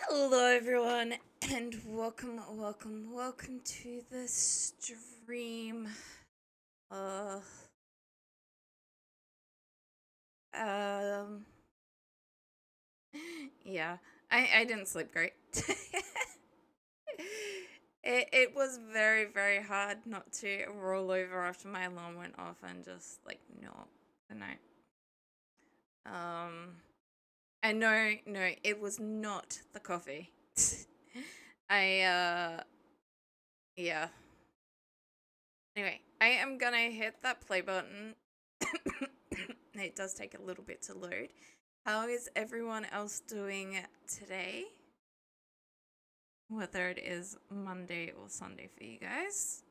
Hello, everyone, and welcome to the stream. Uh, um, yeah, I didn't sleep great. It was very hard not to roll over after my alarm went off and just like not the night. Um, and no, it was not the coffee. I yeah. Anyway, I am gonna hit that play button. It does take a little bit to load. How is everyone else doing today? Whether it is Monday or Sunday for you guys.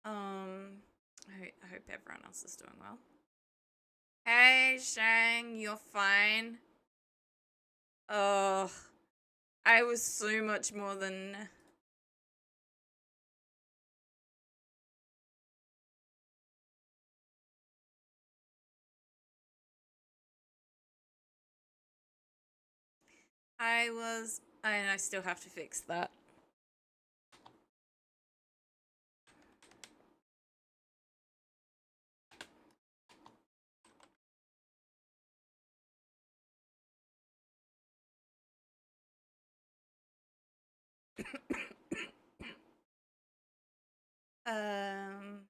I hope everyone else is doing well. Hey, Shang, you're fine. Oh, I was so much more than. I was, and I still have to fix that. um,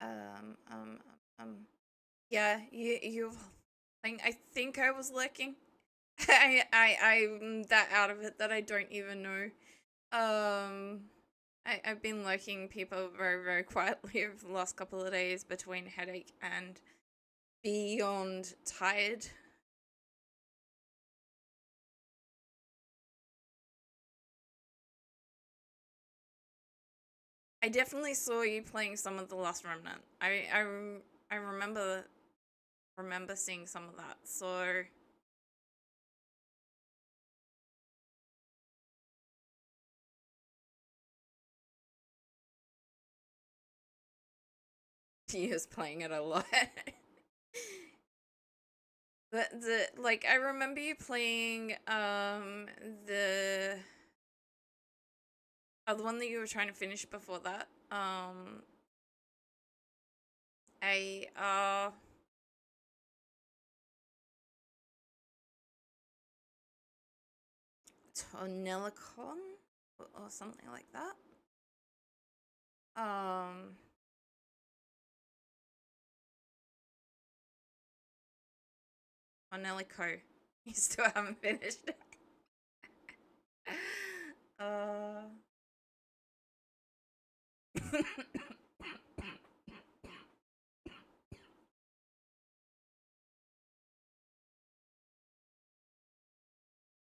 um, um, um, yeah, you. I think I was lurking. I'm that out of it that I don't even know. Um, I've been lurking people very quietly over the last couple of days between headache and beyond tired. I definitely saw you playing some of the Last Remnant. I remember seeing some of that. So he is playing it a lot. The like I remember you playing the the one that you were trying to finish before that. I Tonelicon or something like that. Um, Tonelico. You still haven't finished it. uh,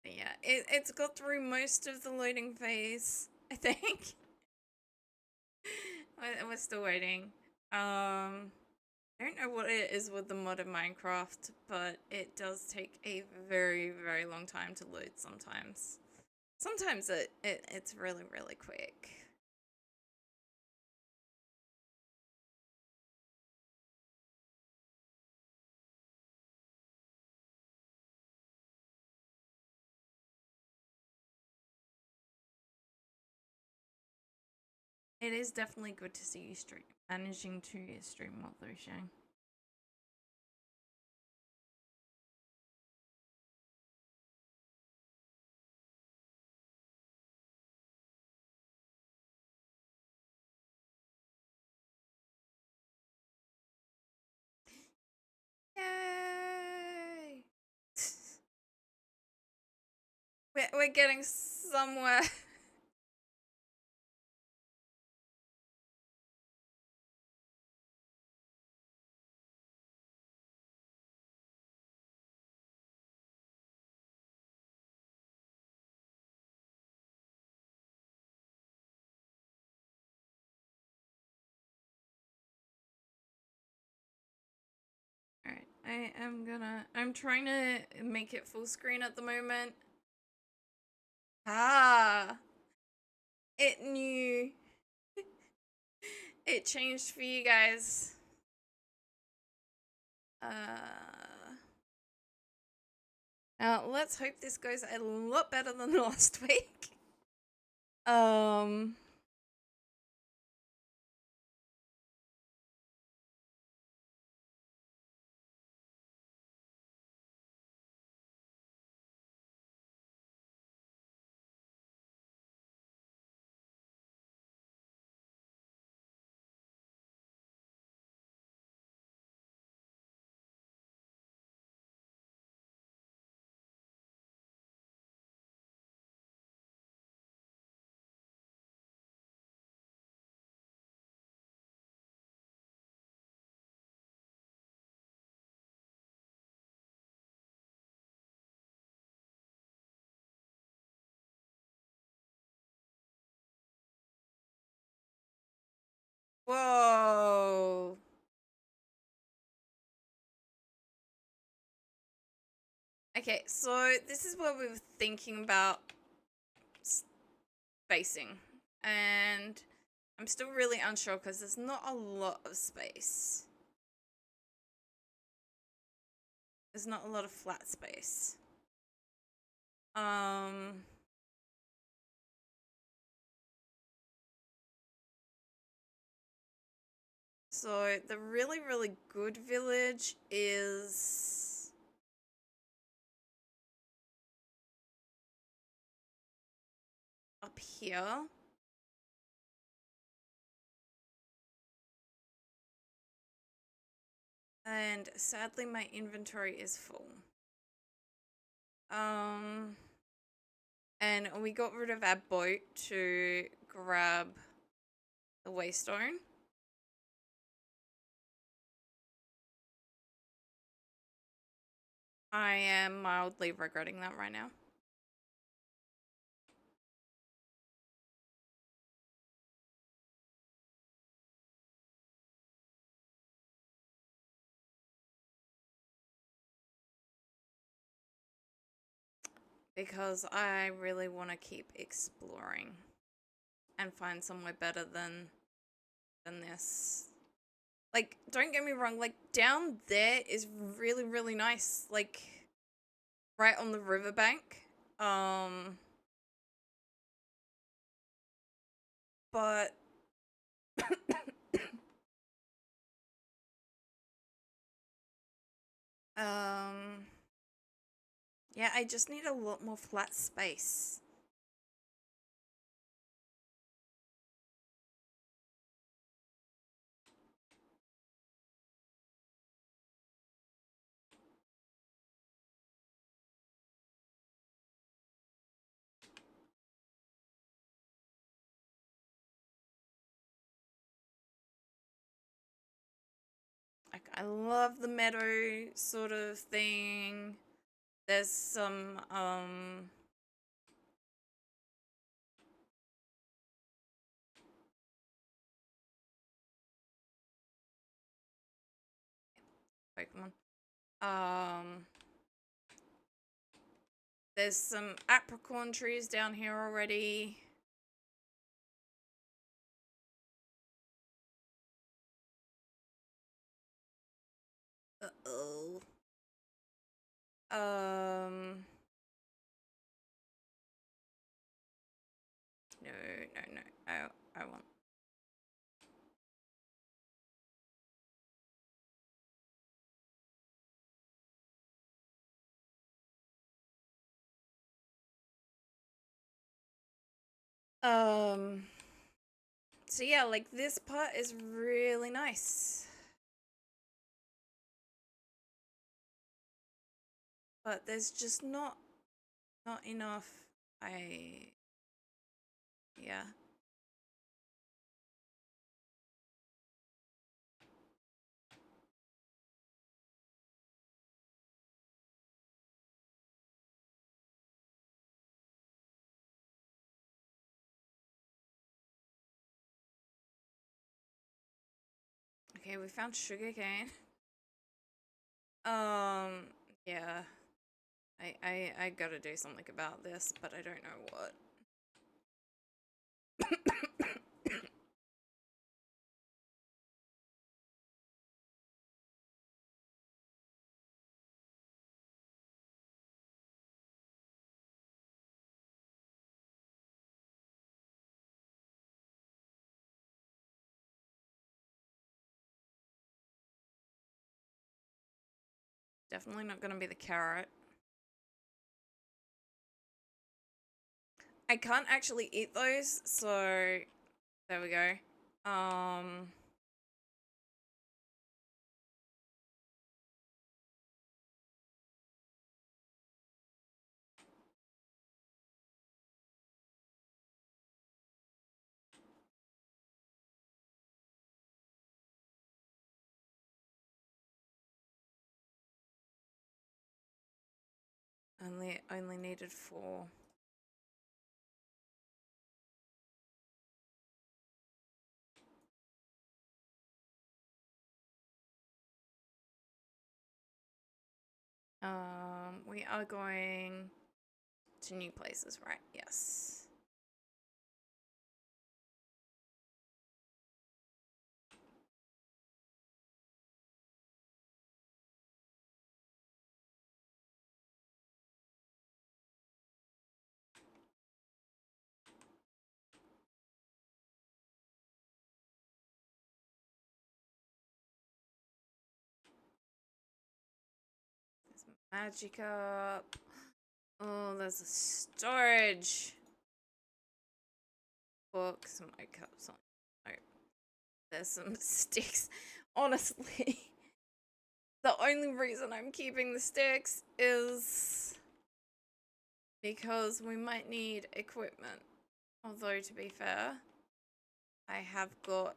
yeah, it's got through most of the loading phase, I think. We're still waiting. I don't know what it is with the mod of Minecraft, but it does take a very long time to load sometimes. Sometimes it's really quick. It is definitely good to see you managing to stream while through Shang. Yay! We're getting somewhere. Alright, I'm trying to make it full screen at the moment. Ah! It knew. It changed for you guys. Now let's hope this goes a lot better than last week. Um. Whoa. Okay, so this is what we were thinking about spacing. And I'm still really unsure because there's not a lot of space. There's not a lot of flat space. So the really, really good village is up here. And sadly my inventory is full. And we got rid of our boat to grab the waystone. I am mildly regretting that right now. Because I really want to keep exploring and find somewhere better than this. Like, don't get me wrong, like, down there is really, really nice. Like, right on the riverbank. But yeah, I just need a lot more flat space. Like, I love the meadow sort of thing. There's some, Pokemon. There's some apricorn trees down here already. Uh-oh. No, no, no. I want. So yeah, like this part is really nice. But there's just not enough. Yeah. Okay, we found sugarcane. Yeah. I gotta do something about this, but I don't know what. Definitely not gonna be the carrot. I can't actually eat those, so there we go. Only needed 4. We are going to new places, right? Yes. There's a magic up. Oh, there's a storage book. Some my cups on. Oh, there's some sticks. Honestly, the only reason I'm keeping the sticks is because we might need equipment. Although, to be fair, I have got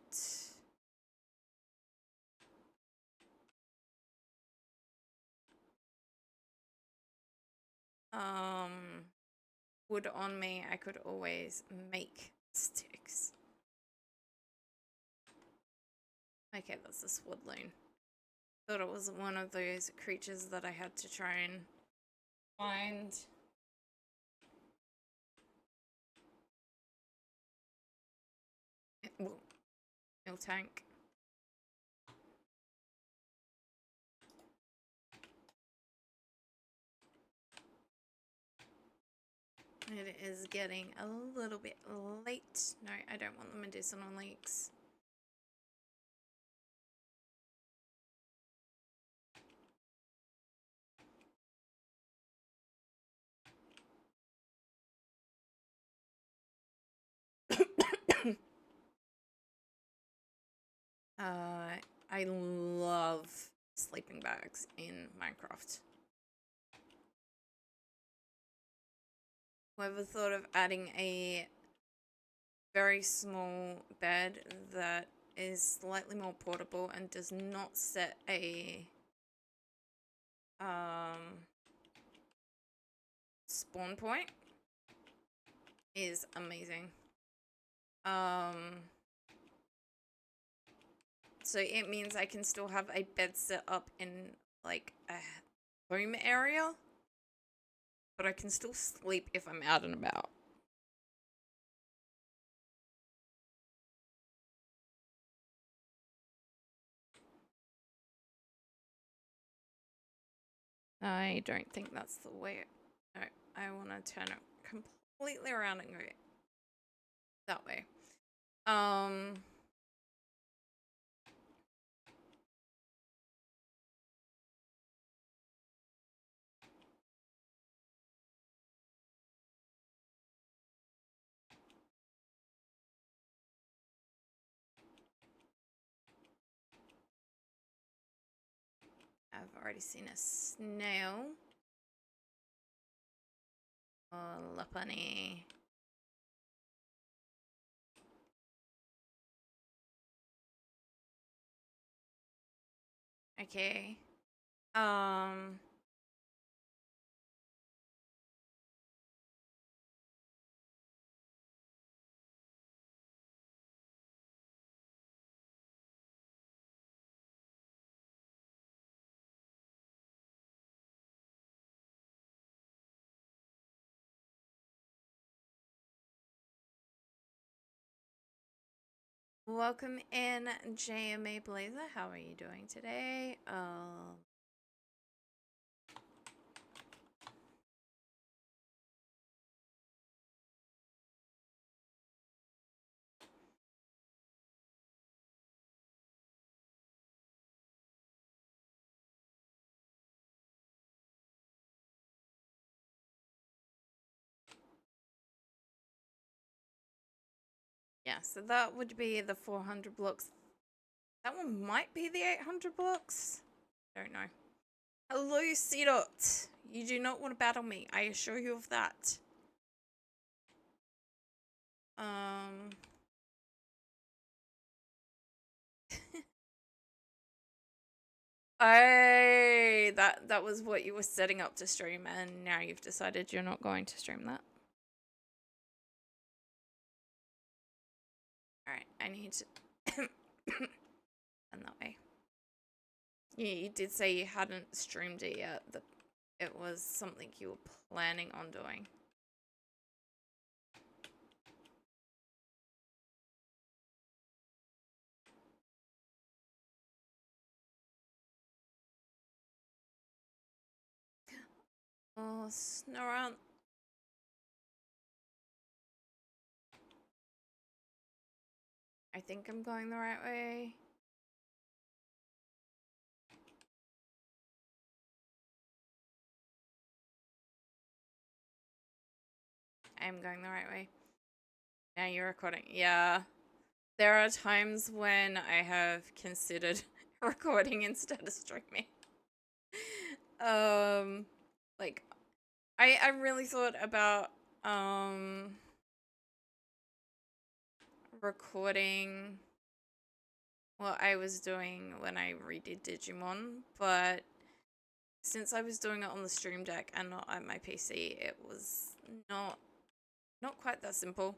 wood on me. I could always make sticks. Okay, that's this woodloon. Thought it was one of those creatures that I had to try and find. Mill tank. It is getting a little bit late. No, I don't want the medicinal leeks. I love sleeping bags in Minecraft. Whoever thought of adding a very small bed that is slightly more portable and does not set a spawn point is amazing. So it means I can still have a bed set up in like a home area, but I can still sleep if I'm out and about. I don't think that's the way. No, I want to turn it completely around and go that way. I've already seen a snail. Oh, Lapani. Okay. Welcome in, JMA Blazer. How are you doing today? Yeah, so that would be the 400 blocks. That one might be the 800 blocks. Don't know. Hello, C-Dot. You do not want to battle me. I assure you of that. That was what you were setting up to stream, and now you've decided you're not going to stream that. Alright, I need to and that way. You did say you hadn't streamed it yet, that it was something you were planning on doing. Oh, Snorunt. I think I'm going the right way. I am going the right way. Now you're recording. Yeah. There are times when I have considered recording instead of streaming. Like, I really thought about, recording what I was doing when I redid Digimon, but since I was doing it on the Stream Deck and not on my PC, it was not quite that simple.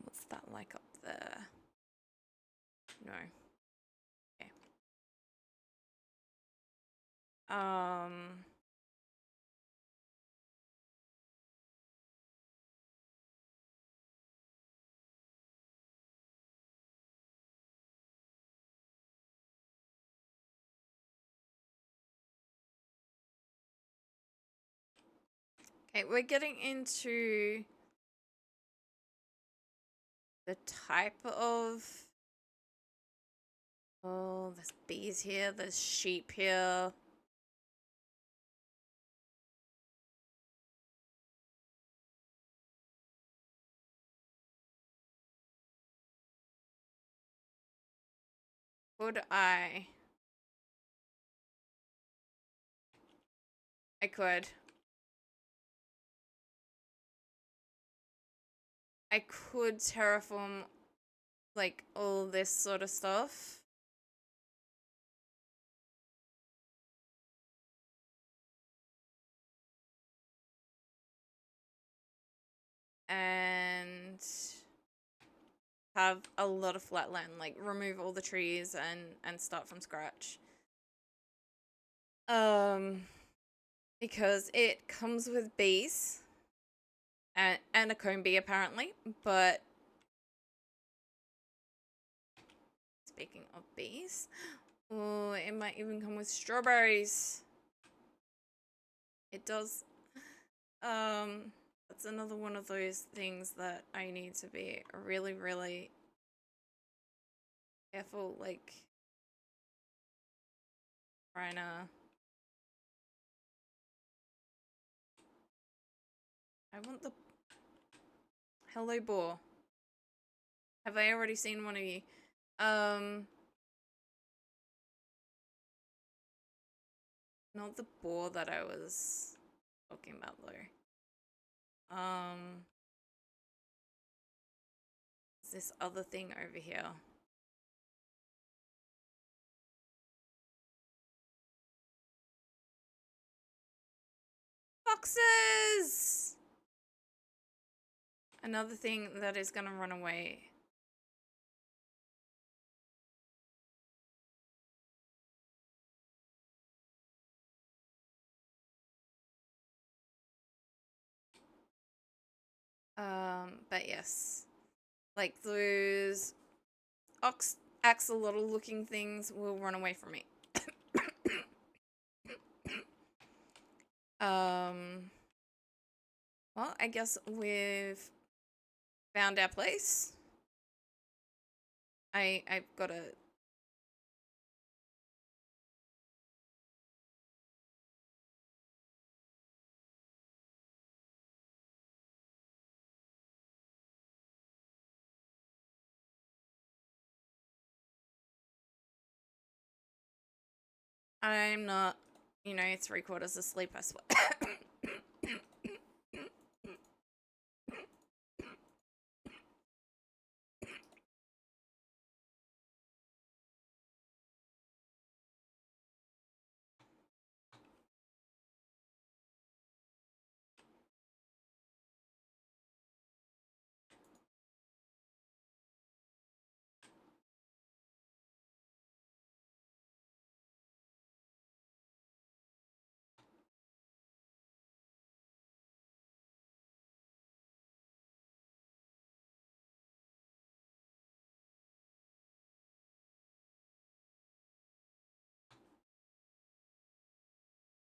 What's that like up there? No. Okay. Okay, we're getting into the type of... Oh, there's bees here, there's sheep here. Could I could. I could terraform, like, all this sort of stuff. And have a lot of flat land, like remove all the trees and start from scratch. Because it comes with bees and a comb bee apparently, but speaking of bees, oh, it might even come with strawberries. It does. That's another one of those things that I need to be really, really careful, like trying to... I want the... Hello, boar. Have I already seen one of you? Not the boar that I was talking about though. This other thing over here. Foxes! Another thing that is gonna run away. But yes. Like those axolotl looking things will run away from me. Well, I guess we've found our place. I've got to... I'm not, 3/4 asleep, I swear.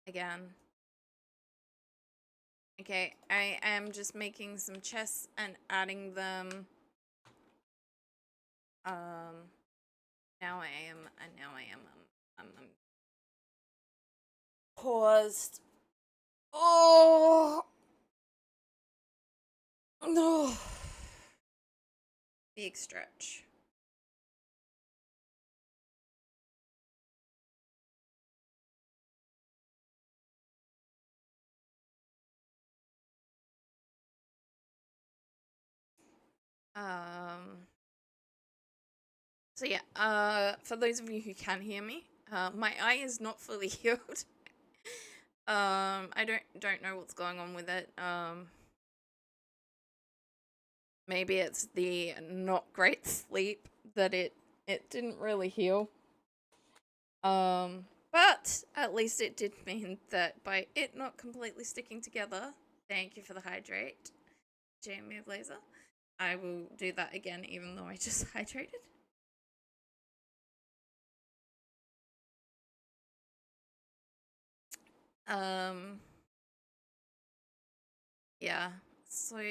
Again. Okay, I am just making some chests and adding them. Now I am, I'm paused. Oh, no. Big stretch. Um, so yeah, for those of you who can hear me, my eye is not fully healed. I don't know what's going on with it. Maybe it's the not great sleep that it didn't really heal. But at least it did mean that by it not completely sticking together, thank you for the hydrate, Jamie Blazer. I will do that again even though I just hydrated. Yeah, so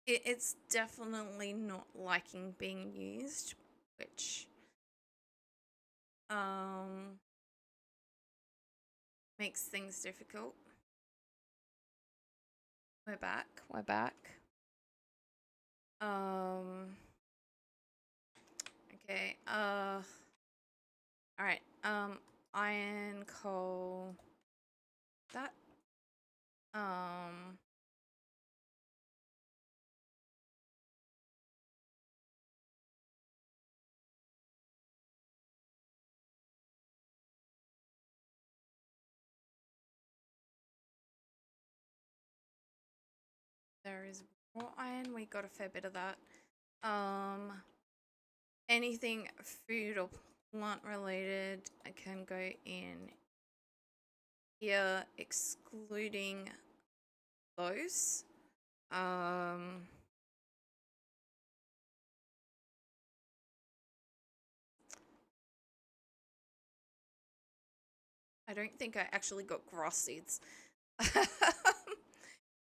it's definitely not liking being used, which makes things difficult. We're back. We're back. Okay. All right. Iron, coal. That. There is raw iron. We got a fair bit of that. Anything food or plant related can go in here, excluding those. I don't think I actually got grass seeds.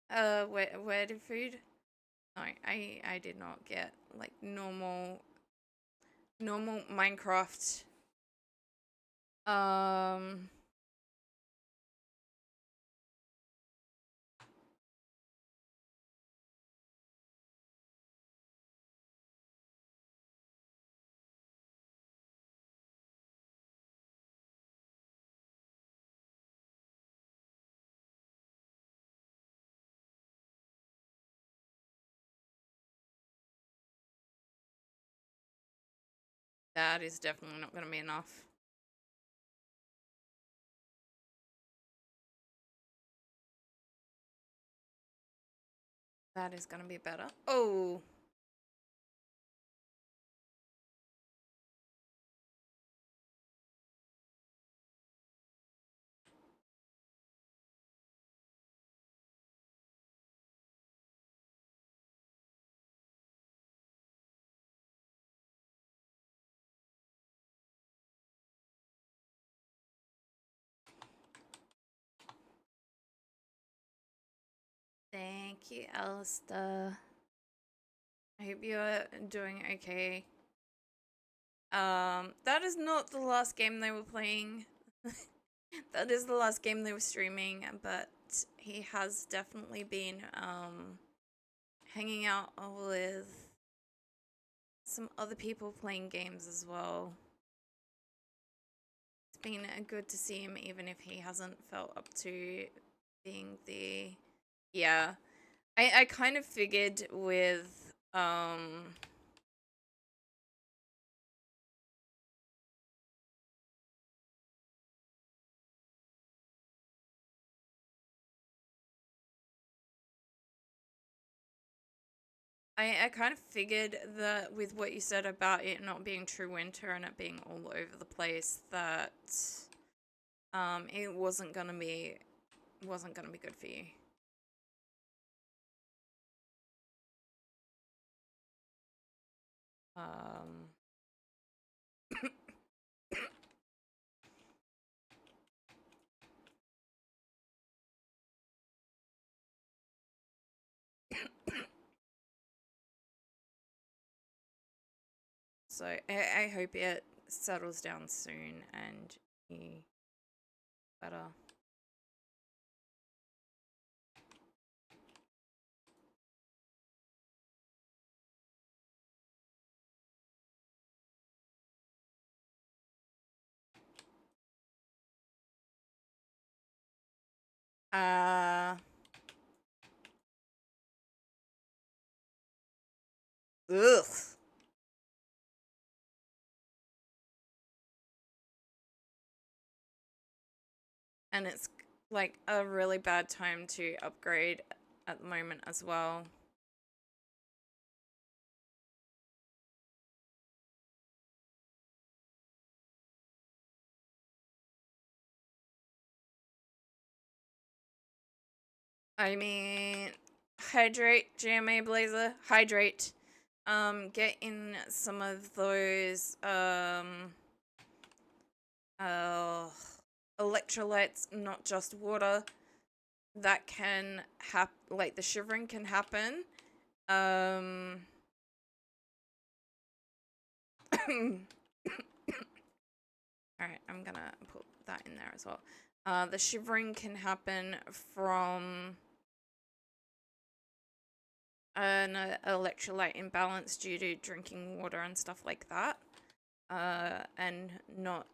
Where did food? No, I did not get like normal Minecraft. That is definitely not gonna be enough. That is gonna be better. Oh. Thank you, Alistair. I hope you're doing okay. That is not the last game they were playing. That is the last game they were streaming, but he has definitely been hanging out with some other people playing games as well. It's been good to see him, even if he hasn't felt up to being the... Yeah. I kind of figured with, I kind of figured that with what you said about it not being true winter and it being all over the place, that it wasn't gonna be good for you. Um so I hope it settles down soon and you better. Ugh. And it's like a really bad time to upgrade at the moment as well. I mean, hydrate, GMA Blazer, hydrate. Get in some of those electrolytes, not just water. That can like the shivering can happen. Alright, I'm gonna put that in there as well. The shivering can happen from an electrolyte imbalance due to drinking water and stuff like that. And not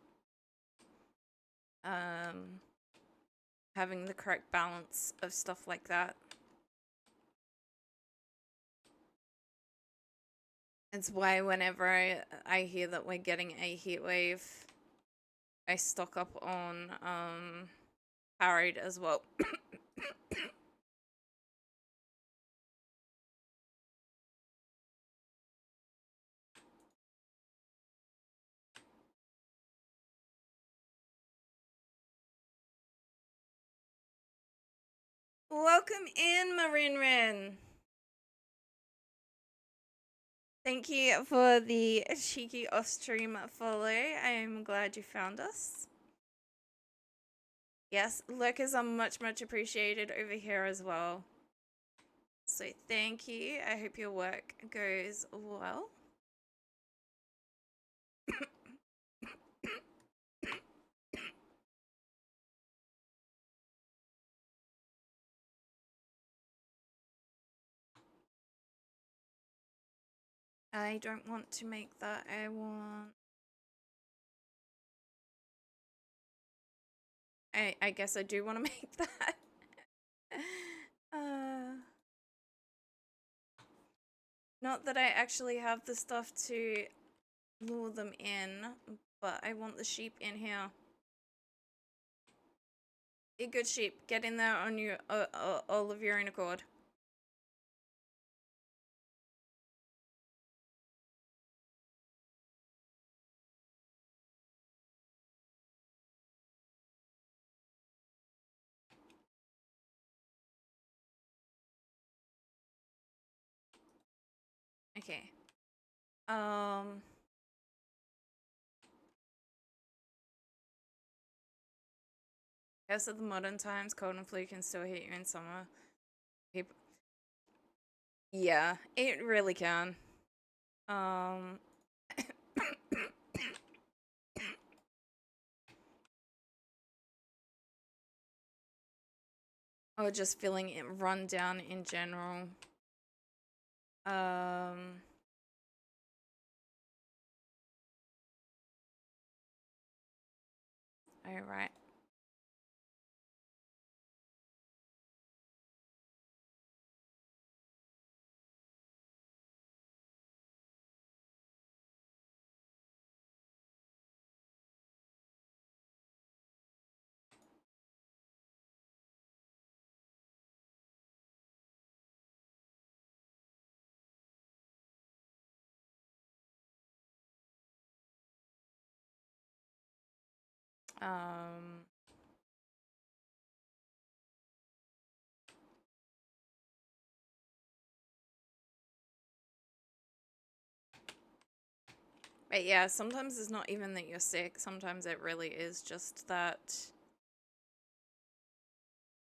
having the correct balance of stuff like that. It's why whenever I hear that we're getting a heat wave, I stock up on Powerade as well. Welcome in, Marin Rin. Thank you for the cheeky off-stream follow. I am glad you found us. Yes, lurkers are much appreciated over here as well. So thank you. I hope your work goes well. I don't want to make that. I want... I guess I do want to make that. Not that I actually have the stuff to lure them in, but I want the sheep in here. A good sheep, get in there on your all of your own accord. Okay. As of the modern times, cold and flu can still hit you in summer. People... Yeah, it really can. Or just feeling it run down in general. Oh, right. Um, but yeah, sometimes it's not even that you're sick. Sometimes it really is just that,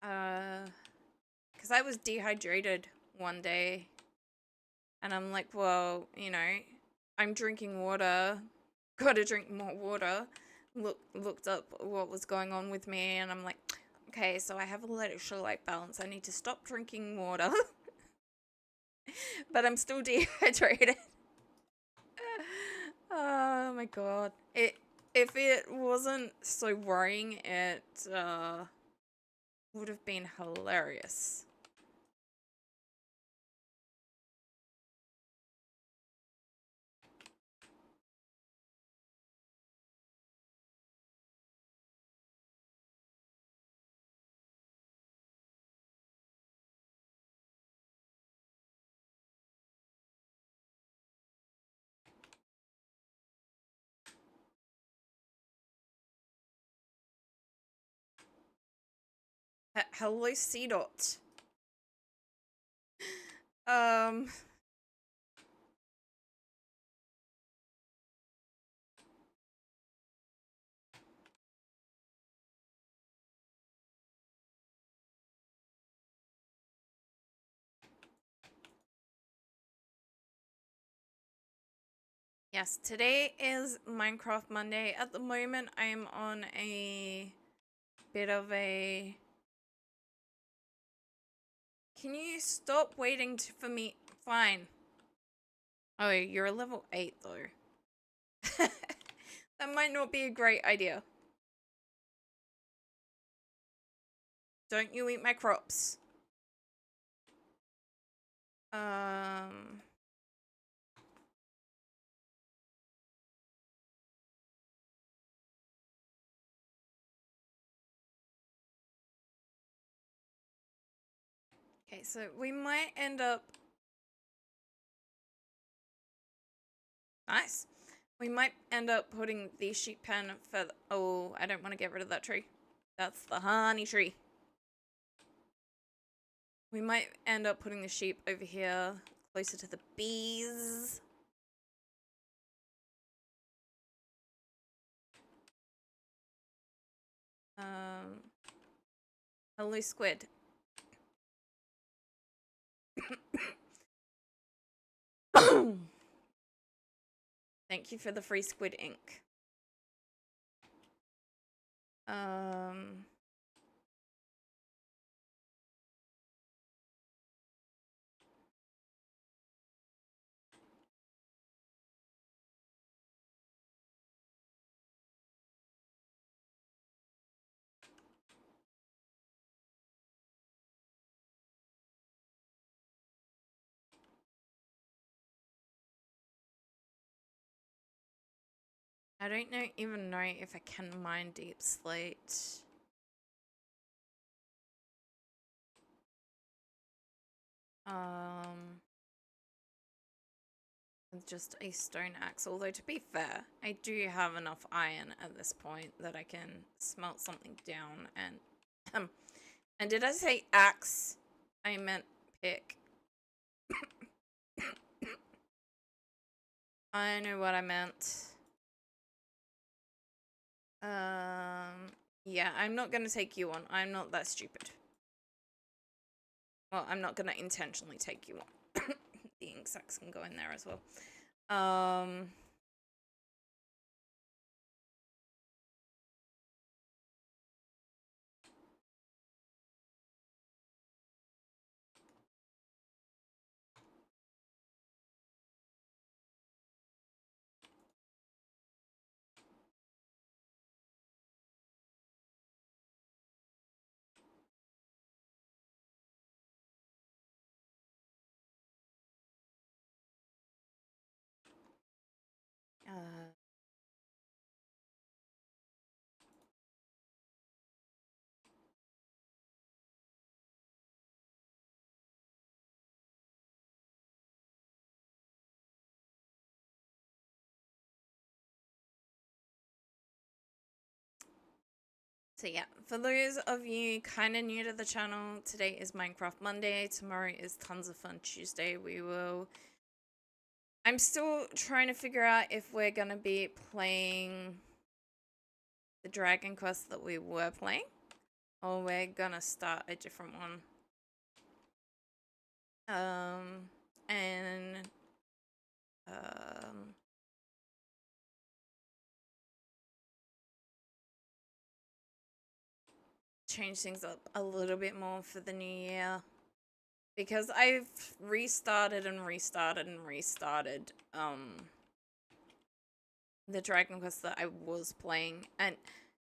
because I was dehydrated one day, and I'm like, well, you know, I'm drinking water, gotta drink more water. Looked up what was going on with me, and I'm like, okay, so I have electrolyte balance. I need to stop drinking water, but I'm still dehydrated. Oh my god. If it wasn't so worrying, it would have been hilarious. Hello, C dot. Um. Yes, today is Minecraft Monday. At the moment, I am on a bit of a. Can you stop waiting for me? Fine. Oh, you're a level 8 though. That might not be a great idea. Don't you eat my crops. Um. Okay, so we might end up. Nice. We might end up putting the sheep pen further. Oh, I don't want to get rid of that tree. That's the honey tree. We might end up putting the sheep over here, closer to the bees. Hello, squid. Thank you for the free squid ink. I don't even know if I can mine deep slate. With just a stone axe. Although to be fair, I do have enough iron at this point that I can smelt something down and and did I say axe? I meant pick. I know what I meant. Yeah, I'm not gonna take you on. I'm not that stupid. Well, I'm not gonna intentionally take you on. The ink sacks can go in there as well. So yeah, for those of you kind of new to the channel, today is Minecraft Monday, tomorrow is Tons of Fun Tuesday. I'm still trying to figure out if we're gonna be playing the Dragon Quest that we were playing, or we're gonna start a different one. And change things up a little bit more for the new year. Because I've restarted and restarted and restarted the Dragon Quest that I was playing. And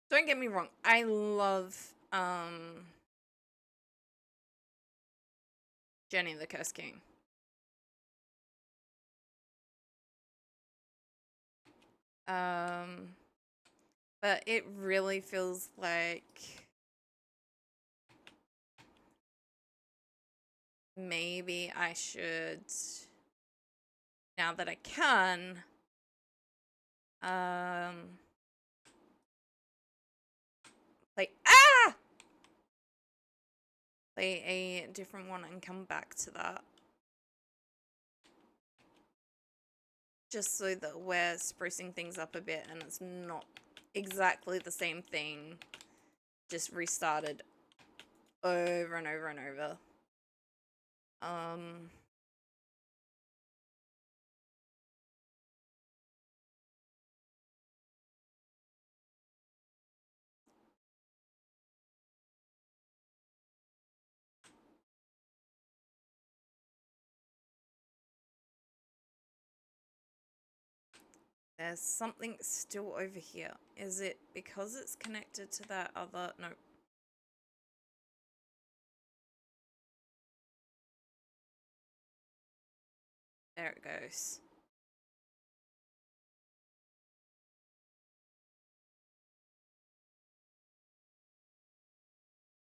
don't get me wrong, I love Jenny the Curse King. But it really feels like maybe I should, now that I can, play a different one and come back to that. Just so that we're sprucing things up a bit and it's not exactly the same thing, just restarted over and over and over. There's something still over here. Is it because it's connected to that other? No. There it goes.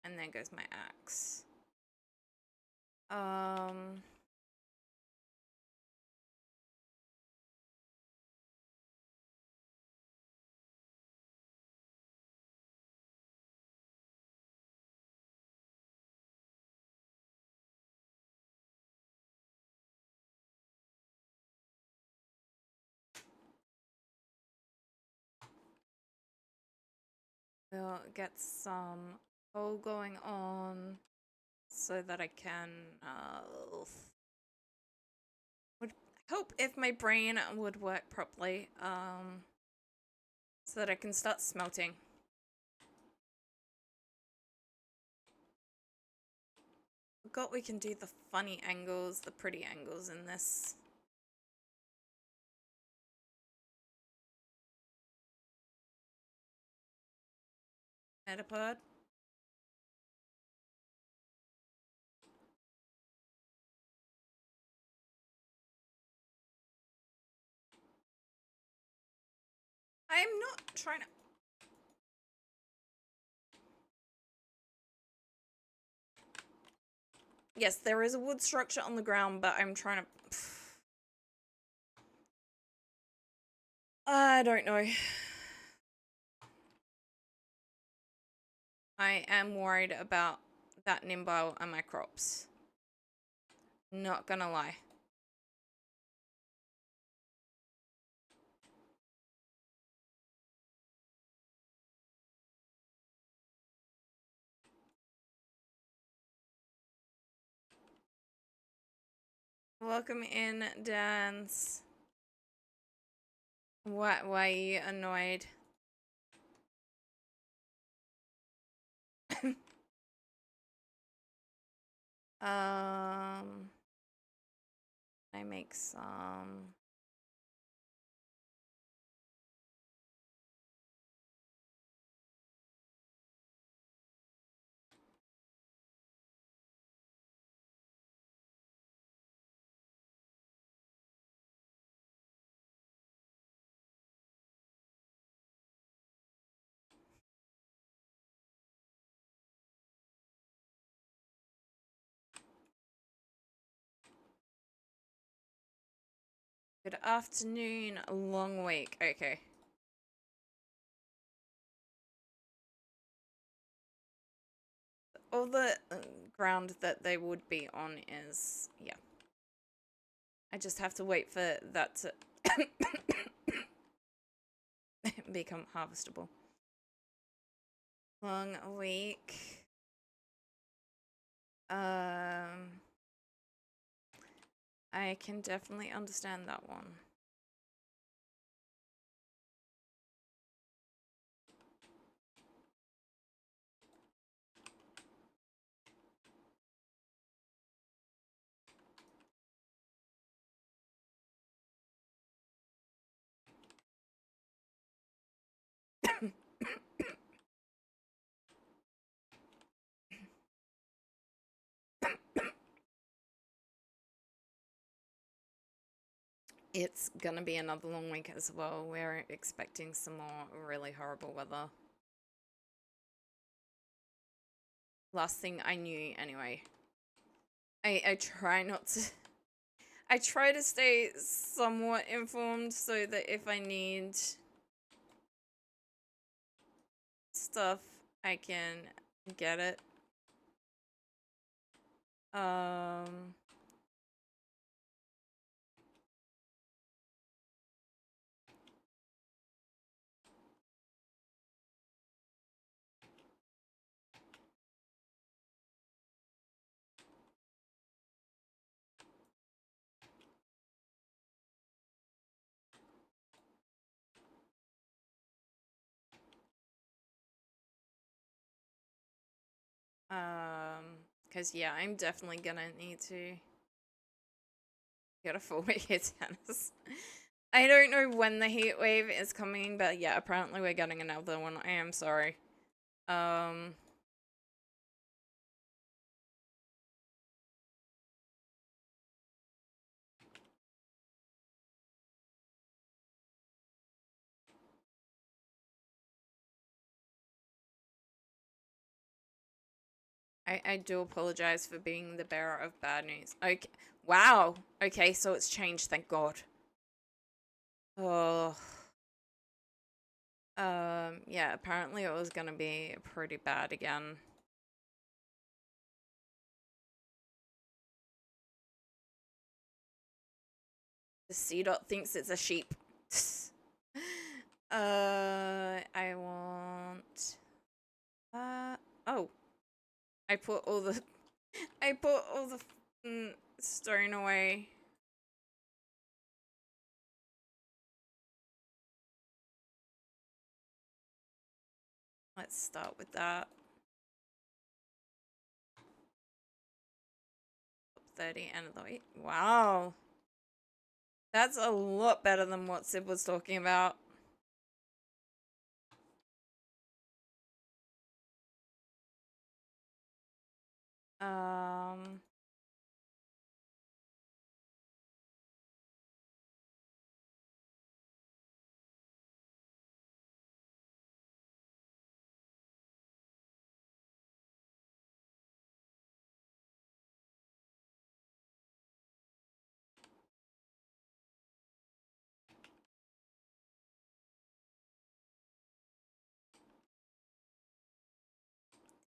And there goes my axe. We'll get some coal going on so that I can, would hope if my brain would work properly, so that I can start smelting. Forgot we can do the funny angles, the pretty angles in this. Metapod. I'm not trying to. Yes, there is a wood structure on the ground, but I'm trying to. I don't know. I am worried about that Nimbile and my crops. Not gonna lie. Welcome in, Dance. What? Why are you annoyed? I make some. Good afternoon, long week. Okay. all the ground that they would be on is, yeah. I just have to wait for that to become harvestable. Long week. I can definitely understand that one. It's gonna be another long week as well. We're expecting some more really horrible weather. Last thing I knew, anyway. I try not to... I try to stay somewhat informed so that if I need stuff, I can get it. Because yeah, I'm definitely gonna need to get a full week of tennis. I don't know when the heat wave is coming, but yeah, apparently we're getting another one. I am sorry. I do apologize for being the bearer of bad news. Okay. Wow. Okay, so it's changed, thank God. Oh. Yeah, apparently it was gonna be pretty bad again. The sea dot thinks it's a sheep. I want... oh. I put all the... I put all the stone away. Let's start with that. 30 and the weight. Wow. That's a lot better than what Sid was talking about.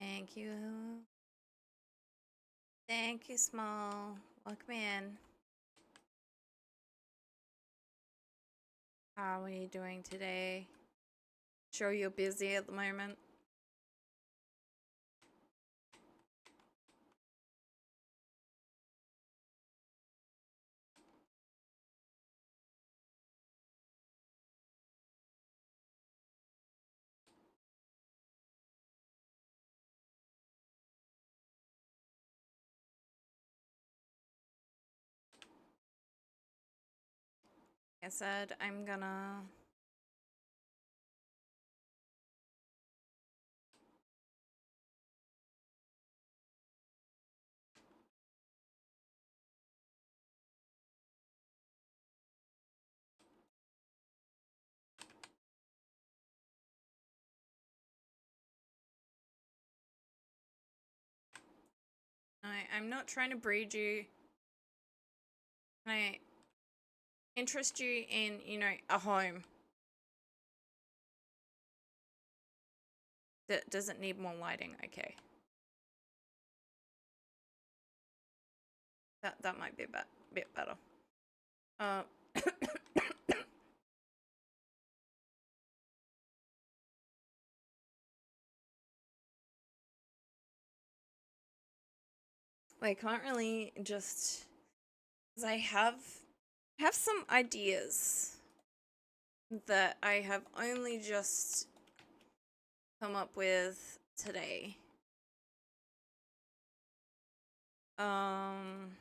Thank you. Thank you, Small. Welcome in. How are you doing today? Sure you're busy at the moment? Like I said, I'm gonna... I'm not trying to breed you. Can I interest you in, you know, a home? That doesn't need more lighting, okay. That might be a bit better. Uh, I can't really just, 'cause I have some ideas that I have only just come up with today. Um,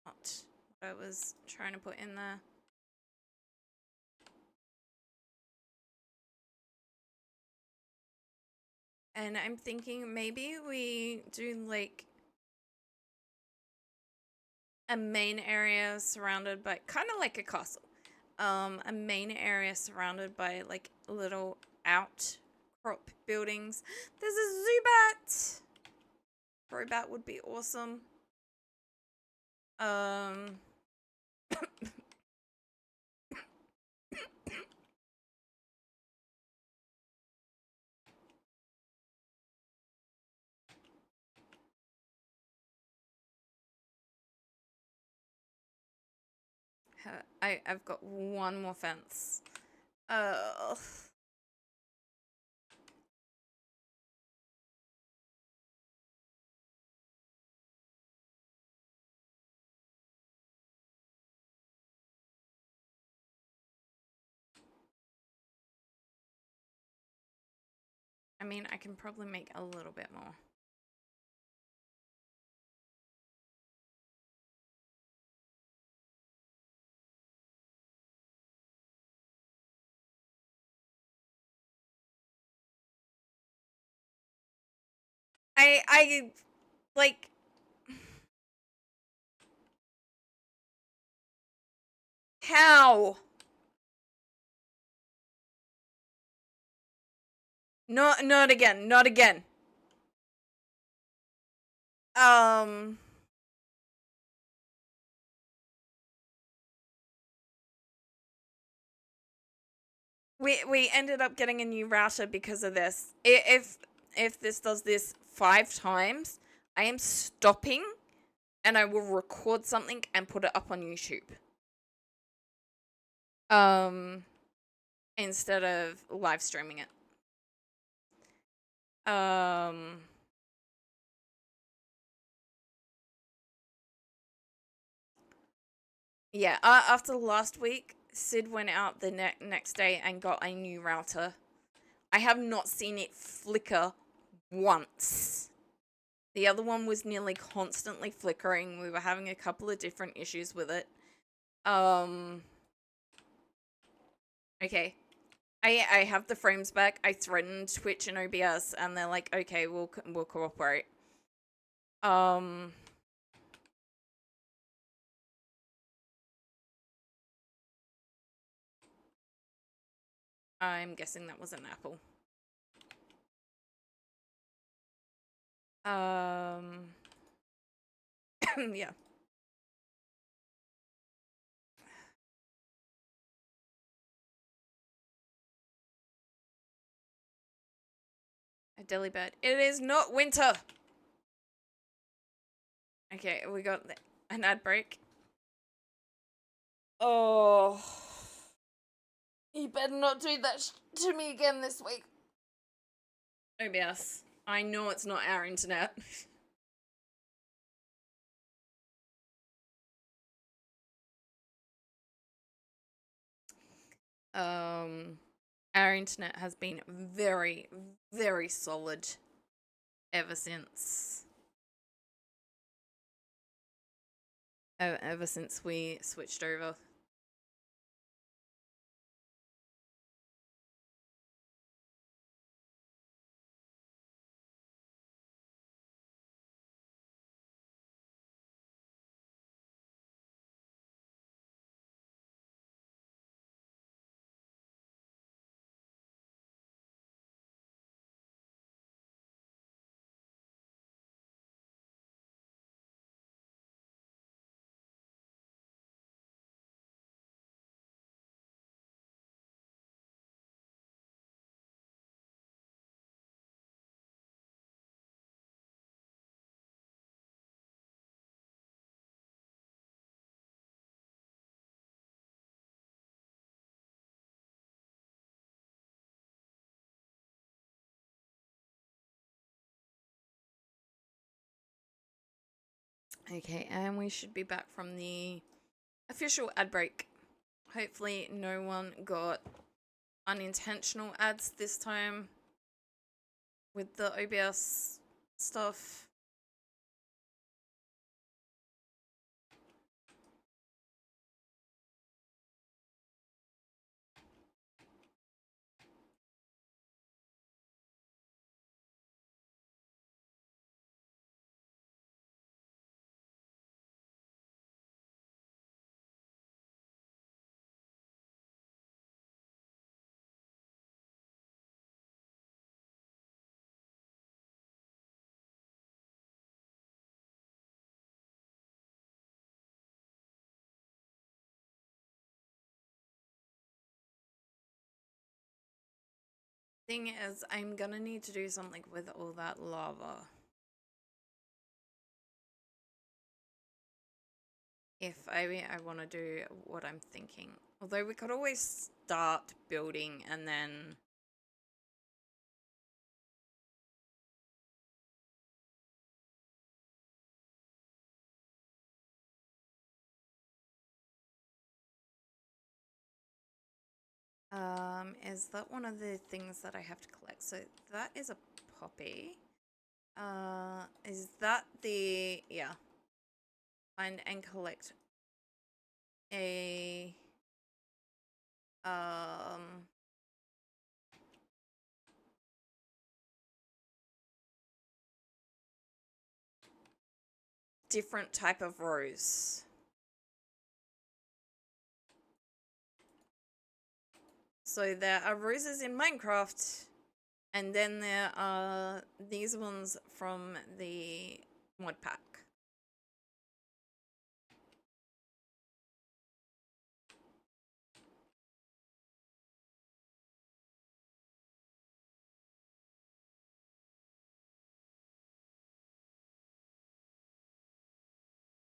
not what I was trying to put in there. And I'm thinking maybe we do like a main area surrounded by kind of like a castle. A main area surrounded by like little outcrop buildings. There's a Zubat. Crobat would be awesome. Um I've got one more fence. Uh I mean, I can probably make a little bit more. I like how? Not again. Not again. Um we ended up getting a new router because of this. If this does this 5 times, I am stopping and I will record something and put it up on YouTube. Instead of live streaming it. Yeah, after last week, Sid went out the next day and got a new router. I have not seen it flicker once. The other one was nearly constantly flickering. We were having a couple of different issues with it. Okay. I have the frames back. I threatened Twitch and OBS, and they're like, okay, we'll cooperate. I'm guessing that was an apple. Yeah. A delibird. It is not winter. Okay, we got an ad break. Oh. You better not do that to me again this week. OBS. I know it's not our internet. Our internet has been very, very solid ever since. Ever since we switched over. Okay, and we should be back from the official ad break. Hopefully no one got unintentional ads this time with the OBS stuff. Thing is, I'm gonna need to do something with all that lava. If I want to do what I'm thinking. Although we could always start building and then... is that one of the things that I have to collect? So that is a poppy. Is that the... yeah. Find and collect a... different type of rose. So there are roses in Minecraft, and then there are these ones from the Modpack.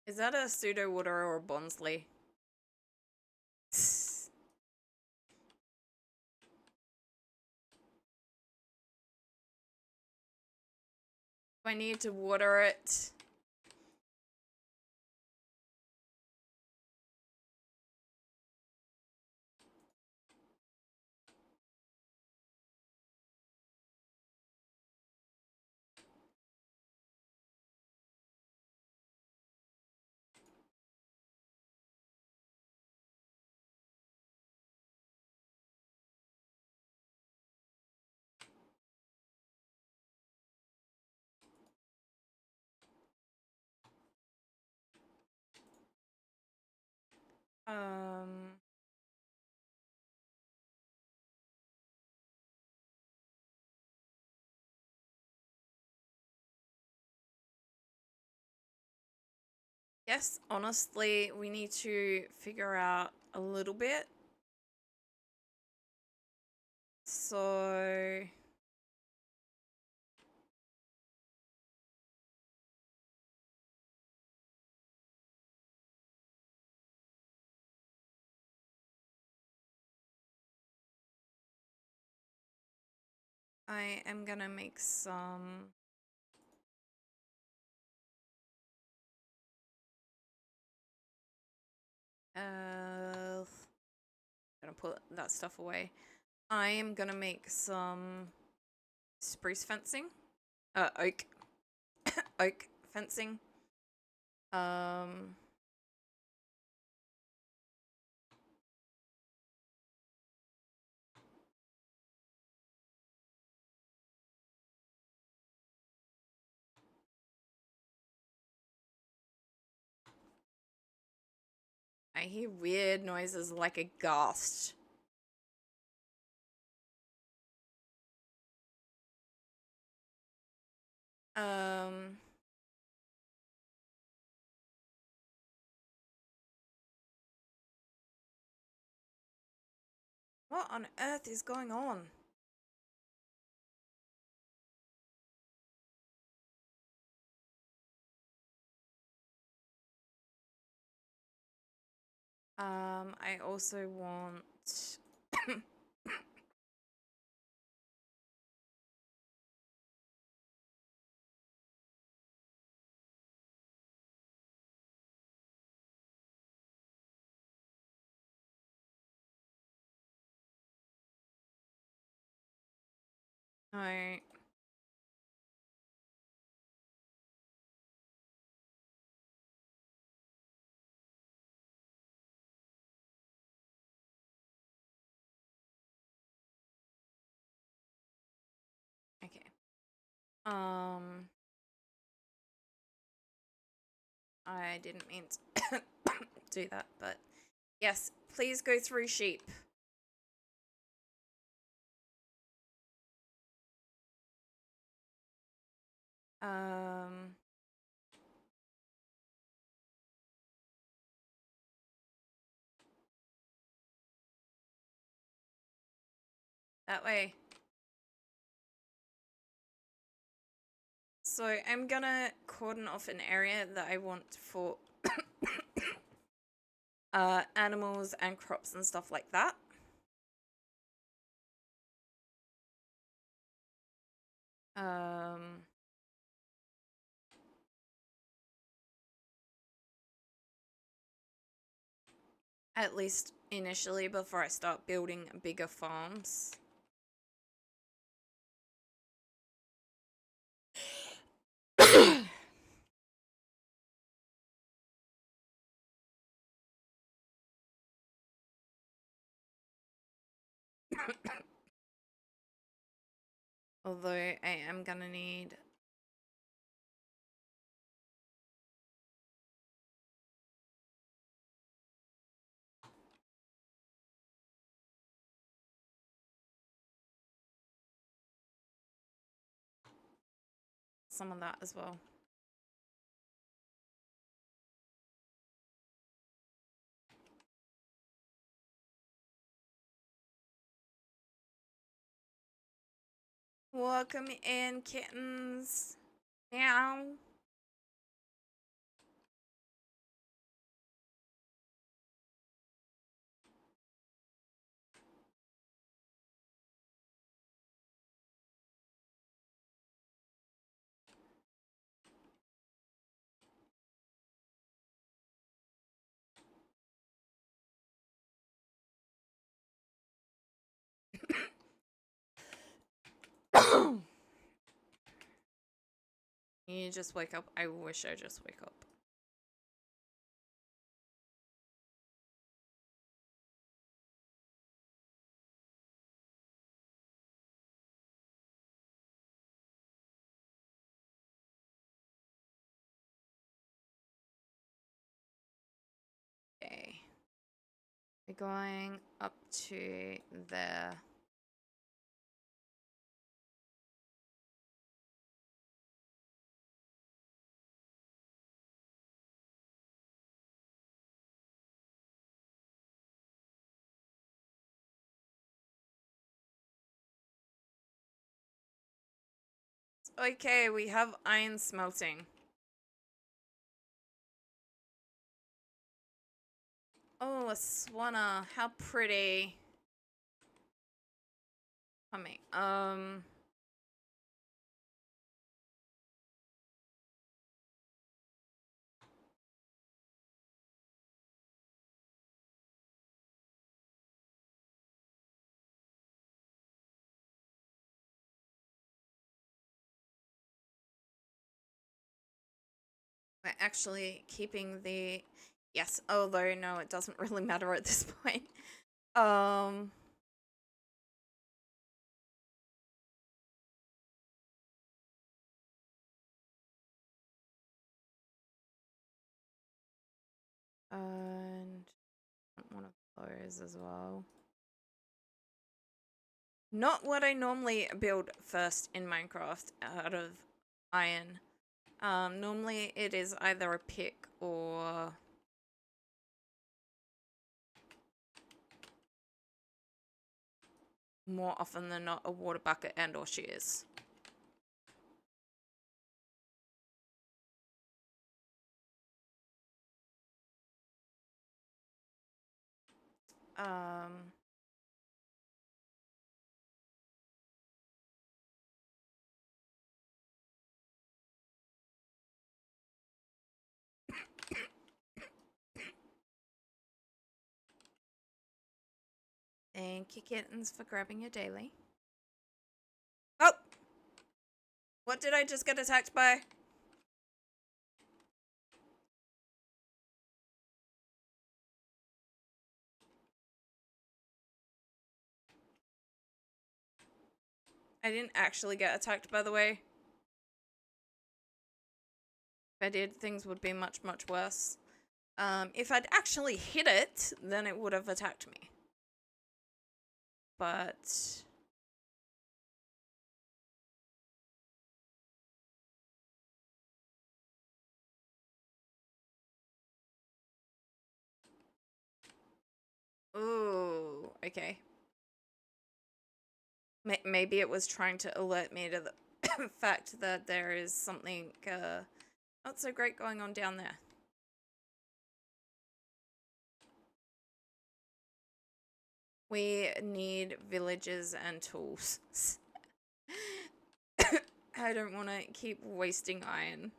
Is that a pseudo water or a Bonsley? I need to water it. Um, yes, honestly, we need to figure out a little bit. So... I am gonna make some... gonna put that stuff away. I am gonna make some spruce fencing. Oak. Oak fencing. I hear weird noises like a ghost. What on earth is going on? I also want... Alright. Okay. I didn't mean to do that, but yes, please go through sheep. That way. So I'm gonna cordon off an area that I want for animals and crops and stuff like that. At least initially before I start building bigger farms. Although I am gonna need some of that as well. Welcome in, kittens. Meow. You just wake up. I wish I just wake up. Okay. We're going up to there. Okay, we have iron smelting. Oh, a swanner. How pretty. Coming. We're actually keeping the... Yes, although no, it doesn't really matter at this point. And one of those as well. Not what I normally build first in Minecraft out of iron. Normally it is either a pick or... more often than not, a water bucket and or shears. Thank you, kittens, for grabbing your daily. Oh, What did I just get attacked by? I didn't actually get attacked, by the way. If I did, things would be much, much worse. If I'd actually hit it, then it would have attacked me. But... Ooh, okay. Maybe it was trying to alert me to the fact that there is something not so great going on down there. We need villages and tools. I don't want to keep wasting iron.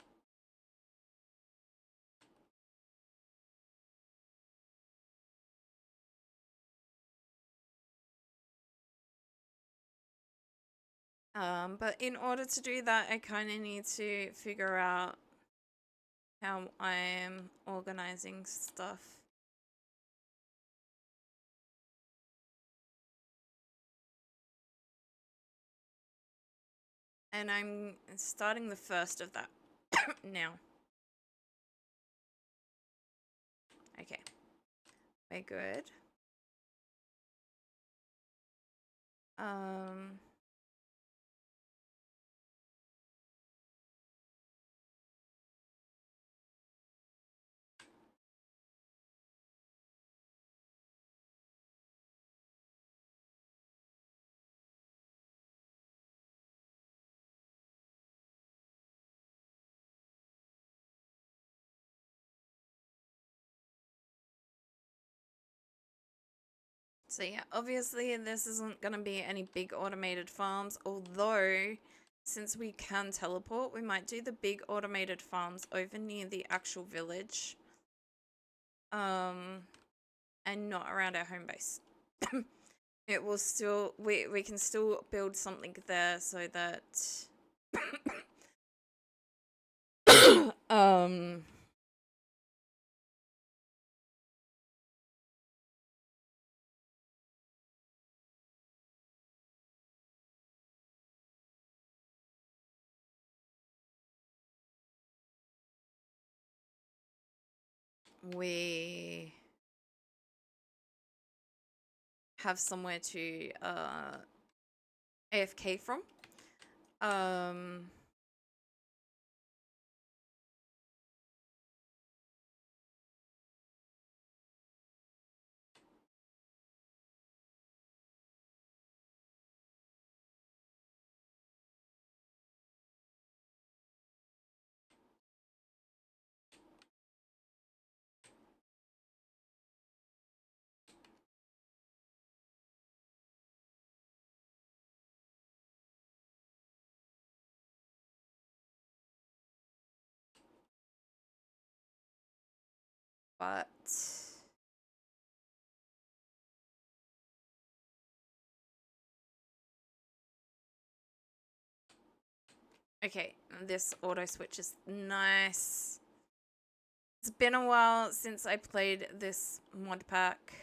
But in order to do that, I kind of need to figure out how I am organizing stuff. And I'm starting the first of that now. Okay. We're good. So yeah, obviously this isn't going to be any big automated farms, although since we can teleport, we might do the big automated farms over near the actual village. And not around our home base. It will still, we can still build something there so that we have somewhere to AFK from. But okay, this auto switch is nice. It's been a while since I played this mod pack.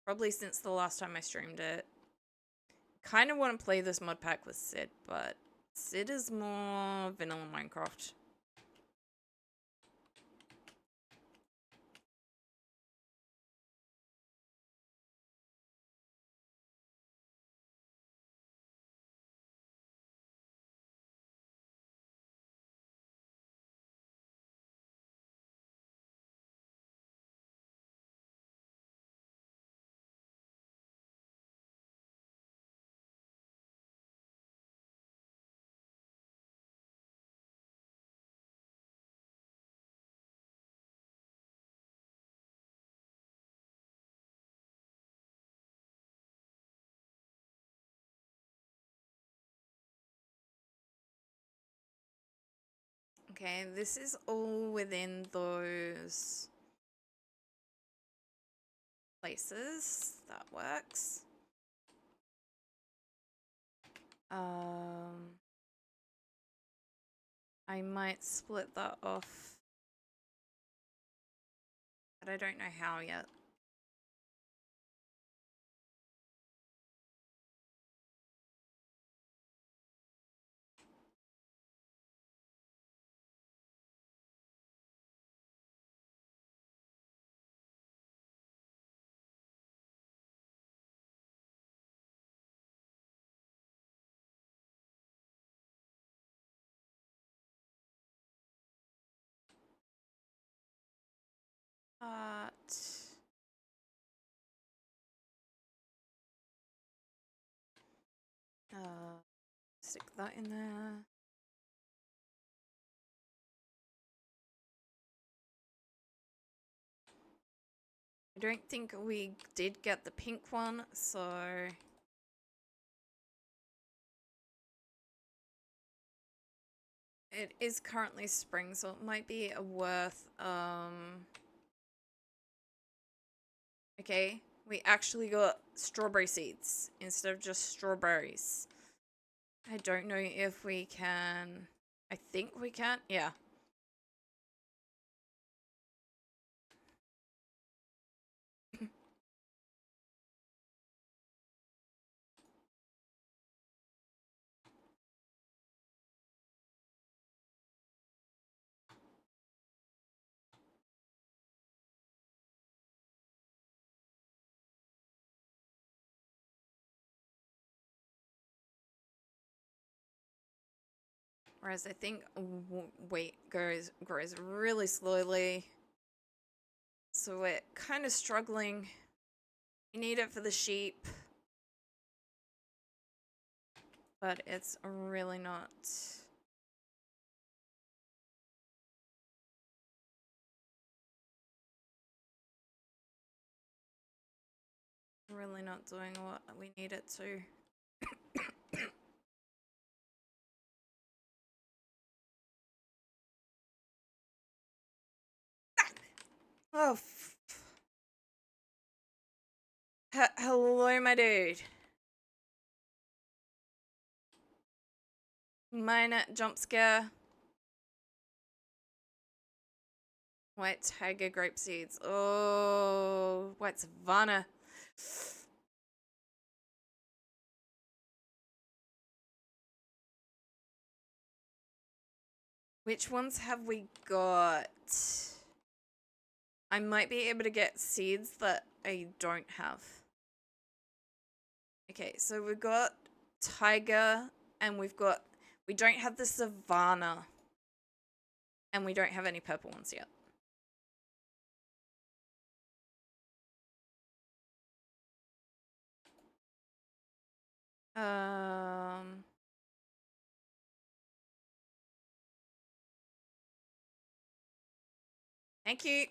Probably since the last time I streamed it. Kind of want to play this mod pack with Sid, but Sid is more vanilla Minecraft. Okay, this is all within those places. That works. I might split that off, but I don't know how yet. But stick that in there. I don't think we did get the pink one, so it is currently spring, so it might be worth okay, we actually got strawberry seeds instead of just strawberries. I don't know if we can. I think we can. Yeah. Whereas I think wheat grows really slowly. So we're kind of struggling. We need it for the sheep. But it's really not. Really not doing what we need it to. Oh. Hello, my dude. Minor jump scare. White tiger grape seeds. Oh, white savanna. Which ones have we got? I might be able to get seeds that I don't have. Okay, so we've got tiger and we don't have the savanna. And we don't have any purple ones yet. Thank you.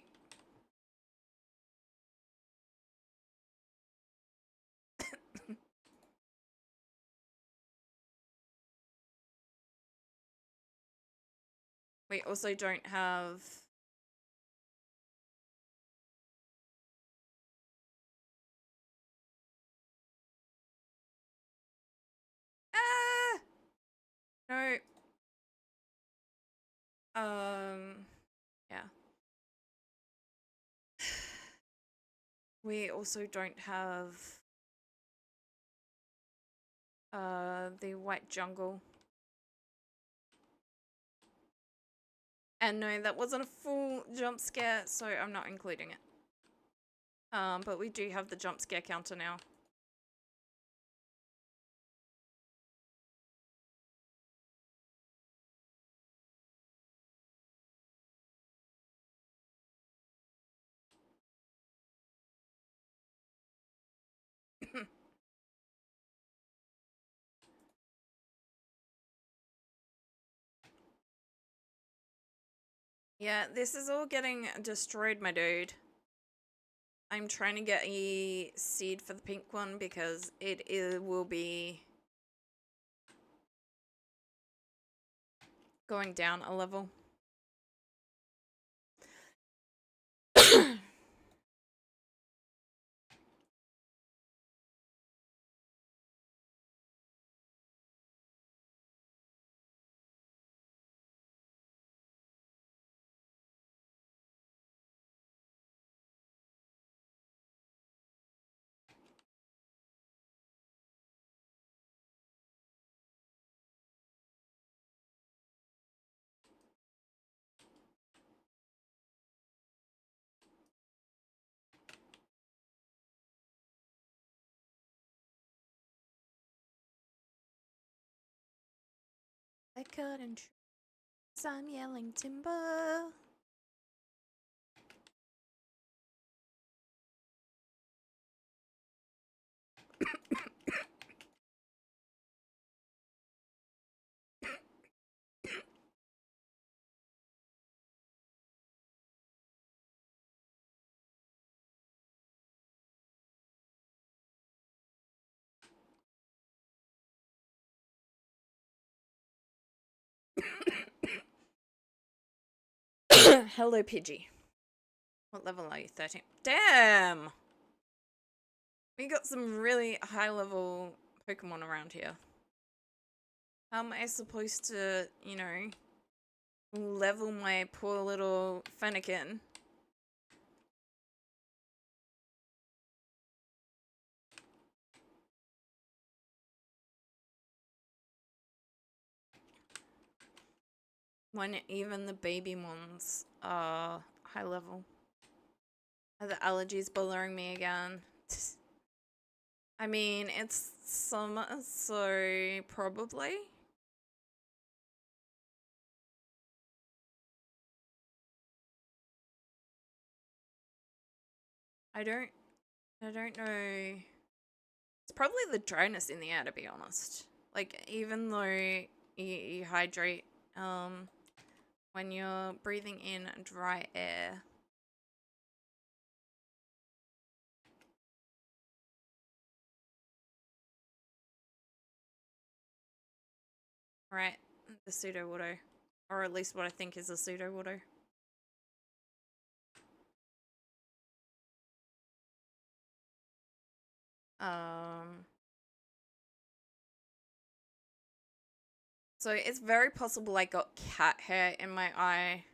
We also don't have... No. Yeah. We also don't have the white jungle. And no, that wasn't a full jump scare, so I'm not including it. But we do have the jump scare counter now. Yeah, this is all getting destroyed, my dude. I'm trying to get a seed for the pink one because it will be going down a level. I couldn't. I'm yelling timber. Hello, Pidgey. What level are you? 13. Damn! We got some really high level Pokemon around here. How am I supposed to, you know, level my poor little Fennekin? When even the baby ones are high level. Are the allergies bothering me again? I mean, it's summer, so probably. I don't know. It's probably the dryness in the air, to be honest. Like, even though you hydrate, when you're breathing in dry air. Right, the pseudo-water. Or at least what I think is a pseudo-water. So it's very possible I got cat hair in my eye.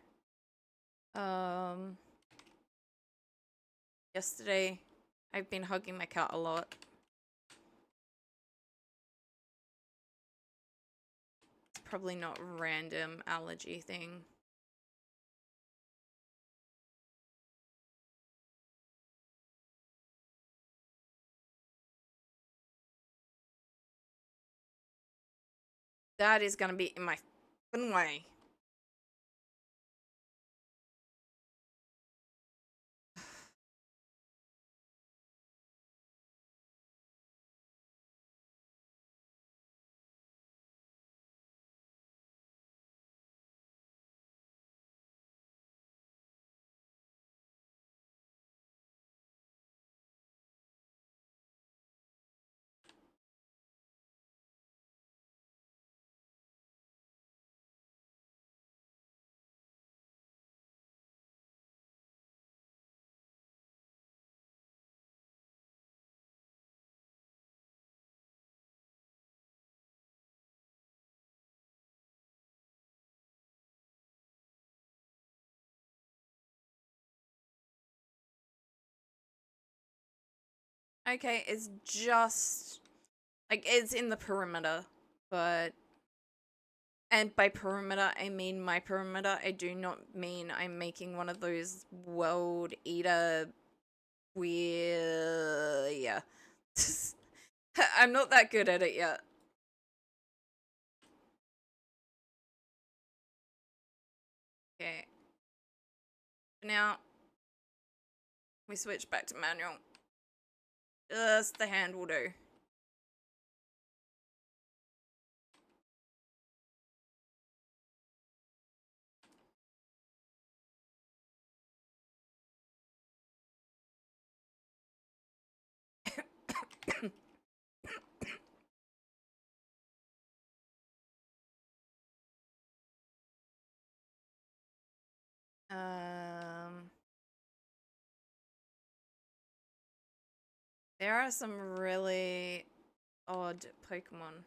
Yesterday, I've been hugging my cat a lot. It's probably not a random allergy thing. That is gonna be in my f***ing way. Okay, it's just like it's in the perimeter, but and by perimeter I mean my perimeter. I do not mean I'm making one of those world eater weird. Yeah, I'm not that good at it yet. Okay, now we switch back to manual. Just the hand will do. Um, there are some really odd Pokemon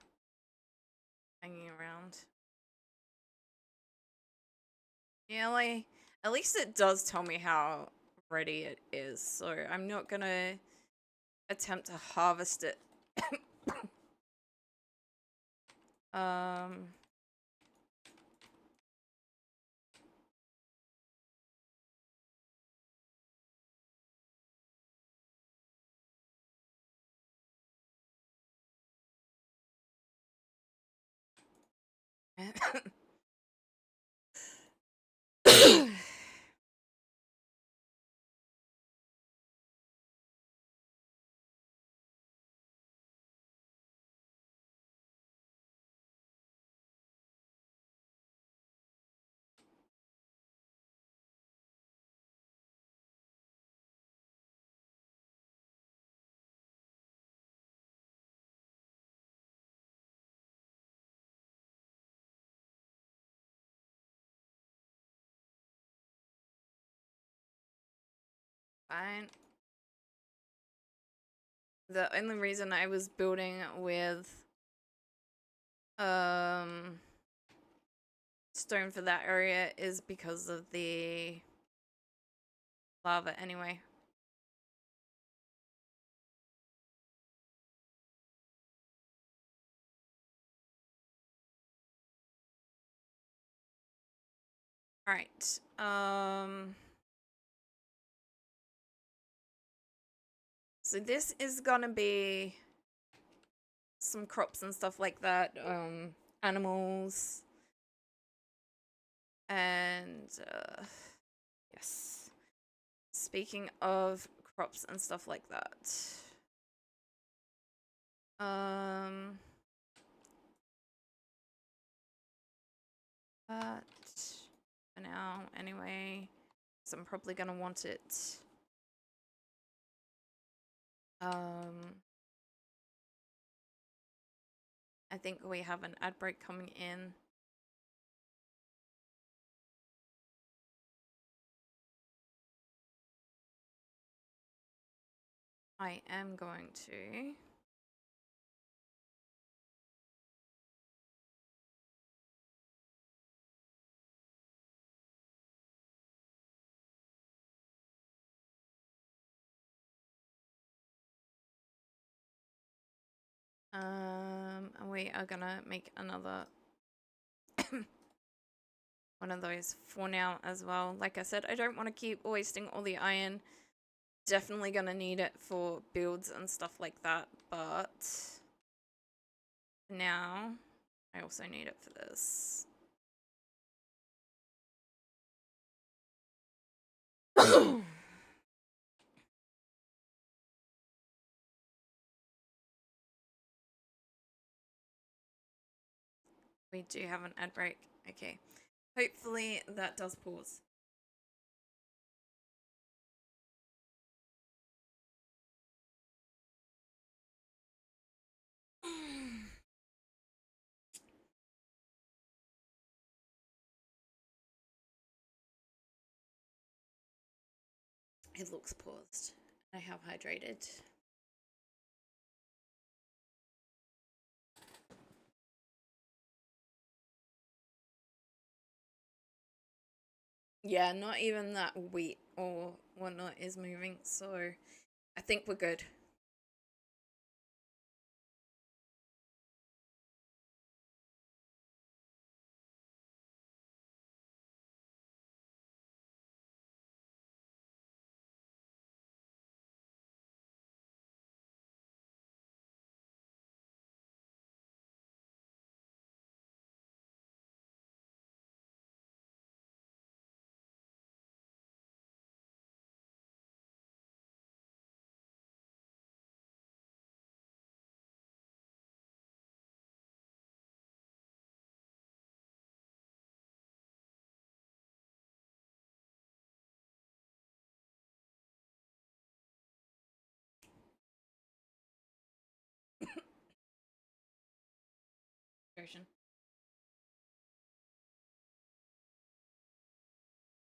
hanging around. Yeah, like, at least it does tell me how ready it is, so I'm not gonna attempt to harvest it. um... Fine. The only reason I was building with stone for that area is because of the lava anyway. Alright. So this is gonna be some crops and stuff like that. Animals. And yes. Speaking of crops and stuff like that. But for now, anyway, so I'm probably gonna want it. I think we have an ad break coming in. I am going to. And we are gonna make another one of those for now as well. Like I said, I don't want to keep wasting all the iron. Definitely gonna need it for builds and stuff like that, but now I also need it for this. We do have an ad break. Okay. Hopefully that does pause. It looks paused. I have hydrated. Yeah, not even that wheat or whatnot is moving, so I think we're good. Version.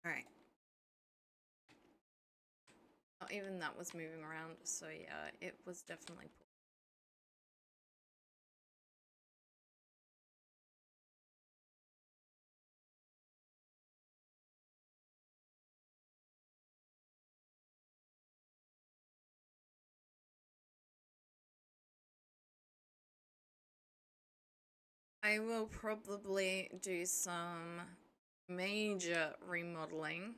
Alright. Not even that was moving around, so yeah, it was definitely paused. I will probably do some major remodeling.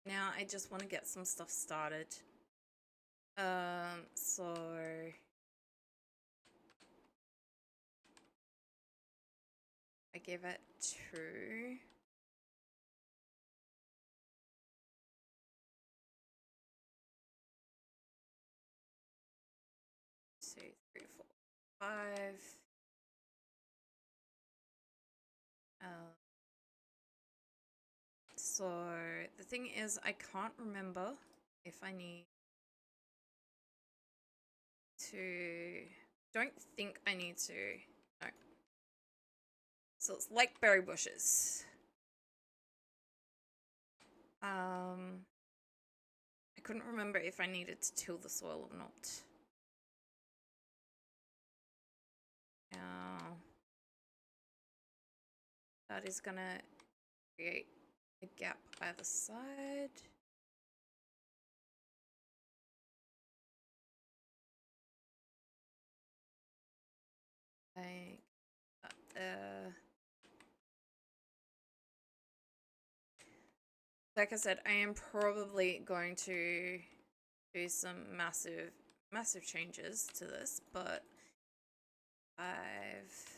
now I just want to get some stuff started. So I give it 2. Two, 3, 4, 5. So the thing is, I can't remember if I need to. Don't think I need to. No. So it's like berry bushes. I couldn't remember if I needed to till the soil or not. Now, that is gonna create a gap either side. Like that there. Like I said, I am probably going to do some massive changes to this, but I've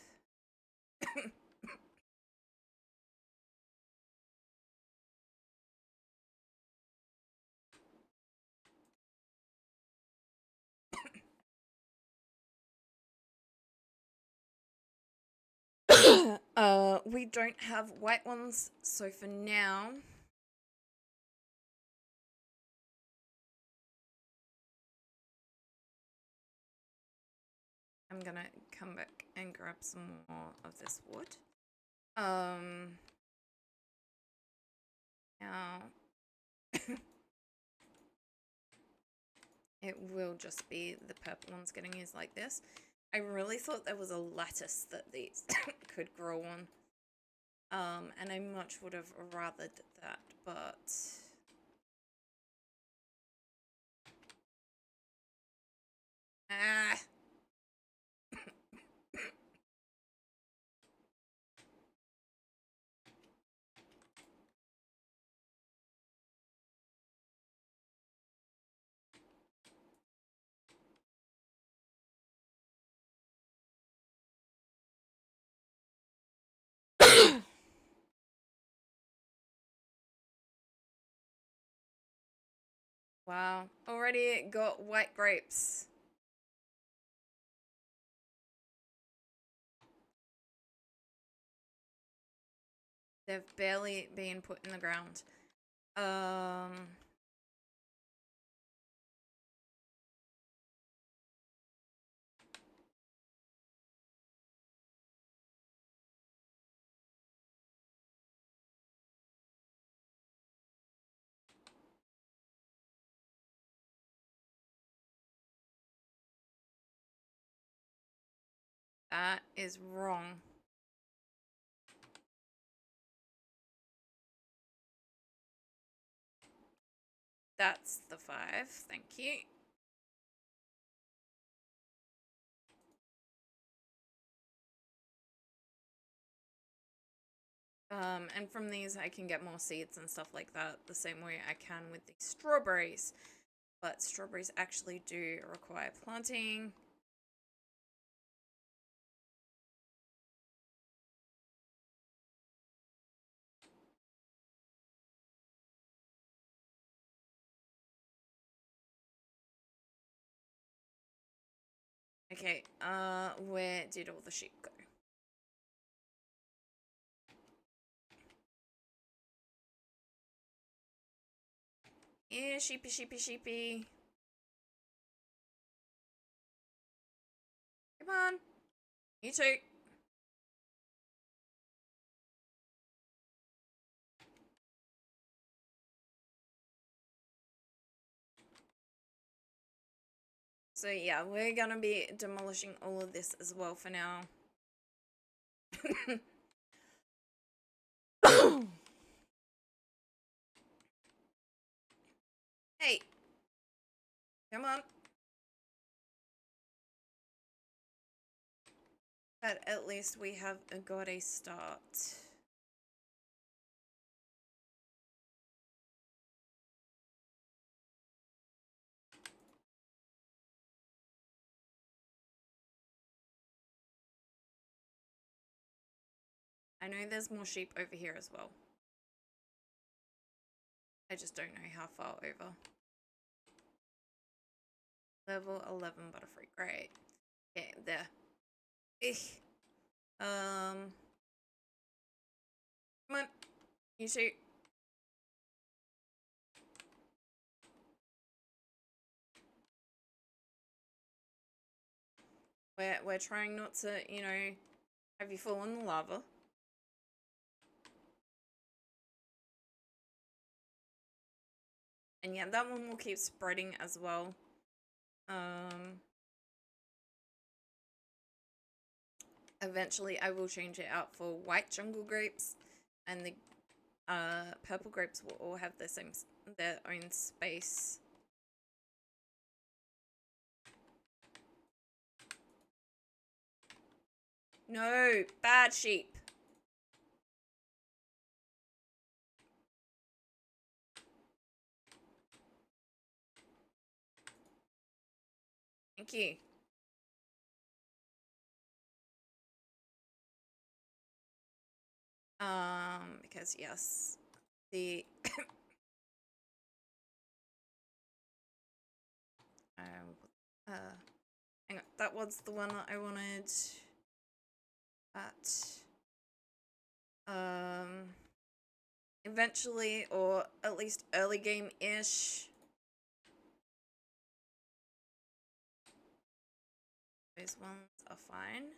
we don't have white ones, so for now I'm gonna come back and grab some more of this wood. Now it will just be the purple ones getting used like this. I really thought there was a lattice that these could grow on. And I much would have rathered that, but wow, already got white grapes. They've barely been put in the ground. That is wrong. That's the 5, thank you. And from these I can get more seeds and stuff like that, the same way I can with the strawberries. But strawberries actually do require planting. Okay, where did all the sheep go? Yeah, sheepy, sheepy, sheepy. Come on. You too. So yeah, we're gonna be demolishing all of this as well for now. Hey. Come on. But at least we have got a start. I know there's more sheep over here as well. I just don't know how far over. Level 11 Butterfree. Great. Okay, there. Ich. Come on. You two. We're trying not to, you know, have you fall in the lava. And yeah, that one will keep spreading as well. Eventually I will change it out for white jungle grapes, and the purple grapes will all have their own space. No, bad sheep. Thank you. Because yes, the hang on, that was the one that I wanted. Eventually, or at least early game-ish. Those ones are fine.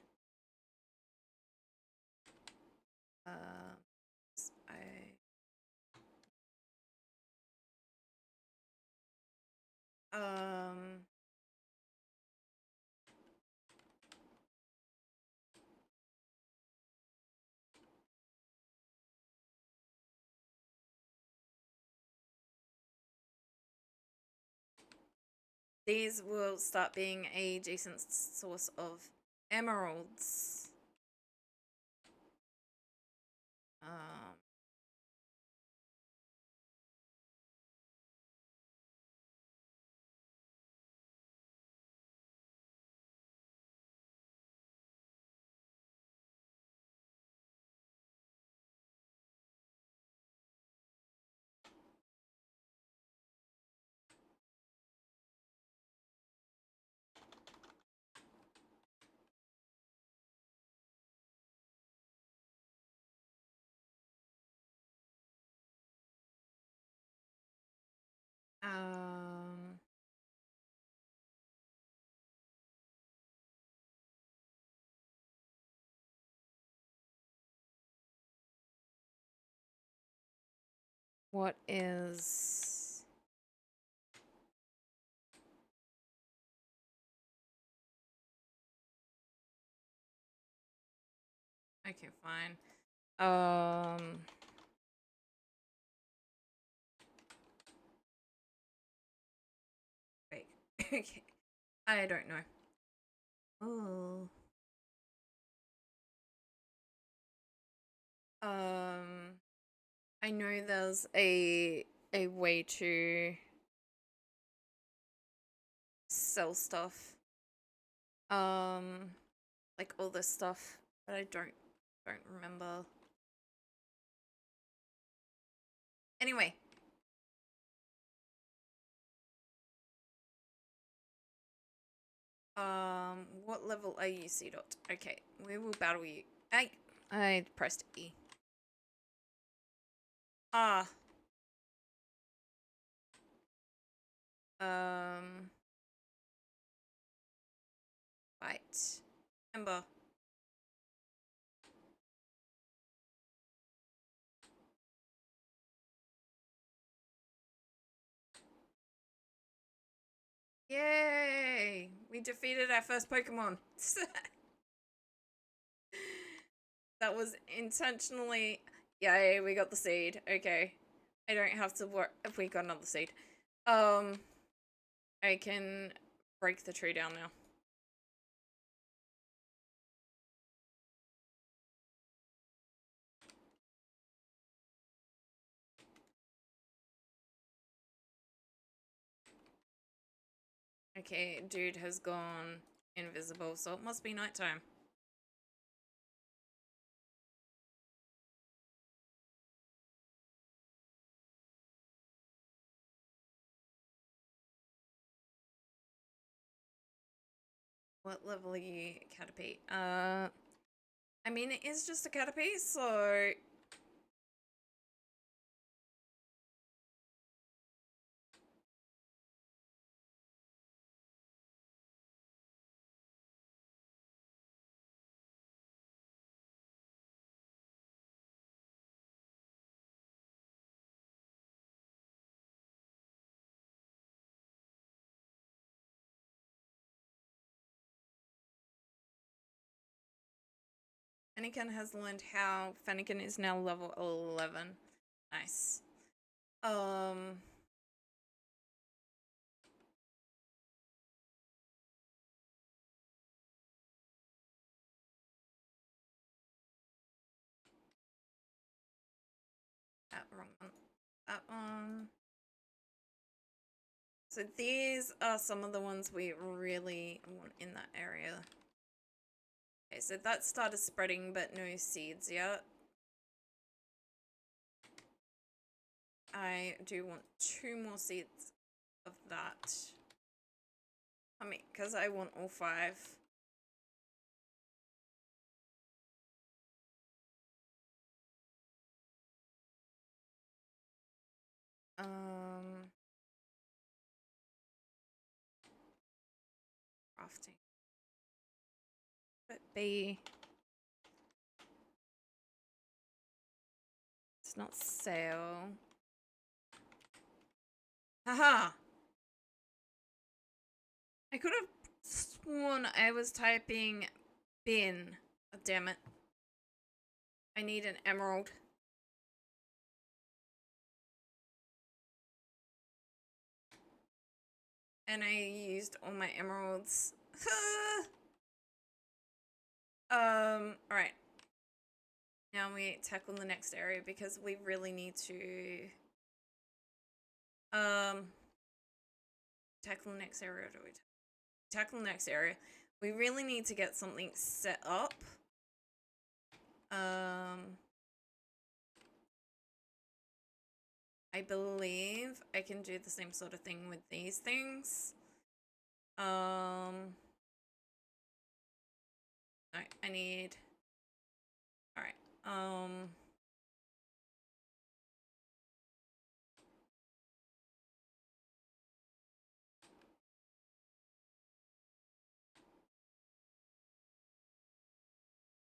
These will start being a decent source of emeralds. What is... Okay, fine. Wait. Okay. I don't know. Oh. I know there's a way to sell stuff. Like all this stuff, but I don't remember. Anyway. What level are you, C dot? Okay, we will battle you. I pressed E. Ah. Fight. Ember. Yay! We defeated our first Pokemon. That was intentionally... Yay, we got the seed. Okay. I don't have to work if we got another seed. I can break the tree down now. Okay, dude has gone invisible, so it must be nighttime. What level are you, Caterpie? I mean, it is just a Caterpie, so... Fennekin has learned how. Fennekin is now level 11. Nice. Wrong one. That one. So these are some of the ones we really want in that area. Okay, so that started spreading, but no seeds yet. I do want 2 more seeds of that. I mean, because I want all 5. Crafting. But B. It's not sale. Haha! I could have sworn I was typing bin. Oh, damn it. I need an emerald. And I used all my emeralds. Alright. Now we tackle the next area because we really need to tackle the next area. Do we tackle the next area? We really need to get something set up. I believe I can do the same sort of thing with these things. No, I need... Alright,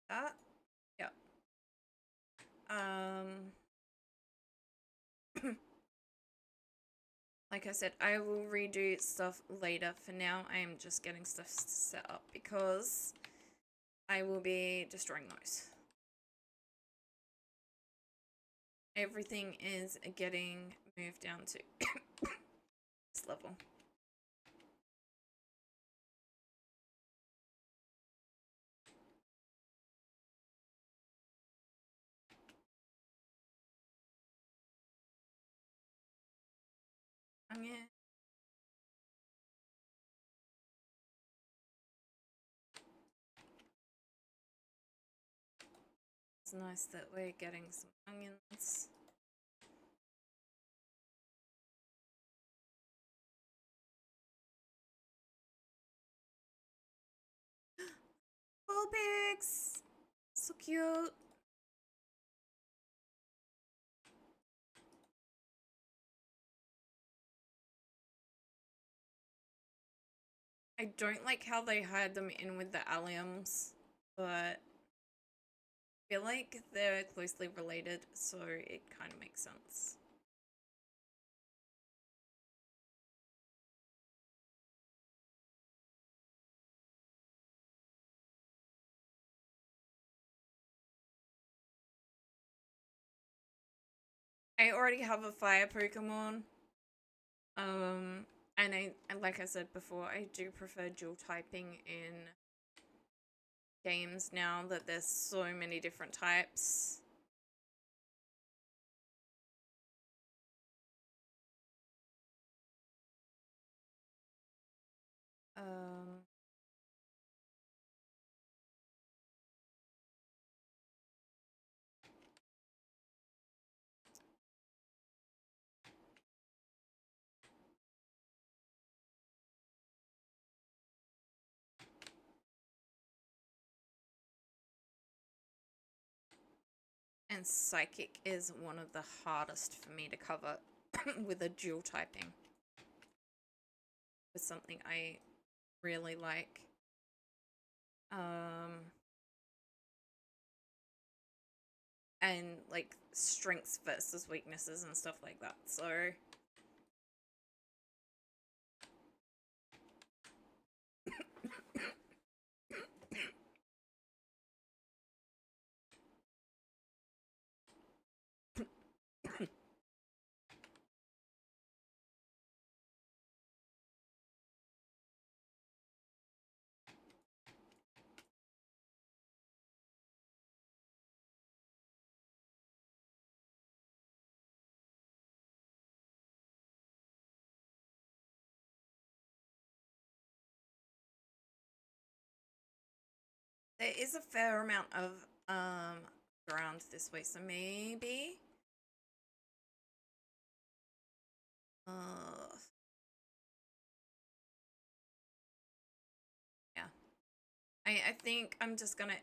that? Yep. Like I said, I will redo stuff later. For now, I am just getting stuff set up because I will be destroying those. Everything is getting moved down to this level. Yeah. It's nice that we're getting some onions. Oh, pigs! So cute. I don't like how they hide them in with the alliums, but I feel like they're closely related, so it kind of makes sense. I already have a fire Pokemon. And like I said before, I do prefer dual typing in games now that there's so many different types. Um, And psychic is one of the hardest for me to cover with a dual typing. It's something I really like. And like strengths versus weaknesses and stuff like that. So there is a fair amount of ground this way, so maybe yeah. I think I'm just gonna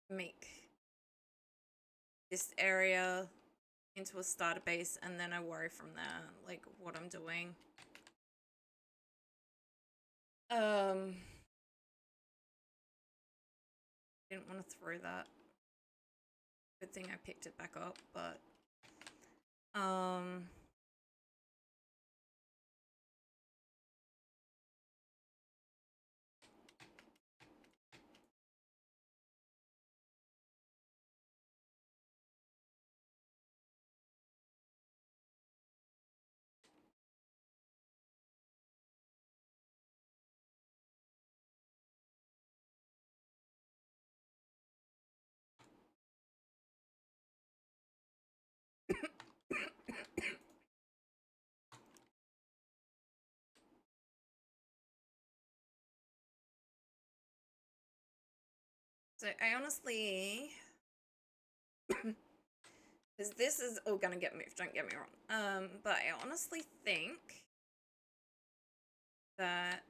make this area into a starter base and then I worry from there, like what I'm doing. Didn't want to throw that. Good thing I picked it back up, but so I honestly, because this is all gonna get moved, don't get me wrong. But I honestly think that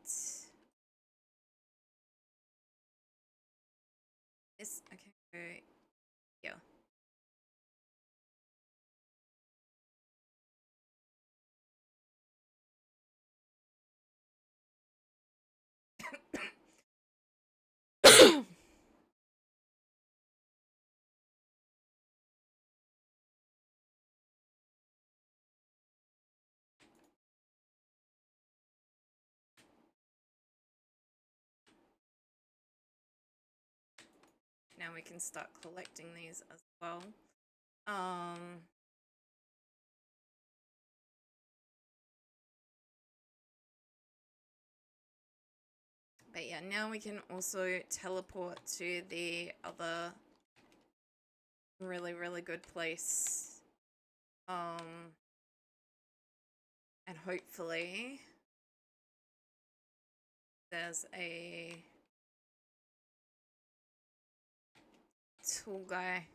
this, okay, yeah. Now we can start collecting these as well. But yeah, now we can also teleport to the other really, really good place. And hopefully there's a tool guy.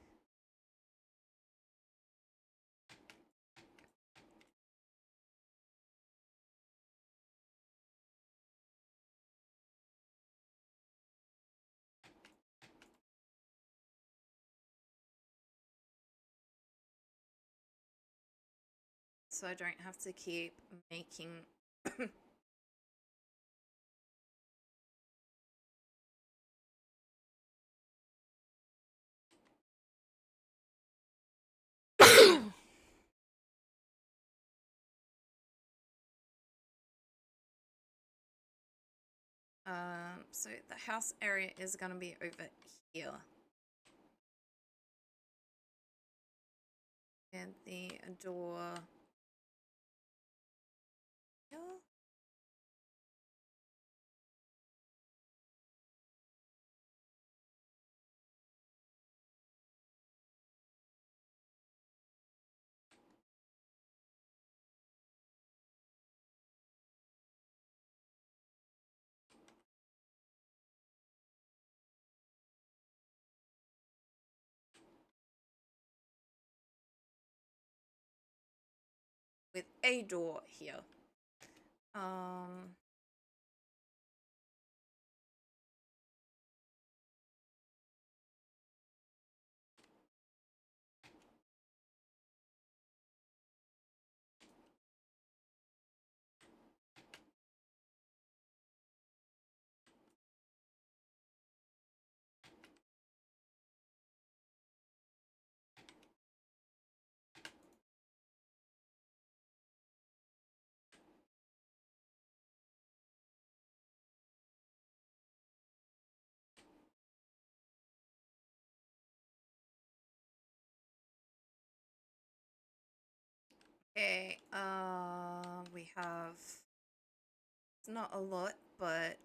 So I don't have to keep making so the house area is gonna be over here. And the door here. With a door here. Okay, we have, it's not a lot, but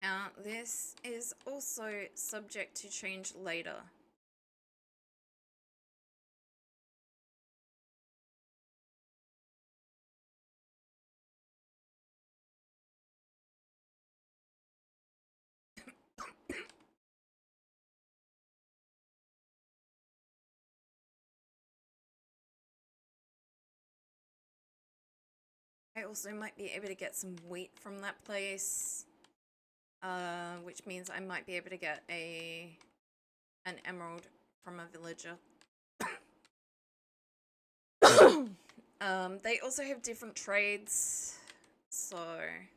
now this is also subject to change later. I also might be able to get some wheat from that place, which means I might be able to get an emerald from a villager. They also have different trades, so I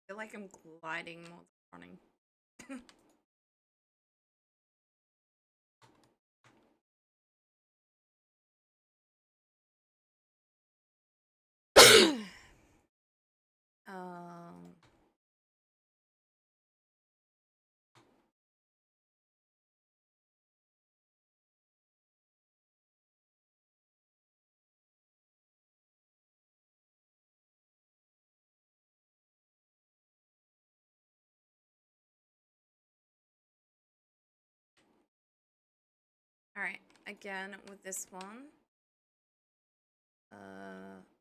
feel like I'm gliding more than running. um, Alright, again with this one.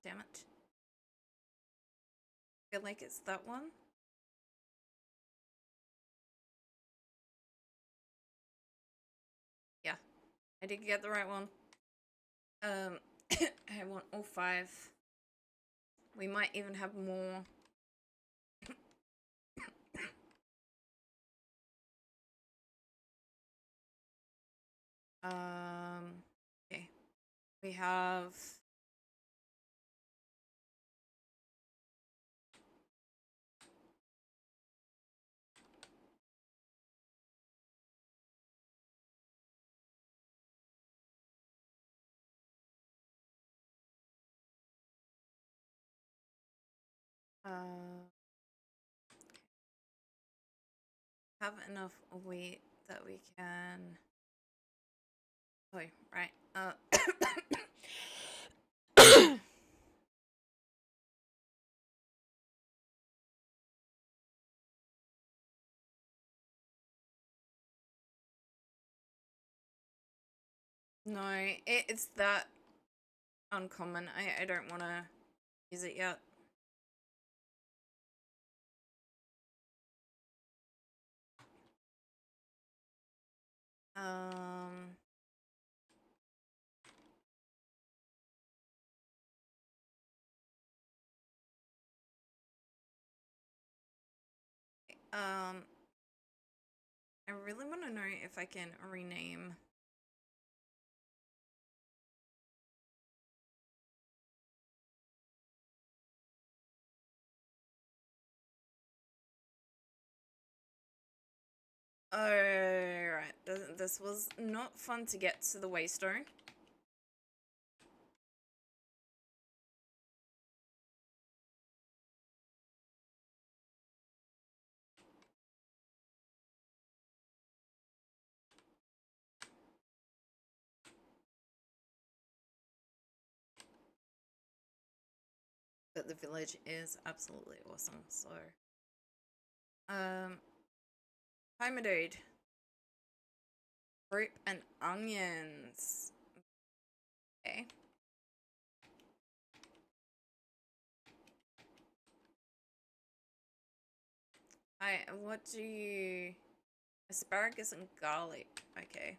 Damn it. I feel like it's that one. Yeah, I did get the right one. I want all 5. We might even have more. Okay. We have have enough wheat that we can. Oh, right. No, it's that uncommon. I don't want to use it yet. Um, um, I really want to know if I can rename. Alright, this was not fun to get to the Waystone. But the village is absolutely awesome, so. Hi, my dude. Fruit and onions. Okay. What do you... Asparagus and garlic. Okay.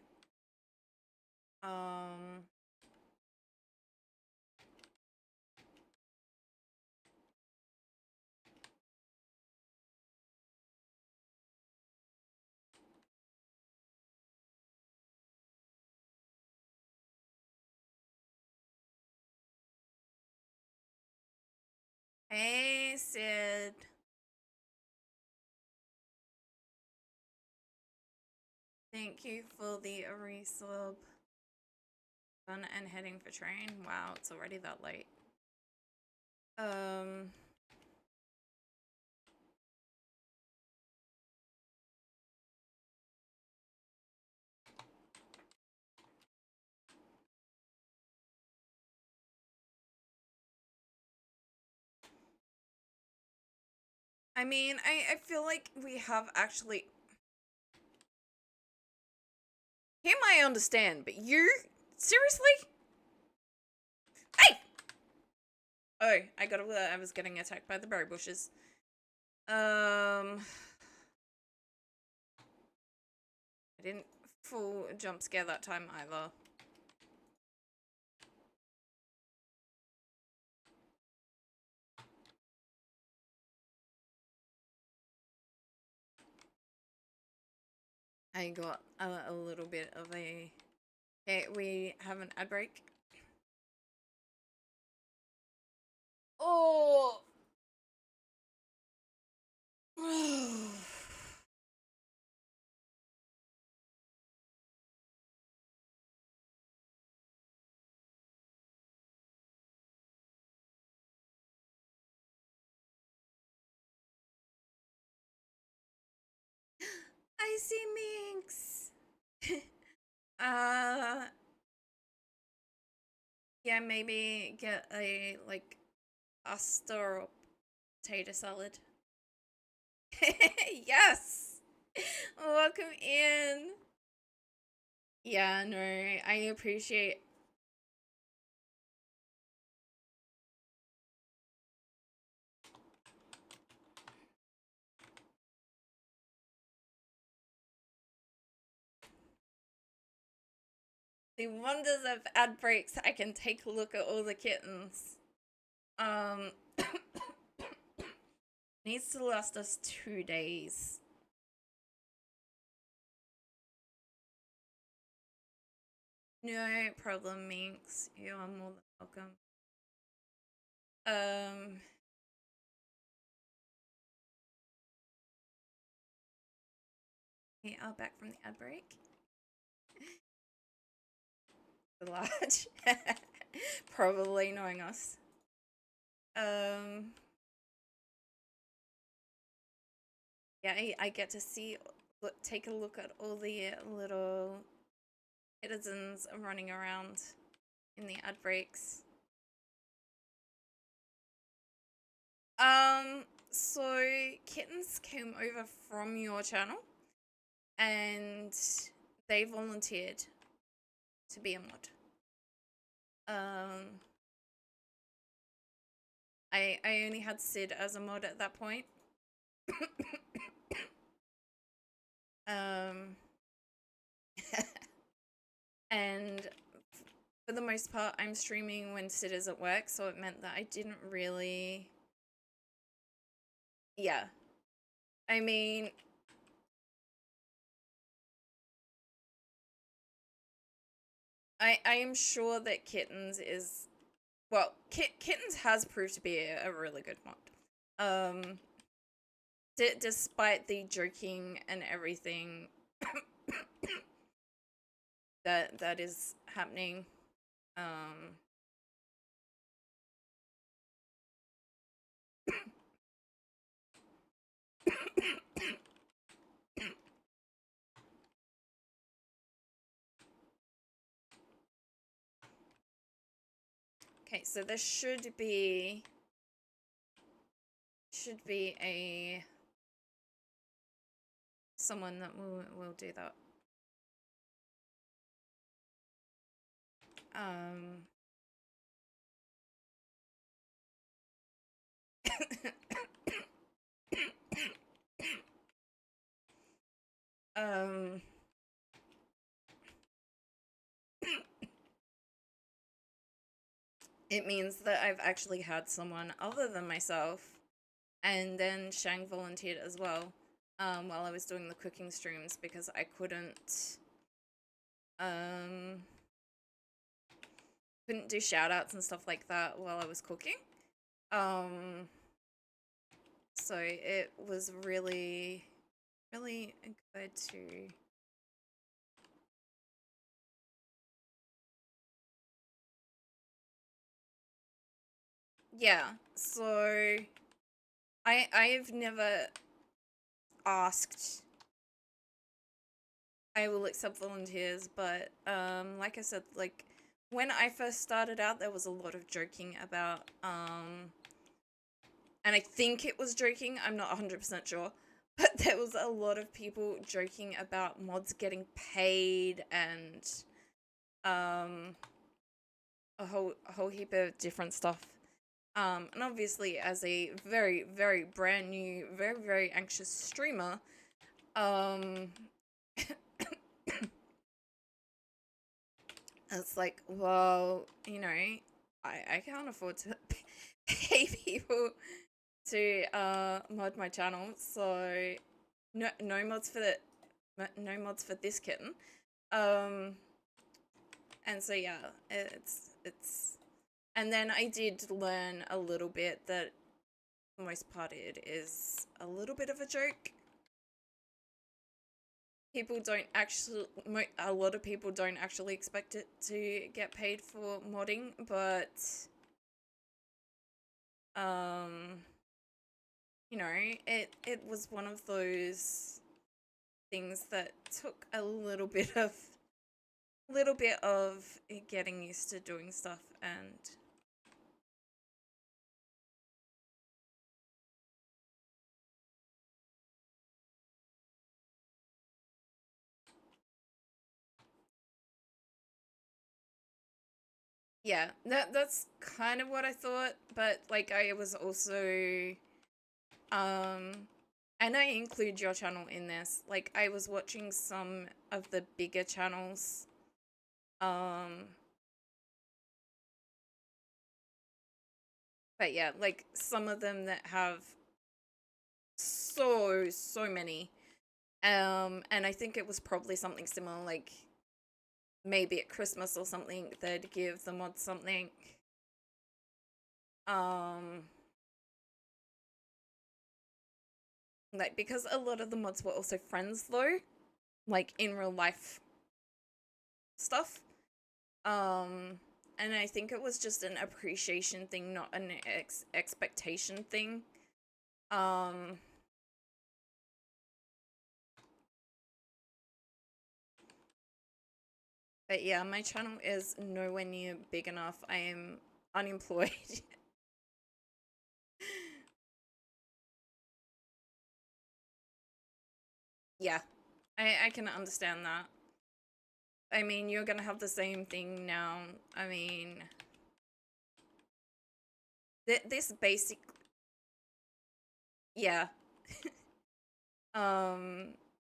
Hey, Sid. Thank you for the resub. Done and heading for train. Wow, it's already that late. I mean, I feel like we have actually... Him I understand, but you? Seriously? Hey! Oh, I was getting attacked by the berry bushes. I didn't full jump scare that time either. I got a little bit of a... Okay, we have an ad break. Oh! I see minks! Yeah, maybe get a, like, pasta or potato salad. Yes! Welcome in! Yeah, no, I appreciate... the wonders of ad breaks. I can take a look at all the kittens. Needs to last us 2 days. No problem, Minx. You are more than welcome. We are back from the ad break. Large. Probably knowing us. Yeah, I get to see, take a look at all the little citizens running around in the ad breaks. So kittens came over from your channel and they volunteered to be a mod. I only had Sid as a mod at that point. And for the most part, I'm streaming when Sid is at work, so it meant that I didn't really... Yeah. I mean... I am sure that Kittens is... Well, Kittens has proved to be a really good mod. Despite the joking and everything that is happening. Okay, so there should be a someone that will do that. Um, um, it means that I've actually had someone other than myself, and then Shang volunteered as well, while I was doing the cooking streams because I um, couldn't do shout outs and stuff like that while I was cooking. So it was really, really good to. Yeah, so I've never asked. I will accept volunteers, but like I said, like when I first started out, there was a lot of joking about and I think it was joking. I'm not 100% sure, but there was a lot of people joking about mods getting paid and um a whole heap of different stuff. And obviously, as a very, very brand new, very, very anxious streamer, um, it's like, well, I can't afford to pay people to mod my channel, so no mods for the no mods for this kitten. And so yeah, it's and then I did learn a little bit that for the most part it is a little bit of a joke. People don't actually, a lot of people don't actually expect it to get paid for modding, but it was one of those things that took a little bit of getting used to doing stuff. And yeah, that's kind of what I thought, but like I was also and I include your channel in this. Like I was watching some of the bigger channels but yeah, like some of them that have so many and I think it was probably something similar, like maybe at Christmas or something they'd give the mods something. Like because a lot of the mods were also friends though, like in real life stuff. And I think it was just an appreciation thing, not an expectation thing. But yeah, my channel is nowhere near big enough. I am unemployed. Yeah, I can understand that. I mean, you're gonna have the same thing now. I mean, this basic, yeah.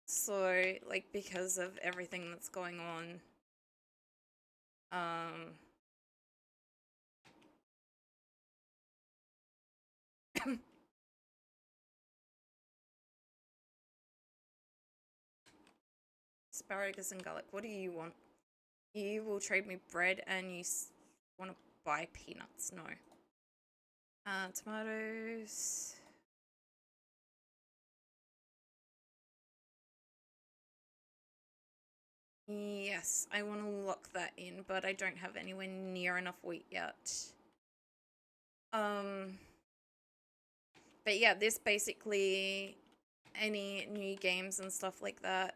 So like because of everything that's going on, asparagus and garlic. What do you want? You will trade me bread and you want to buy peanuts. No. Tomatoes. Yes, I want to lock that in, but I don't have anywhere near enough wheat yet. But yeah, this basically, any new games and stuff like that,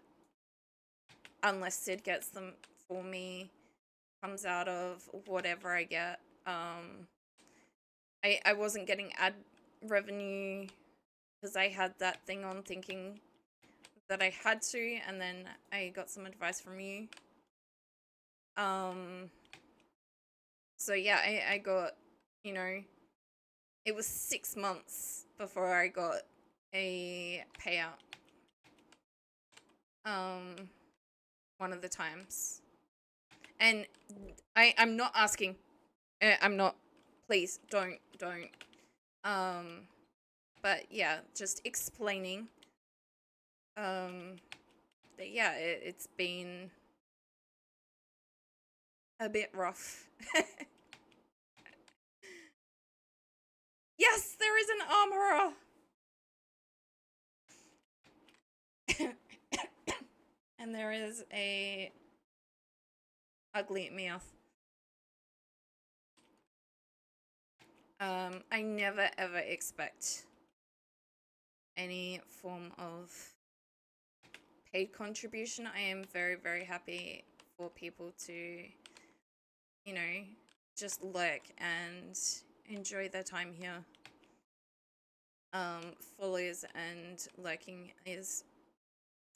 unless Sid gets them for me, comes out of whatever I get. I wasn't getting ad revenue because I had that thing on thinking that I had to, and then I got some advice from you. So yeah, I got, you know, it was 6 months before I got a payout. One of the times. And I'm not asking. I'm not. Please don't. But yeah, just explaining. That yeah, it's been a bit rough. Yes, there is an armorer. And there is a ugly Meowth. I never ever expect any form of paid contribution. I am very, very happy for people to, you know, just lurk and enjoy their time here. Follows and lurking is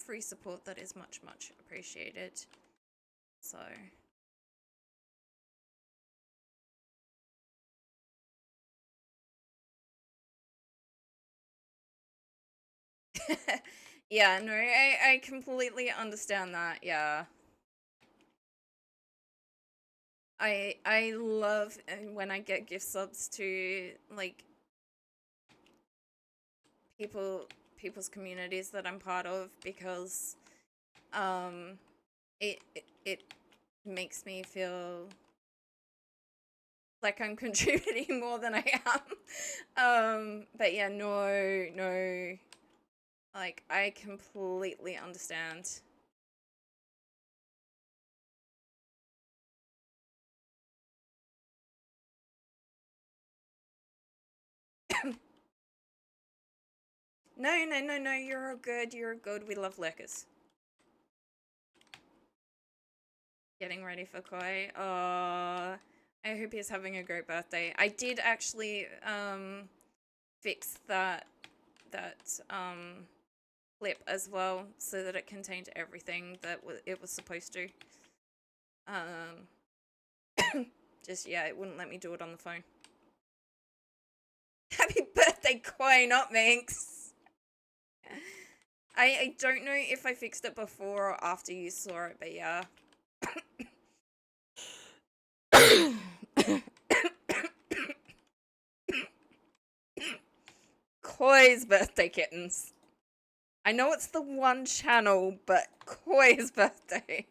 free support that is much, much appreciated. So yeah, no, I completely understand that. Yeah. I love when I get gift subs to like people's communities that I'm part of, because it makes me feel like I'm contributing more than I am. But yeah, no, like I completely understand. No, you're all good. You're all good. We love liquors. Getting ready for Koi. I hope he's having a great birthday. I did actually fix that clip as well, so that it contained everything that it was supposed to. Um, just yeah, it wouldn't let me do it on the phone. Happy birthday, Koi, not Minx. I don't know if I fixed it before or after you saw it, but yeah. Koi's birthday, kittens. I know it's the one channel, but Koi's birthday.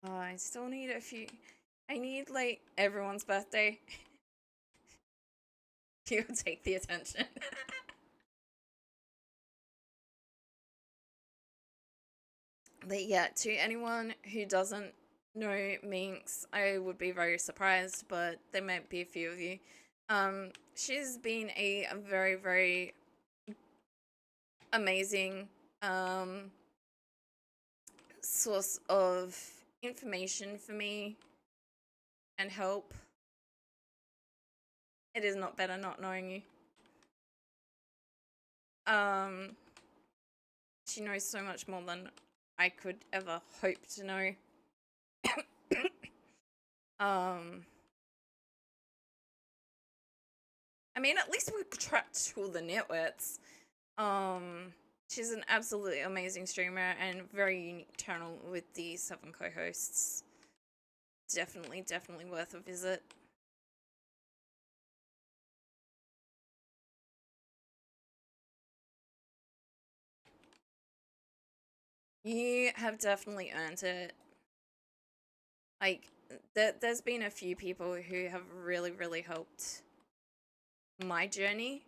Oh, I still need a few. I need like everyone's birthday. You'll take the attention. But yeah, to anyone who doesn't know Minx, I would be very surprised, but there might be a few of you. She's been a very, very amazing source of information for me and help. It is not better not knowing you. Um, she knows so much more than I could ever hope to know. I mean, at least we trapped all the networks. She's an absolutely amazing streamer and very unique channel with the 7 co-hosts. Definitely, definitely worth a visit. You have definitely earned it. Like, there's been a few people who have really, really helped my journey,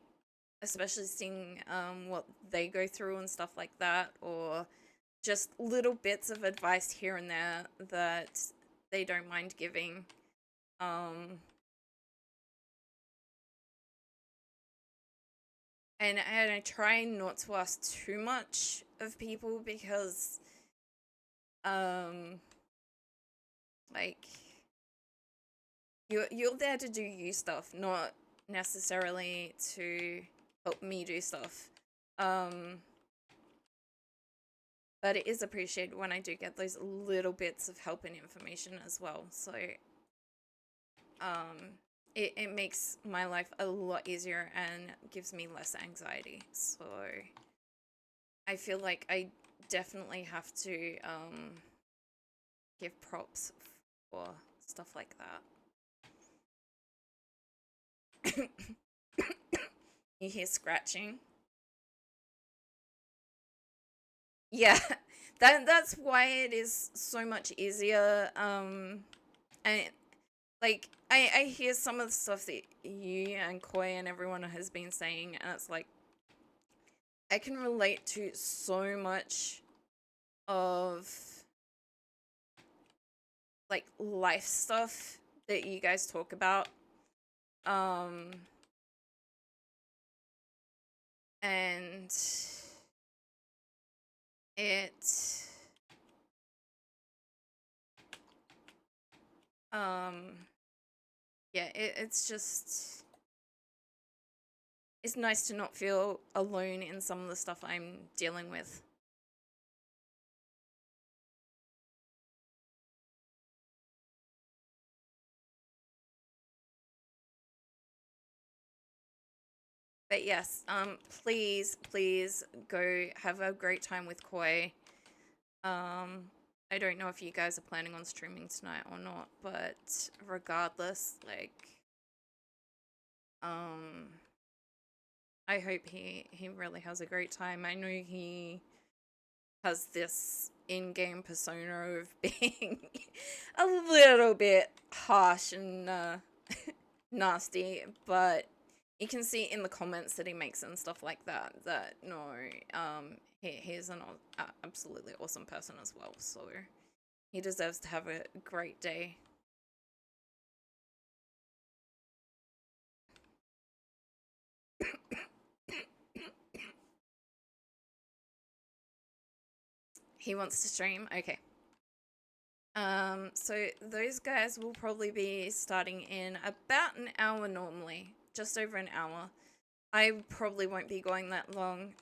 especially seeing what they go through and stuff like that, or just little bits of advice here and there that they don't mind giving. And I try not to ask too much of people, because like you're there to do you stuff, not necessarily to help me do stuff. but it is appreciated when I do get those little bits of help and information as well. So it makes my life a lot easier and gives me less anxiety. So I feel like I definitely have to give props for stuff like that. You hear scratching? Yeah, that's why it is so much easier. And like I hear some of the stuff that you and Koi and everyone has been saying, and it's like I can relate to so much of like life stuff that you guys talk about. Um and it yeah, it's just it's nice to not feel alone in some of the stuff I'm dealing with. But yes, please go have a great time with Koi. I don't know if you guys are planning on streaming tonight or not, but regardless, like, um, I hope he really has a great time. I know he has this in-game persona of being a little bit harsh and nasty, but you can see in the comments that he makes and stuff like that that no, he's an absolutely awesome person as well. So he deserves to have a great day. He wants to stream. Okay. So those guys will probably be starting in about an hour normally, just over an hour. I probably won't be going that long.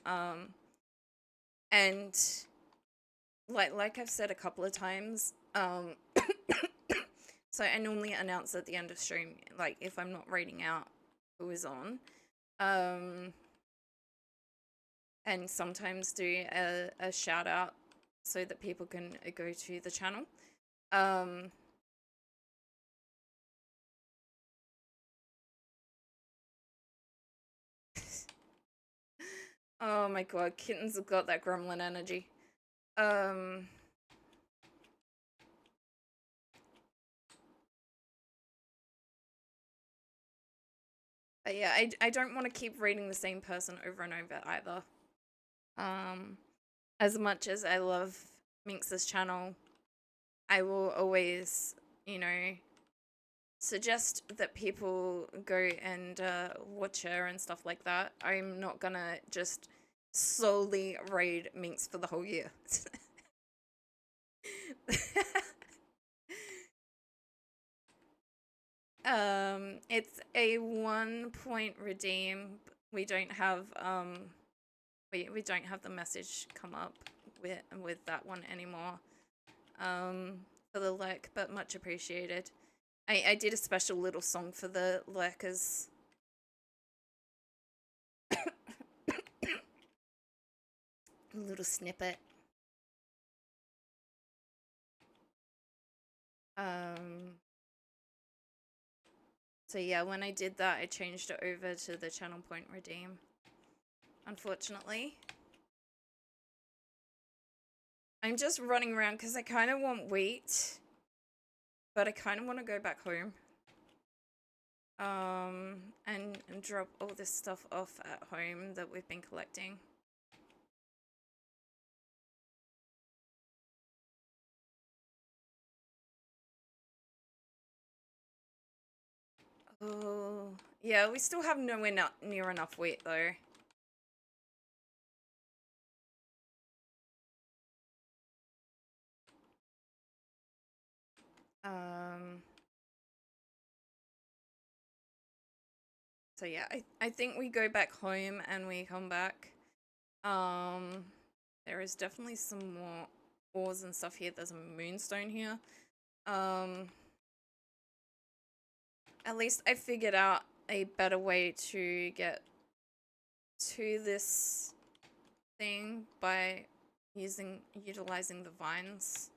And like I've said a couple of times, so I normally announce at the end of stream, like if I'm not reading out who is on, and sometimes do a shout out so that people can go to the channel. Oh my god, kittens have got that gremlin energy. But yeah, I don't want to keep reading the same person over and over either. As much as I love Minx's channel, I will always, you know, suggest that people go and watch her and stuff like that. I'm not gonna just solely raid Minx for the whole year. It's a 1 point redeem. We don't have we don't have the message come up with that one anymore. For the lurk, but much appreciated. I did a special little song for the lurkers. A little snippet. So yeah, when I did that, I changed it over to the channel point redeem. Unfortunately. I'm just running around because I kind of want wheat. But I kind of want to go back home. And drop all this stuff off at home that we've been collecting. Oh, yeah, we still have nowhere near enough wheat though. So yeah, I think we go back home and we come back. There is definitely some more ores and stuff here. There's a moonstone here. At least I figured out a better way to get to this thing by utilizing the vines.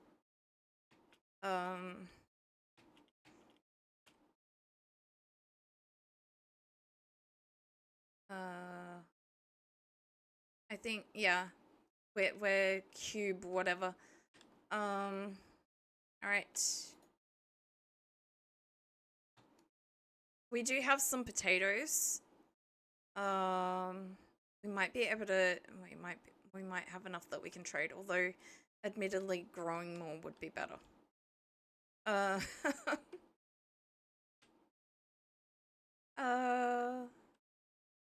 I think, yeah, we're cube whatever. All right. We do have some potatoes. We might be able to. We might have enough that we can trade. Although, admittedly, growing more would be better.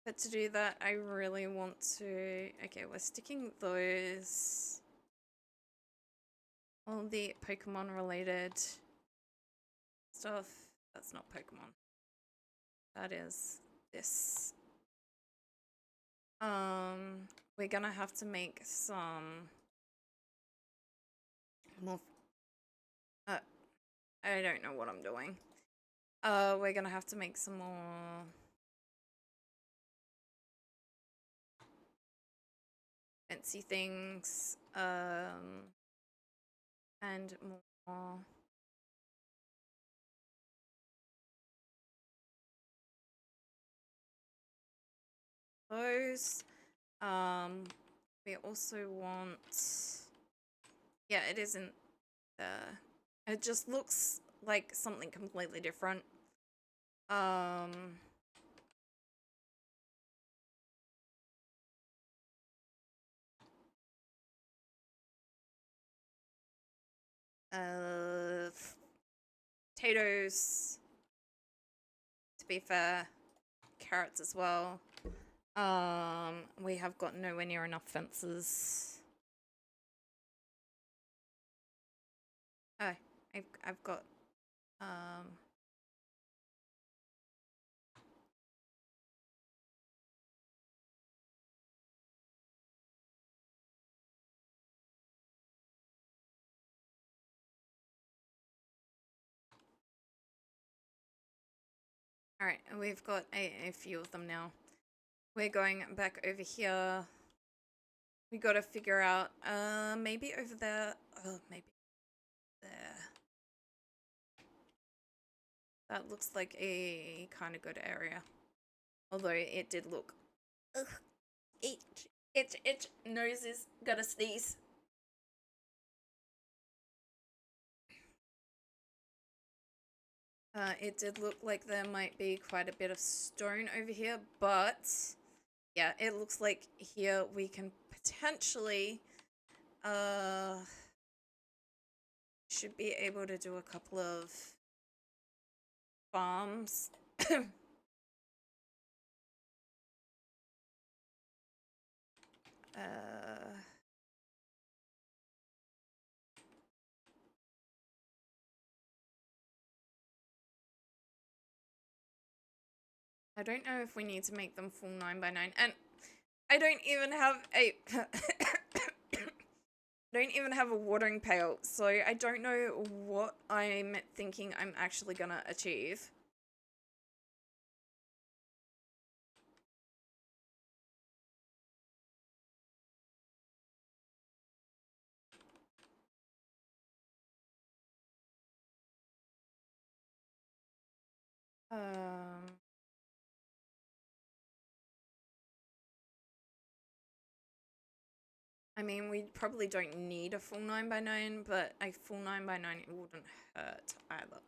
But to do that, I really want to. Okay, we're sticking those. All the Pokemon related stuff. That's not Pokemon. That is this. We're gonna have to make some more. I don't know what I'm doing. We're gonna have to make some more fancy things. And more. Those. We also want. Yeah, it isn't. It just looks like something completely different. Potatoes. To be fair, carrots as well. We have got nowhere near enough fences. Oh, I've got Alright, and we've got a few of them now. We're going back over here. We gotta figure out, maybe over there. Oh, maybe there. That looks like a kind of good area. Although it did look. Ugh. Itch. Nose is gonna sneeze. It did look like there might be quite a bit of stone over here, but yeah, it looks like here we can potentially should be able to do a couple of farms. I don't know if we need to make them full 9x9, and I don't even have a don't even have a watering pail, so I don't know what I'm thinking I'm actually gonna achieve. I mean, we probably don't need a full 9x9, but a full 9x9 it wouldn't hurt either.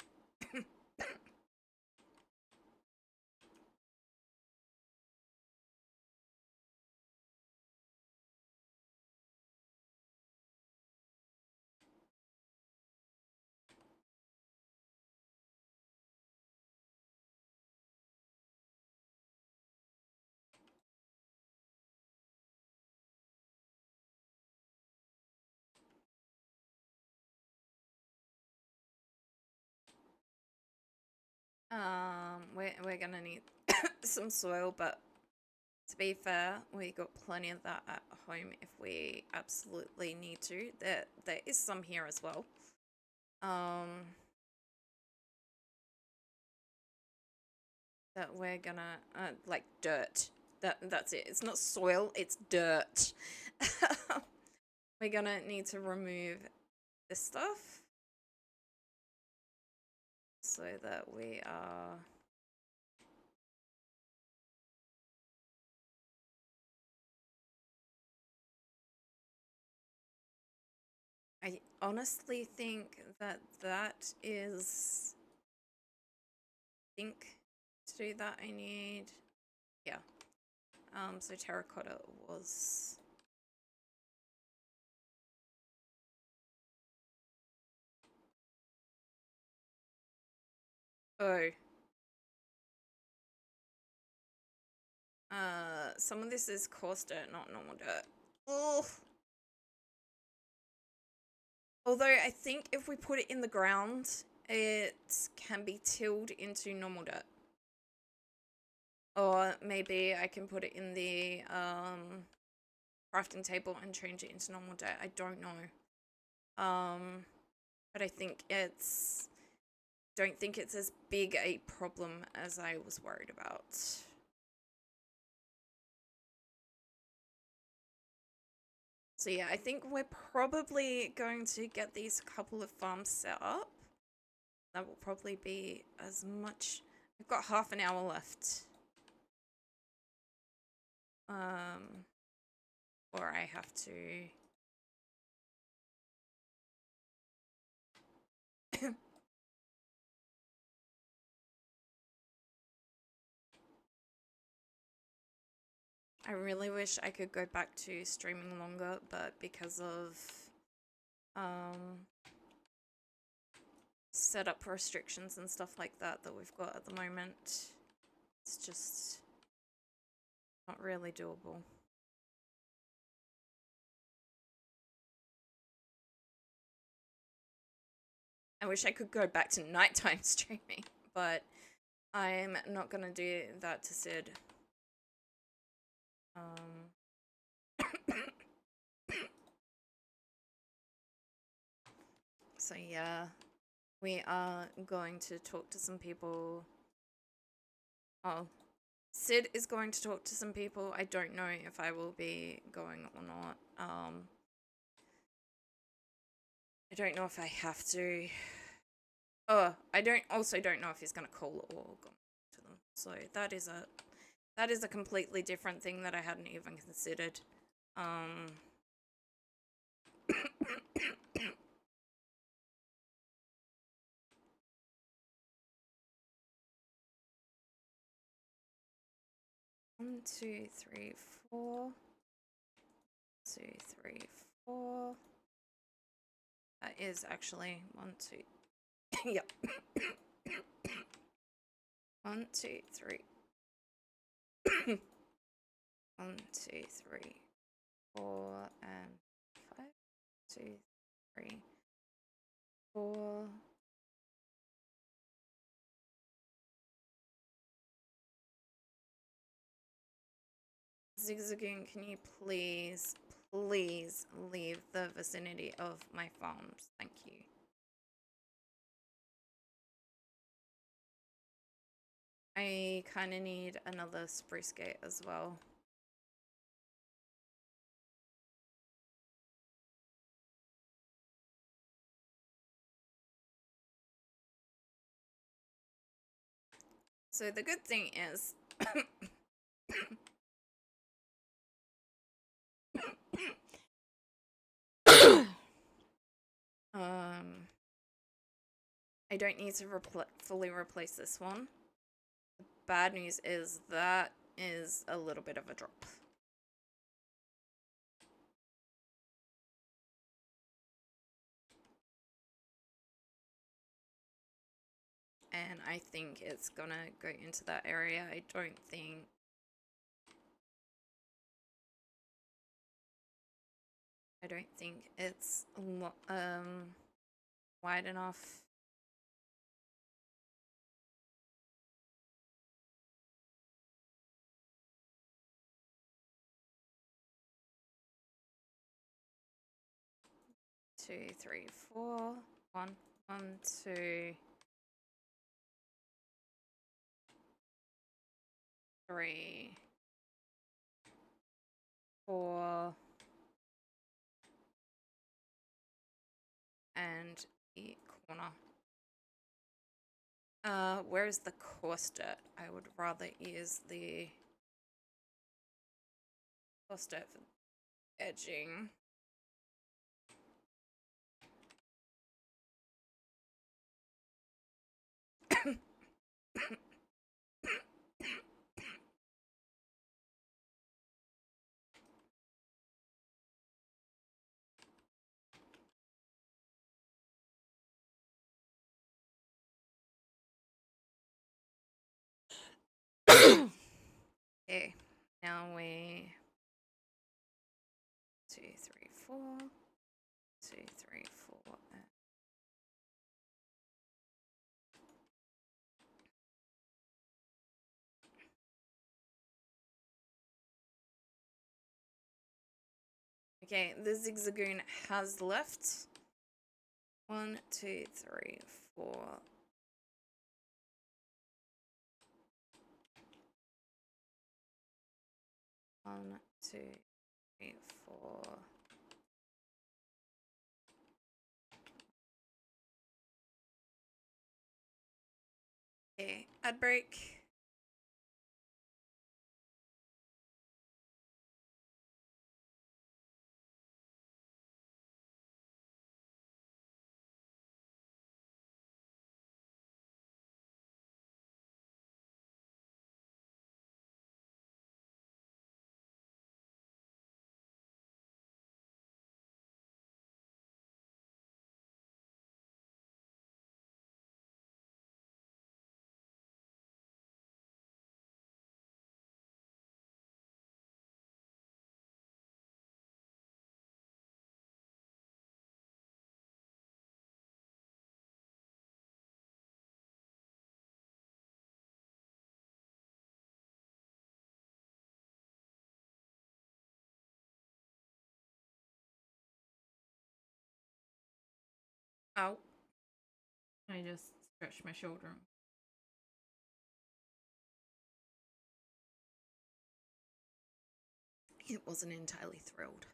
We're gonna need some soil, but To be fair, we got plenty of that at home if we absolutely need to. There is some here as well. That we're gonna like dirt. That's it. It's not soil, it's dirt. We're gonna need to remove this stuff so that we are I honestly think that is to do that I need yeah. So terracotta was oh. Some of this is coarse dirt, not normal dirt. Ugh. Although I think if we put it in the ground, it can be tilled into normal dirt. Or maybe I can put it in the crafting table and change it into normal dirt. I don't know. But I think don't think it's as big a problem as I was worried about. So yeah, I think we're probably going to get these couple of farms set up. That will probably be as much. I've got half an hour left. Or I have to. I really wish I could go back to streaming longer, but because of setup restrictions and stuff like that we've got at the moment, it's just not really doable. I wish I could go back to nighttime streaming, but I'm not gonna do that to Sid. So yeah, we are going to talk to some people. Oh, Sid is going to talk to some people. I don't know if I will be going or not. I don't know if I have to. Oh, I don't know if he's gonna call or go to them. So that is a completely different thing that I hadn't even considered. 1, 2, 3, 4. 2, 3, 4. That is actually 1, 2. Yep. 1, 2, 3. 1, 2, 3, 4, and 5. 2, 3, 4. Zigzagoon, can you please leave the vicinity of my farms? Thank you. I kind of need another spruce gate as well. So the good thing is I don't need to fully replace this one. The bad news is that is a little bit of a drop. And I think it's gonna go into that area. I don't think it's wide enough. 2, 3, 4. 1, 1, 2, 3, 4, and the corner. Where's the coarse dirt? I would rather use the coarse dirt for edging. Okay, now we 2, 3, 4, 2, 3, 4. Okay, the zigzagoon has left. 1, 2, 3, 4. One, 2, 3, 4. Okay, ad break. Ow. I just stretched my shoulder. It wasn't entirely thrilled.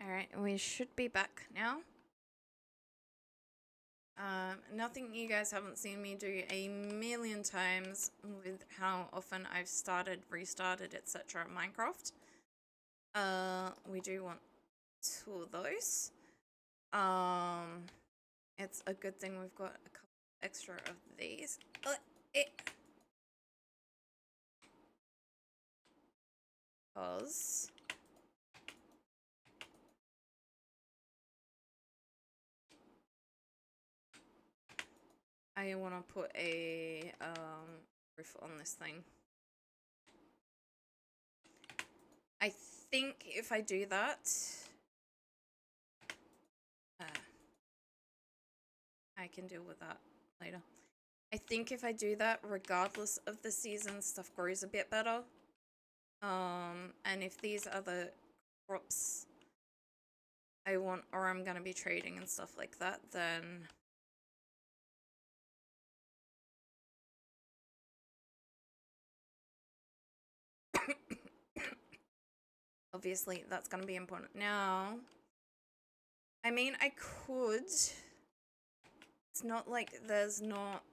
Alright, we should be back now. Nothing you guys haven't seen me do a million times with how often I've started, restarted, etc. Minecraft. We do want 2 of those. It's a good thing we've got a couple extra of these. Because I want to put a roof on this thing. I think if I do that, I can deal with that later. I think if I do that, regardless of the season, stuff grows a bit better. And if these are the crops I want, or I'm gonna be trading and stuff like that, then obviously that's gonna be important. Now, I mean, I could. It's not like there's not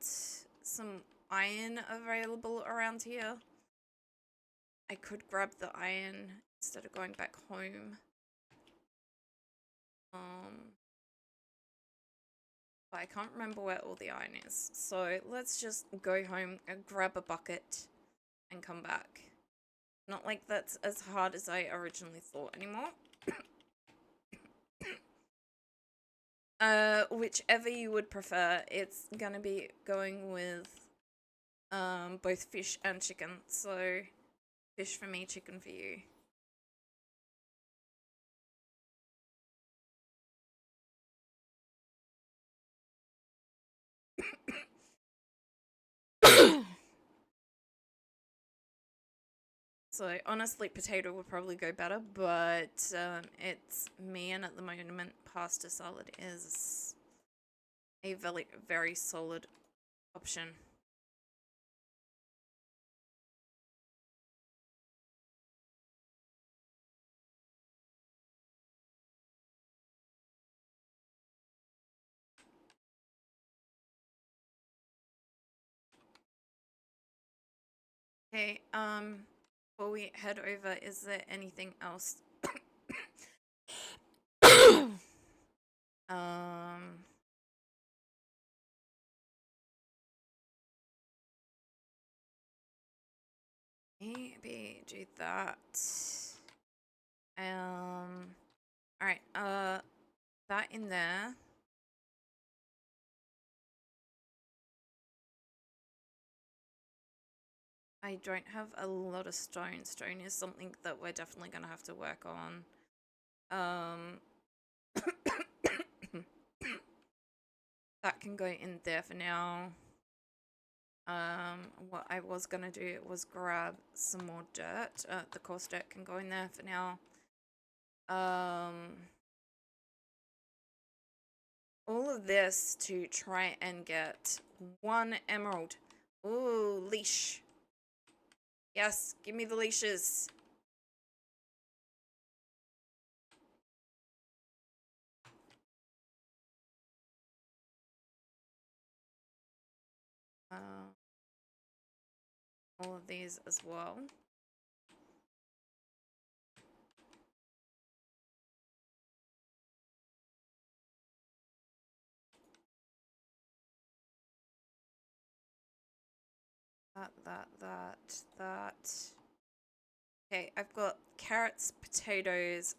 some iron available around here. I could grab the iron instead of going back home. But I can't remember where all the iron is. So let's just go home and grab a bucket and come back. Not like that's as hard as I originally thought anymore. Whichever you would prefer, it's gonna be going with both fish and chicken. So fish for me, chicken for you. So honestly, potato would probably go better, but it's me, and at the moment, pasta salad is a very solid option. Okay, before we head over, is there anything else? um, maybe do that. All right, that in there. I don't have a lot of stone. Stone is something that we're definitely gonna have to work on. That can go in there for now. What I was gonna do was grab some more dirt. The coarse dirt can go in there for now. All of this to try and get 1 emerald. Ooh, leash. Yes, give me the leashes. All of these as well. That. Okay, I've got carrots, potatoes,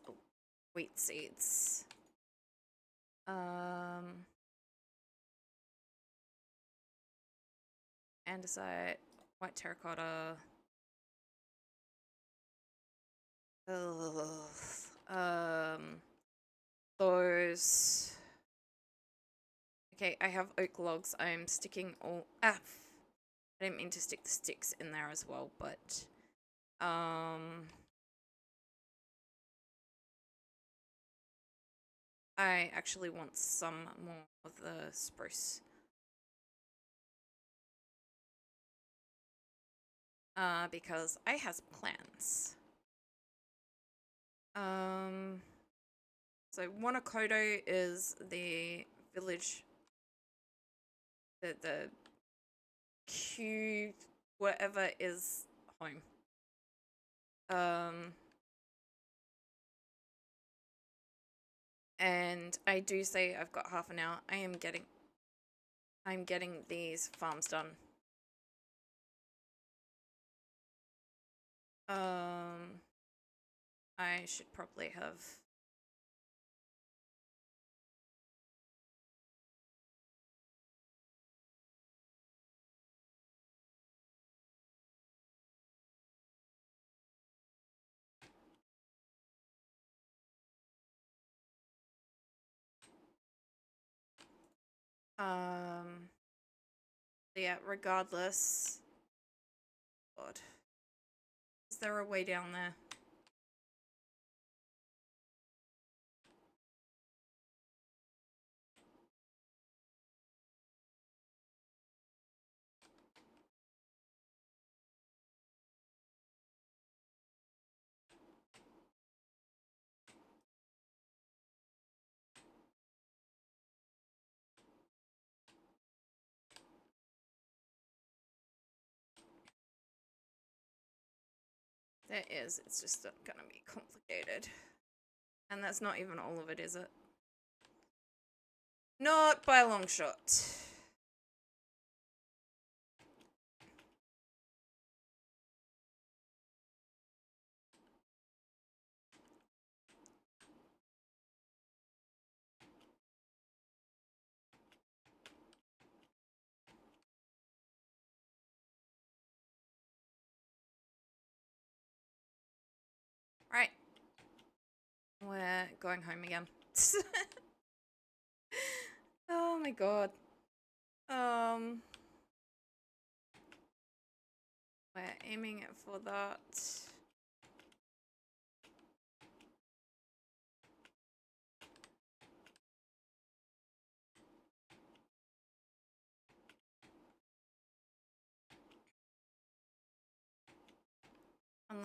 wheat seeds. Andesite, white terracotta. Ugh. Those. Okay, I have oak logs. I'm sticking all. I didn't mean to stick the sticks in there as well, but I actually want some more of the spruce. Because I has plans. So Wanakoto is the village, the Q whatever is home. And I do say I've got half an hour. I'm getting these farms done. I should probably have. Yeah, regardless. God. Is there a way down there? There is. It's just gonna be complicated. And that's not even all of it, is it? Not by a long shot. Right. We're going home again. Oh my god. We're aiming for that.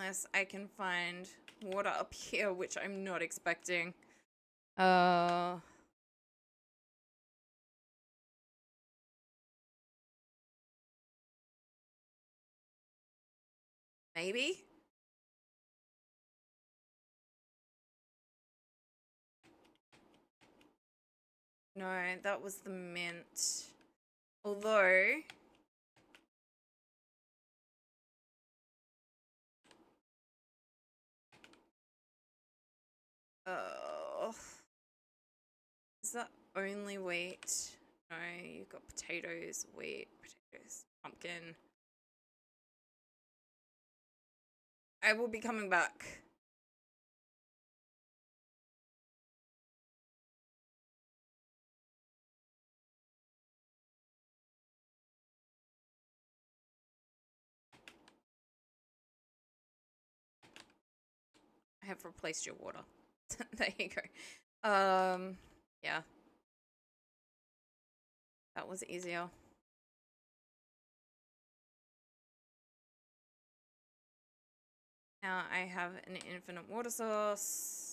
unless I can find water up here, which I'm not expecting. Maybe? No, that was the mint. Although... Oh... Is that only wheat? No, you've got potatoes, wheat, potatoes, pumpkin. I will be coming back. I have replaced your water. There you go. Yeah. That was easier. Now I have an infinite water source.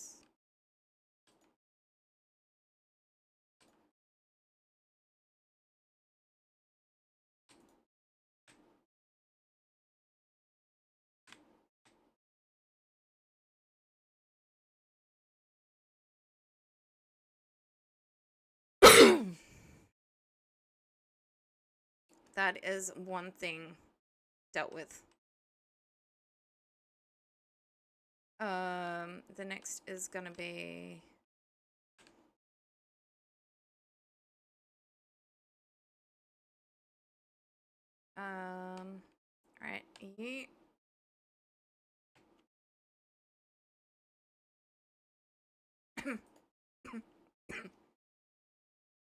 That is one thing dealt with. The next is gonna be... Alright, you...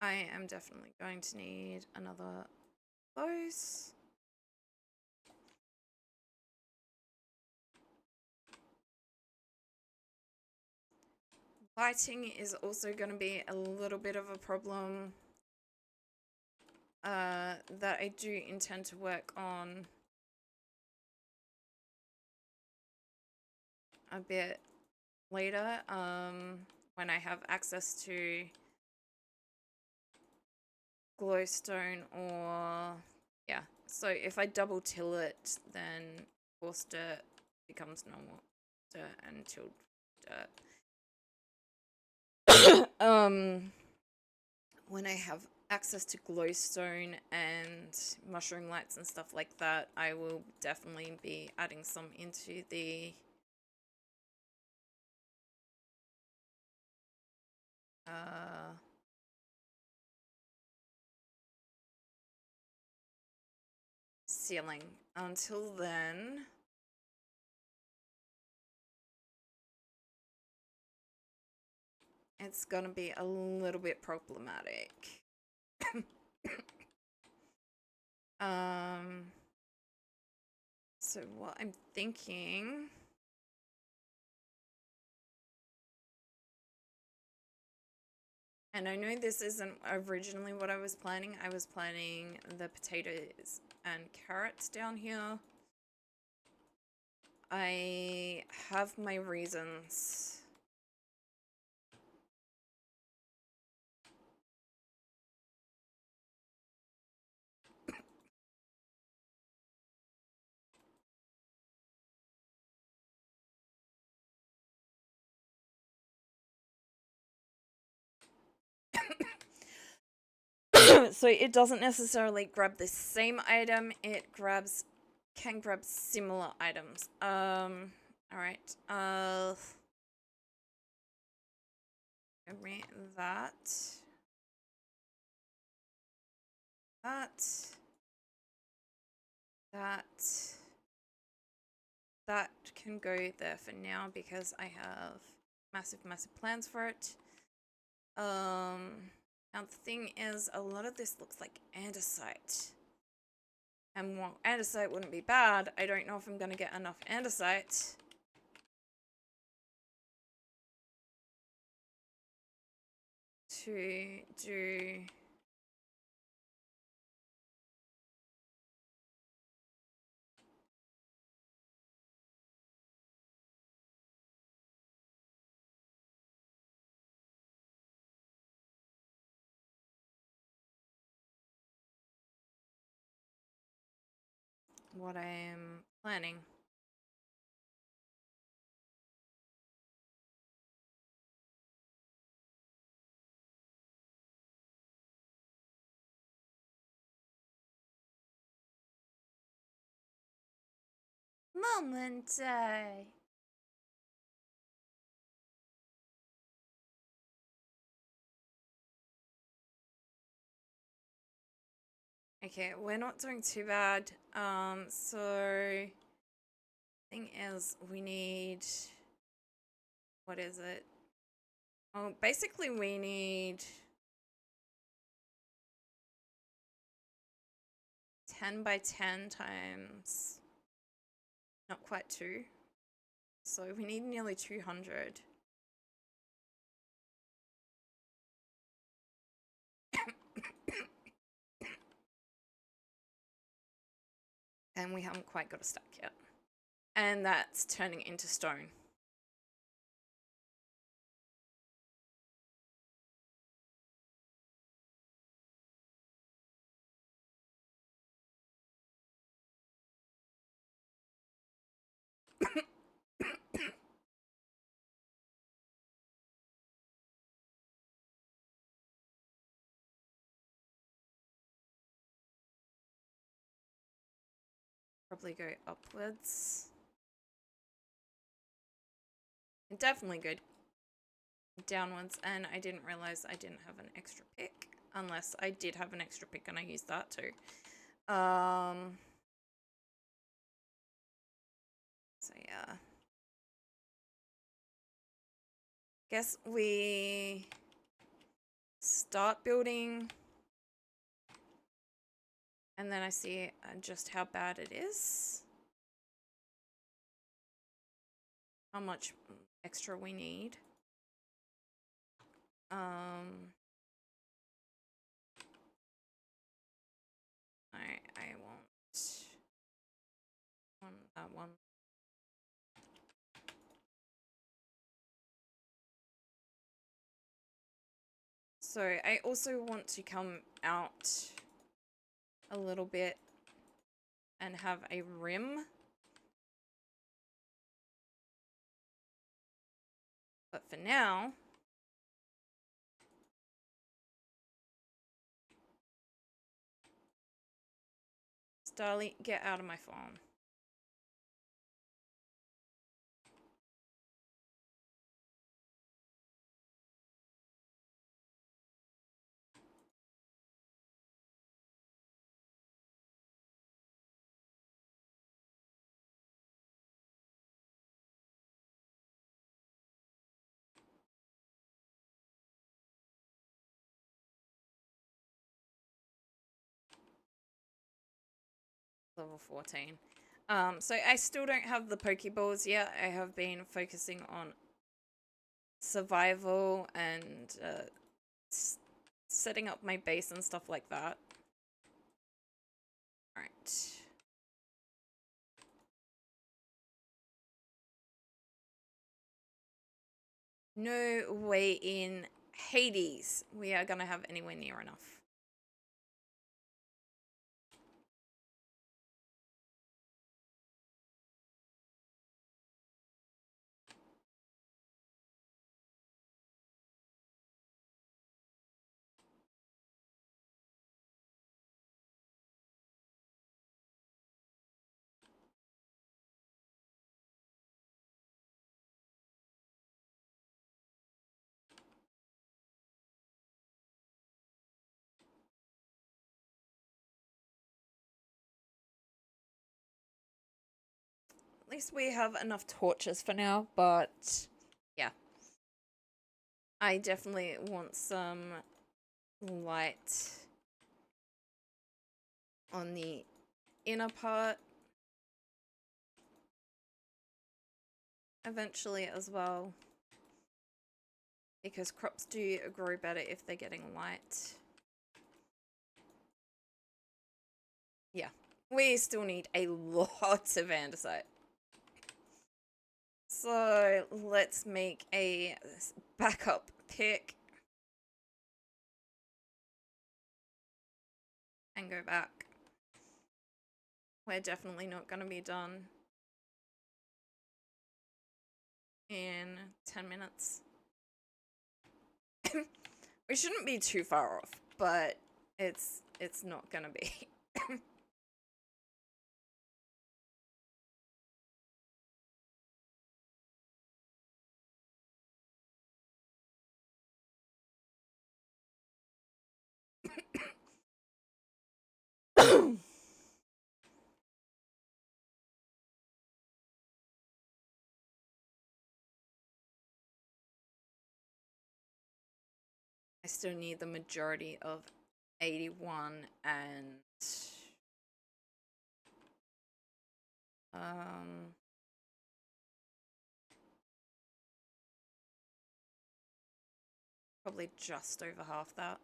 I am definitely going to need another those. Lighting is also going to be a little bit of a problem that I do intend to work on a bit later when I have access to glowstone or yeah. So if I double till it, then coarse dirt becomes normal dirt and tilled dirt. When I have access to glowstone and mushroom lights and stuff like that, I will definitely be adding some into the ceiling. Until then, it's gonna be a little bit problematic. So what I'm thinking... And I know this isn't originally what I was planning. I was planning the potatoes and carrots down here. I have my reasons. So it doesn't necessarily grab the same item, it can grab similar items. Alright, give me that. That can go there for now because I have massive plans for it. Now the thing is, a lot of this looks like andesite. And while andesite wouldn't be bad, I don't know if I'm gonna get enough andesite to do what I am planning. Moment. Okay, we're not doing too bad. So thing is, we need, what is it? Oh, basically we need 10 by 10 times, not quite 2. So we need nearly 200. And we haven't quite got a stack yet. And that's turning into stone. Probably go upwards. Definitely good downwards, and I didn't realize I didn't have an extra pick, unless I did have an extra pick and I used that too. So yeah, guess we start building, and then I see just how bad it is, how much extra we need. I want that one. So I also want to come out a little bit and have a rim. But for now, Starly, get out of my farm. Level 14. So I still don't have the Pokeballs yet. I have been focusing on survival and setting up my base and stuff like that. Alright. No way in Hades we are gonna have anywhere near enough. At least we have enough torches for now, but yeah. I definitely want some light on the inner part eventually as well, because crops do grow better if they're getting light. Yeah, we still need a lot of andesite. So let's make a backup pick and go back. We're definitely not going to be done in 10 minutes. We shouldn't be too far off, but it's not going to be. I still need the majority of 81 and probably just over half that.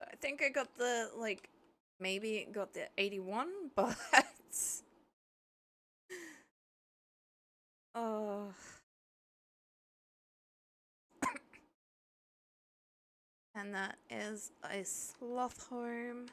I think I got the, like, maybe got the 81, but oh. And that is a sloth home.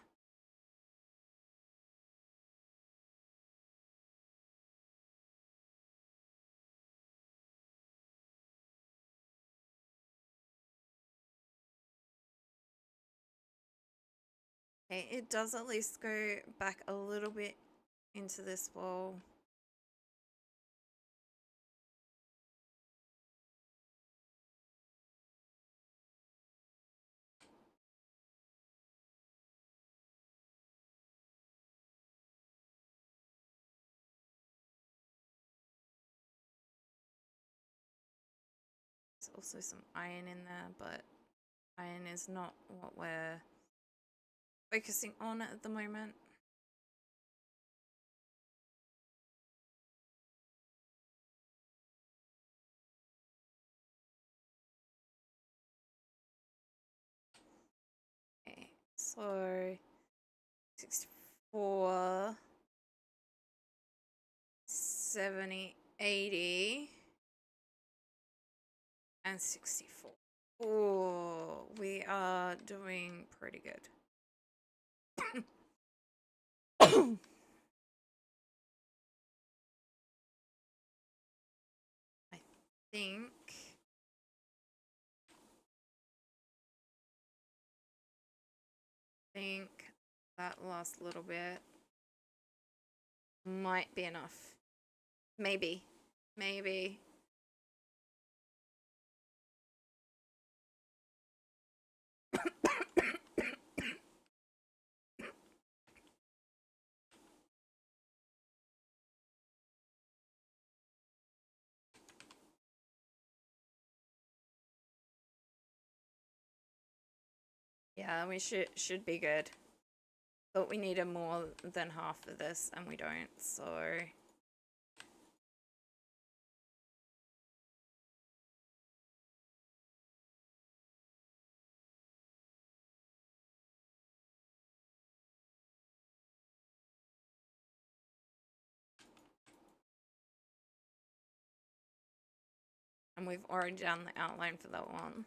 Okay, it does at least go back a little bit into this wall. There's also some iron in there, but iron is not what we're focusing on at the moment. Okay, so 64, 70, 80, and 64. Oh, we are doing pretty good. I think that last little bit might be enough. Maybe. Maybe. Yeah, we should be good. But we needed more than half of this, and we don't, so... And we've already done the outline for that one.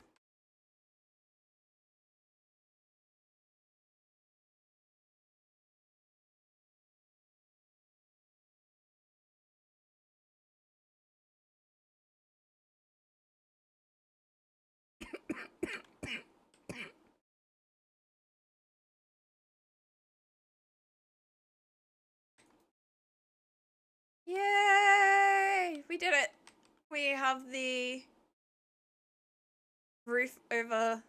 We did it. We have the roof over.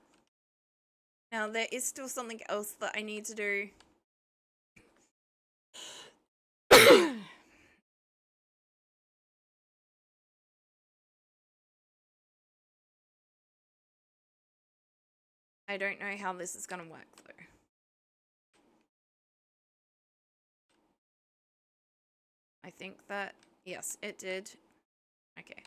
Now there is still something else that I need to do. I don't know how this is gonna work though. I think that, yes, it did. Okay.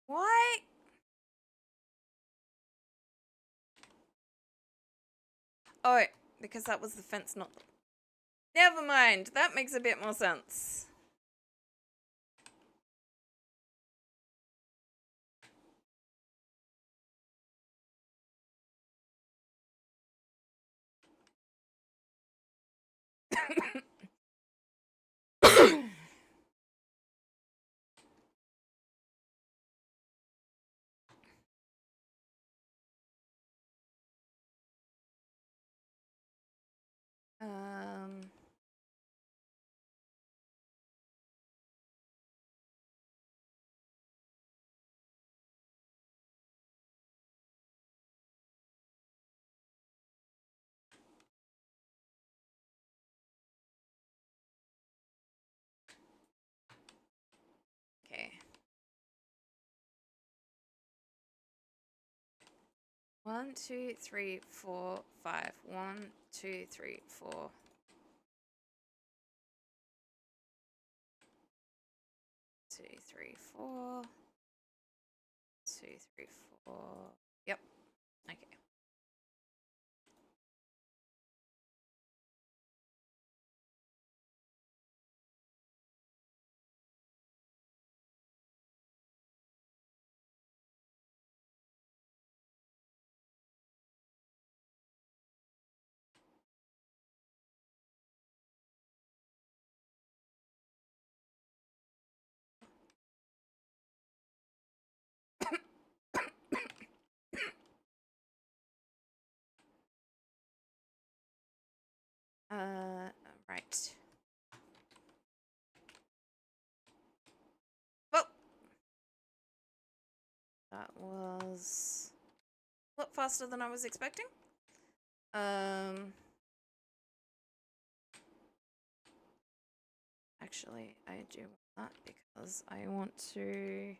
Why? Oh, because that was the fence, not the... Never mind. That makes a bit more sense. um... Okay. 1, 2, 3, 4, 5. 1, 2, 3, 4. 2, 3, 4. 2, 3, 4. Yep. Okay. Right. Well, that was a lot faster than I was expecting. Actually, I do want that because I want to...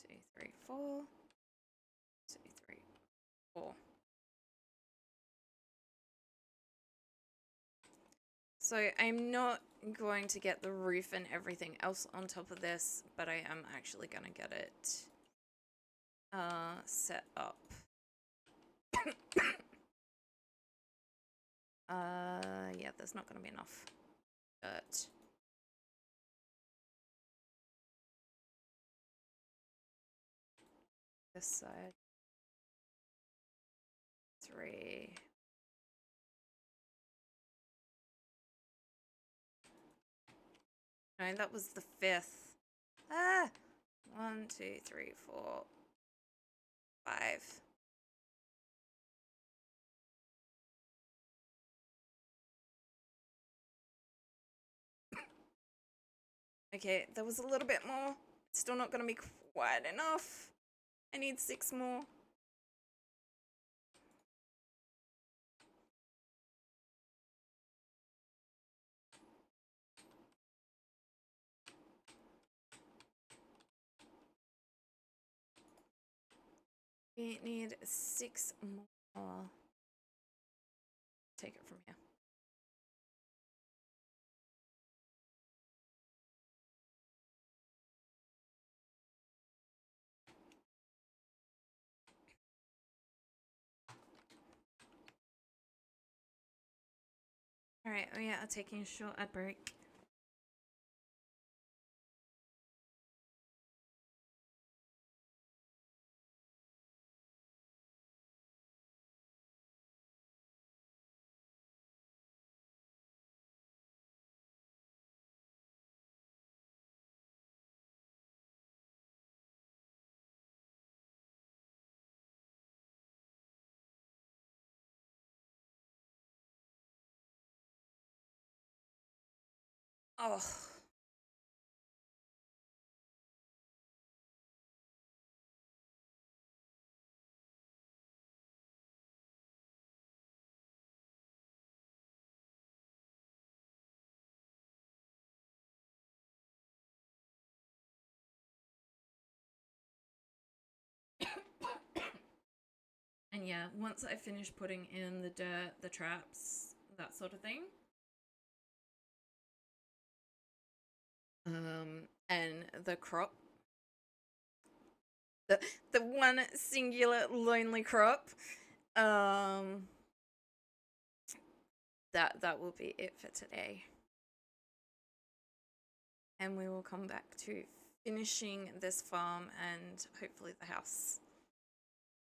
Two, three, 4. 2, 3, 4. So I'm not going to get the roof and everything else on top of this, but I am actually going to get it set up. Yeah, there's not going to be enough dirt. This side. 3. No, that was the 5th. Ah! 1, 2, 3, 4, 5. Okay, there was a little bit more. Still not gonna be quite enough. I need 6 more. We need 6 more. Take it from here. Alright, we are taking a short ad break. Oh. And yeah, once I finish putting in the dirt, the traps, that sort of thing, and the crop, the one singular lonely crop, that will be it for today. And we will come back to finishing this farm and hopefully the house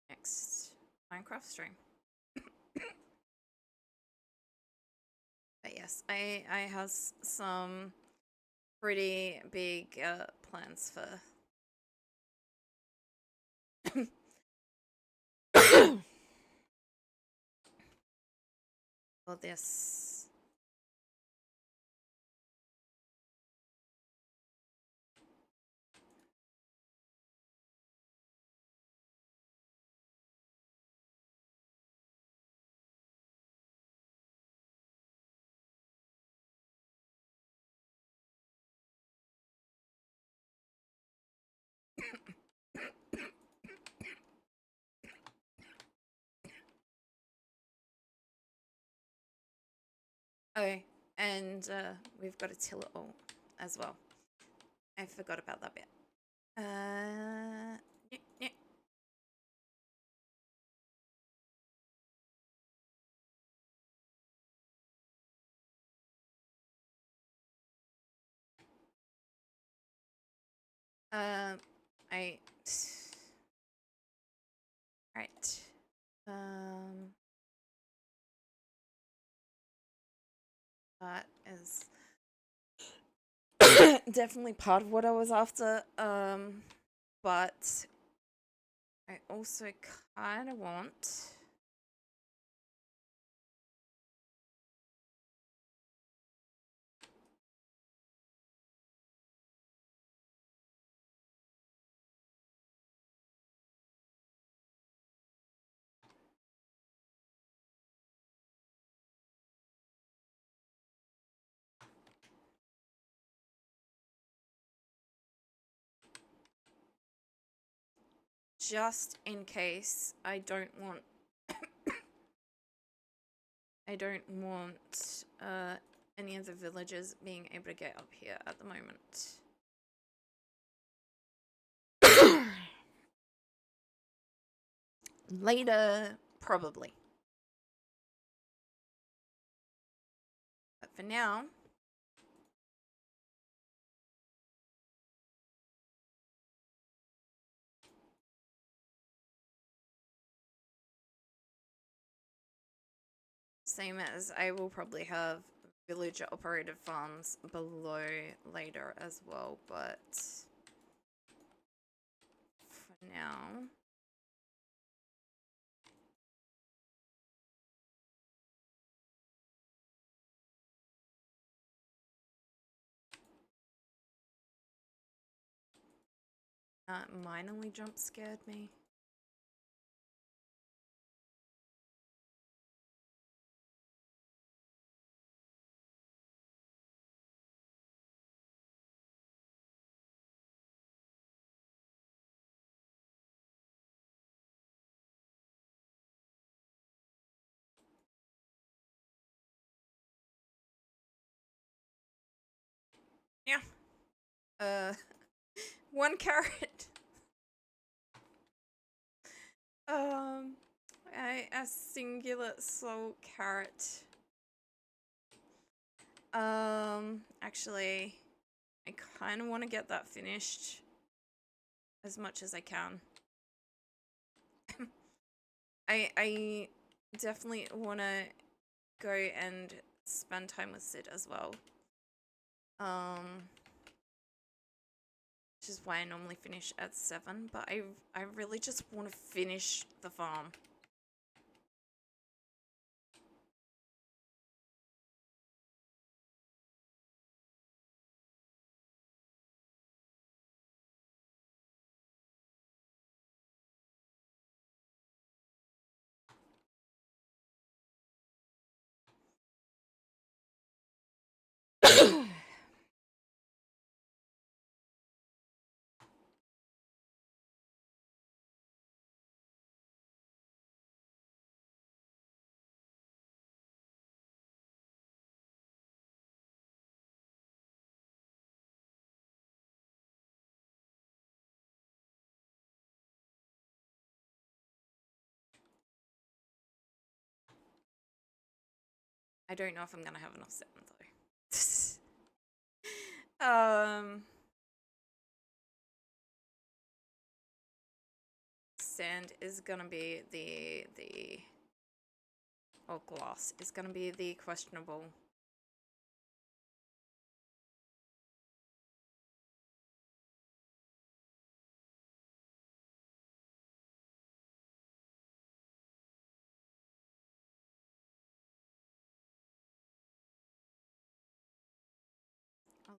next Minecraft stream. But yes, I have some pretty big plans for for this. Oh, and we've got to till it all as well. I forgot about that bit. Yeah. I. Right. That is definitely part of what I was after. But I also kind of want. Just in case, I don't want any of the villagers being able to get up here at the moment. Later, probably. But for now, same as I will probably have villager operated farms below later as well, but for now. Minorly jump scared me. Yeah. 1 carrot. A singular soul carrot. Actually, I kind of want to get that finished as much as I can. I definitely want to go and spend time with Sid as well. Which is why I normally finish at 7, but I really just want to finish the farm. I don't know if I'm gonna have enough sand though. Sand is gonna be the or glass is gonna be the questionable.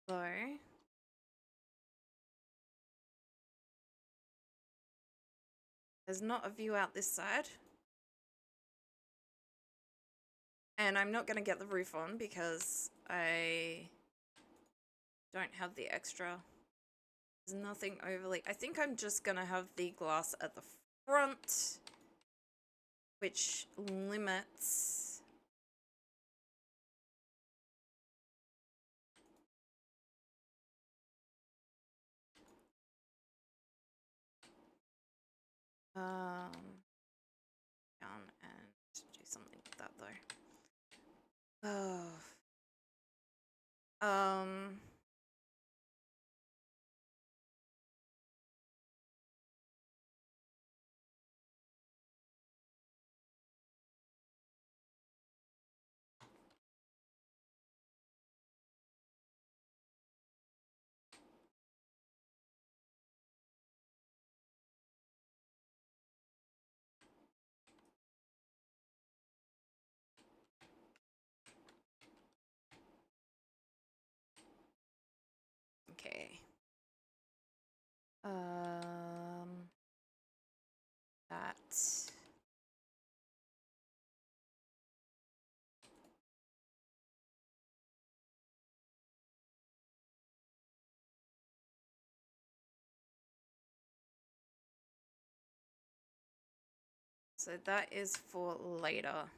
Although there's not a view out this side. And I'm not gonna get the roof on because I don't have the extra. There's nothing overly. I think I'm just gonna have the glass at the front, which limits. Down and do something with that though. Oh. Okay. That. So that is for later.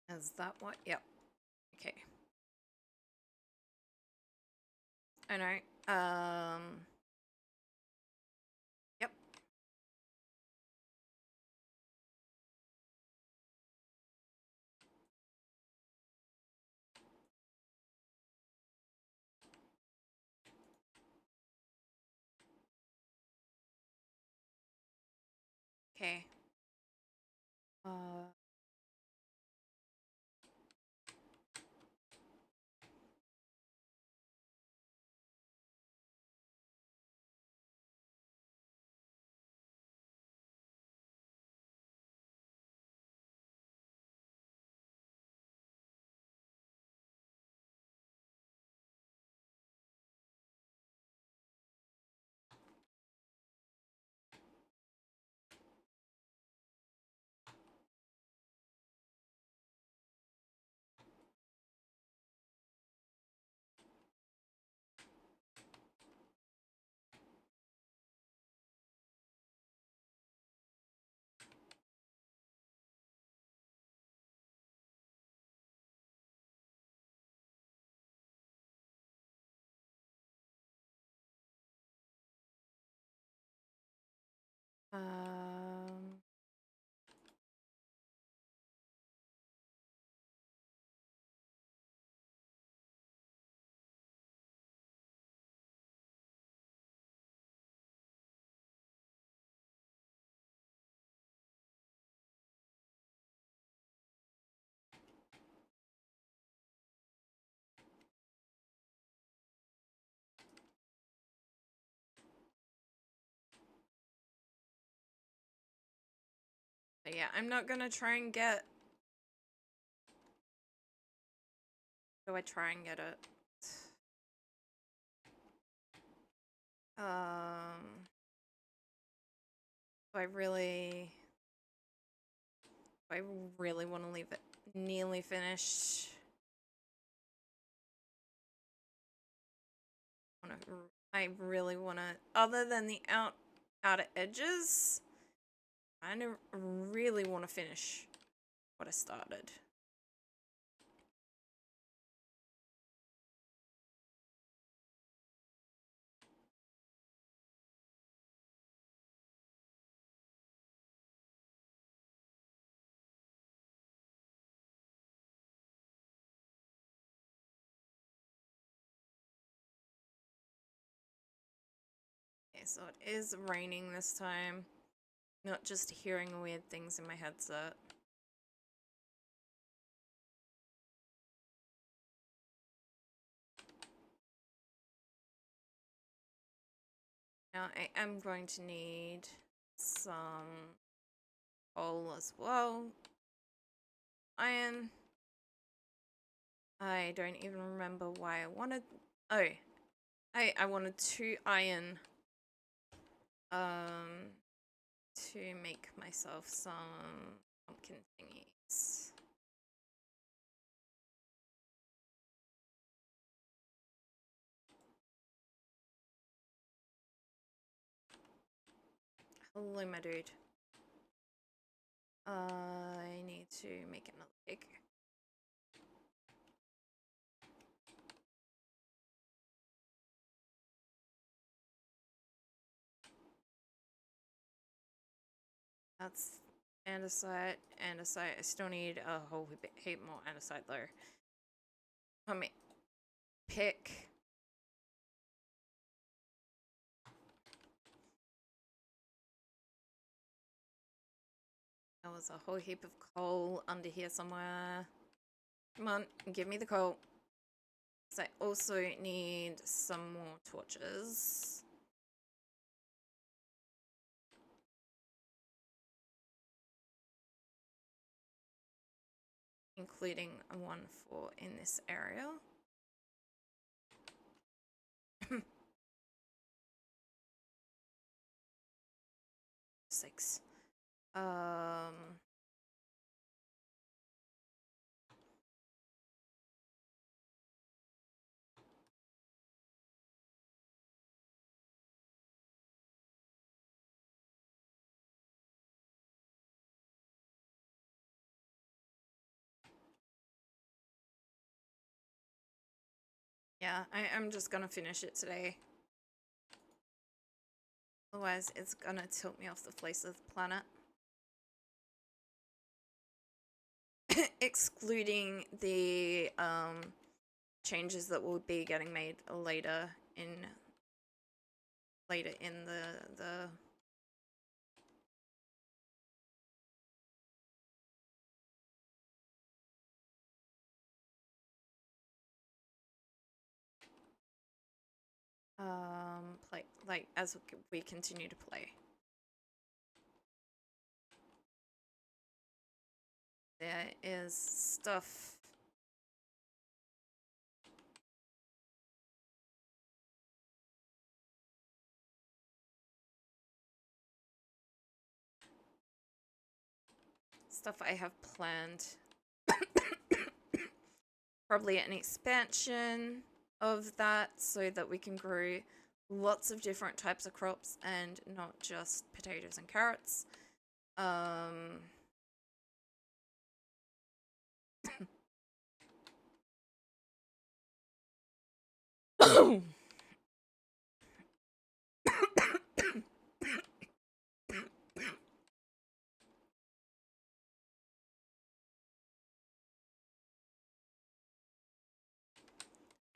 Oh, is that what? Yep. Okay. I know. Yep. Okay. Um, but yeah, I'm not gonna try and get. Do I try and get it? Do I really? Do I really want to leave it nearly finished? I really want to. Other than the outer edges, I really want to finish what I started. Okay, so it is raining this time. Not just hearing weird things in my headset. Now I am going to need some coal as well. Iron. I don't even remember why I wanted. Oh, I wanted 2 iron. To make myself some pumpkin thingies. Hello, my dude. I need to make another egg. That's andesite, andesite. I still need a whole heap more andesite though. I mean, pick. There was a whole heap of coal under here somewhere. Come on, give me the coal. So I also need some more torches. Including one for in this area. 6. Yeah, I'm just gonna finish it today. Otherwise, it's gonna tilt me off the face of the planet. Excluding the changes that will be getting made later in the play, like, as we continue to play. There is stuff. Stuff I have planned. Probably an expansion of that so that we can grow lots of different types of crops and not just potatoes and carrots.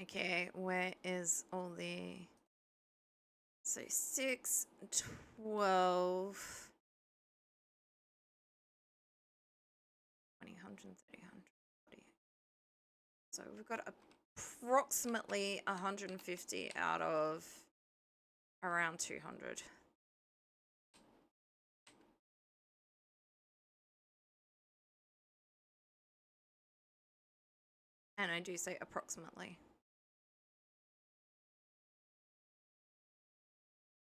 Okay, where is all the... So 6, 12... 20, 100, 30, 140. So we've got approximately 150 out of around 200. And I do say approximately,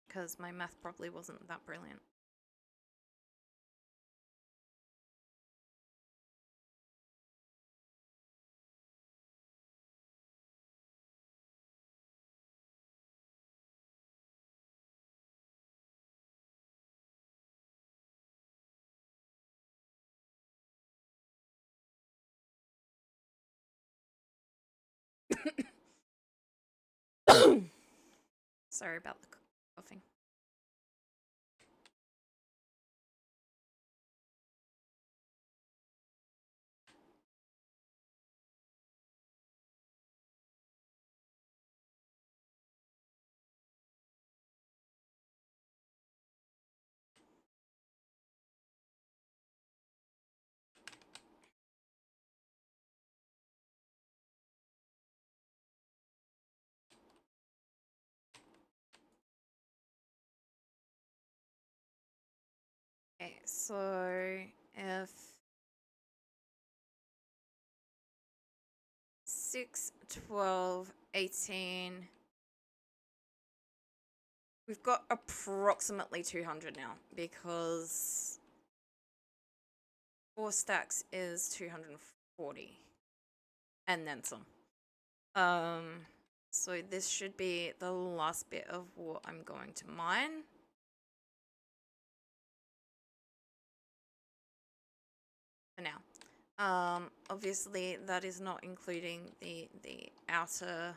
because my math probably wasn't that brilliant. Sorry about the coughing. Okay, so if 6, 12, 18... We've got approximately 200 now, because 4 stacks is 240. And then some. So this should be the last bit of what I'm going to mine. For now. Obviously that is not including the outer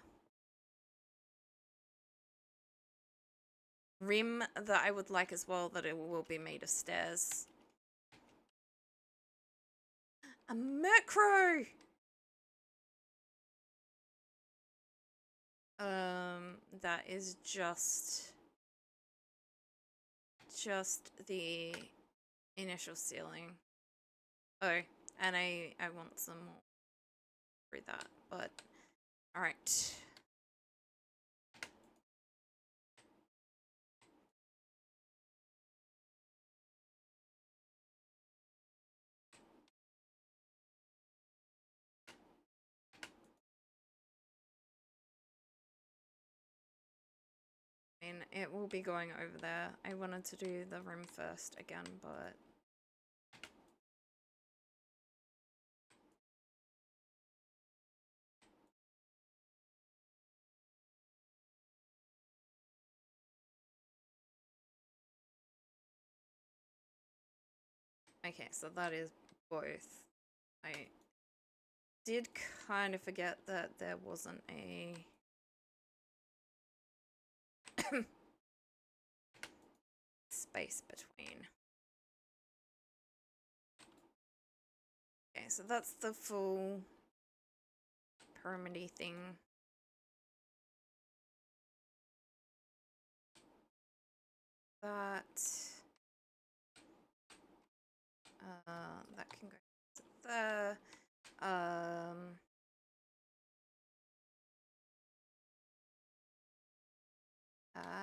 rim that I would like as well, that it will be made of stairs. A Murkrow! That is just the initial ceiling. Oh, and I want some more for that, but alright. I mean, it will be going over there. I wanted to do the room first again, but... Okay, so that is both. I did kind of forget that there wasn't a... space between. Okay, so that's the full pyramid-y thing. That can go to there.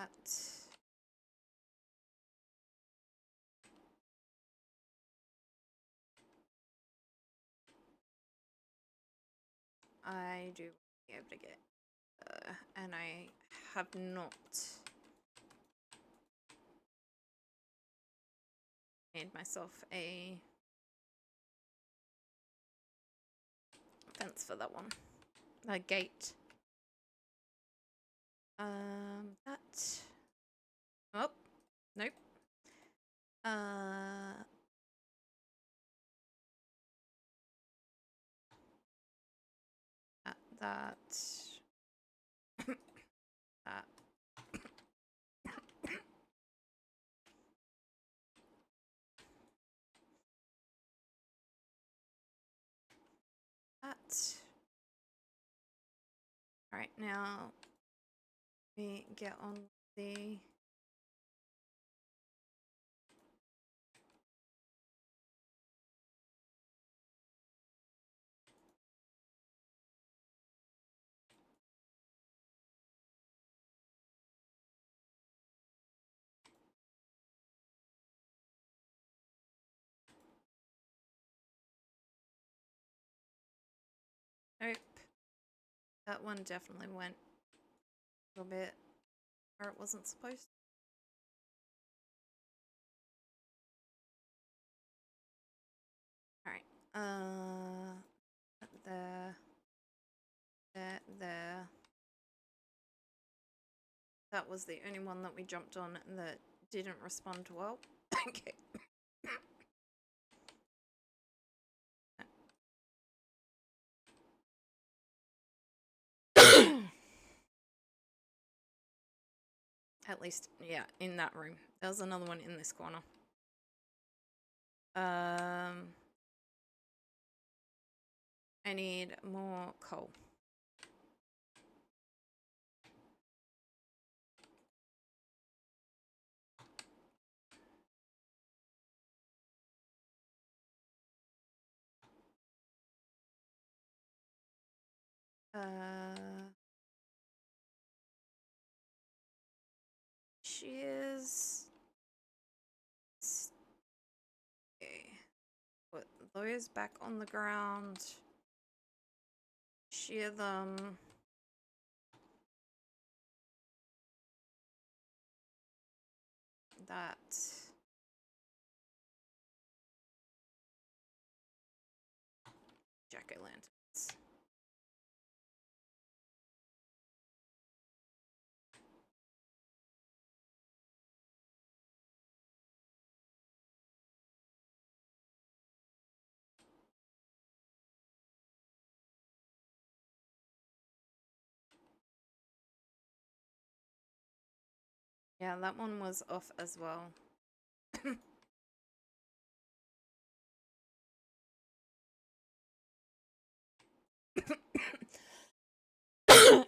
that. I do be able to get, and I have not made myself a fence for that one. A gate. That. Oh, nope. That. That. That. Alright, now we get on the nope. That one definitely went a little bit where it wasn't supposed to. Alright. There. That was the only one that we jumped on that didn't respond well. Okay. At least, yeah, in that room. There's another one in this corner. I need more coal. She is. Okay. Put those back on the ground. Shear them. That. Jack-o'-lanterns. Yeah, that one was off as well.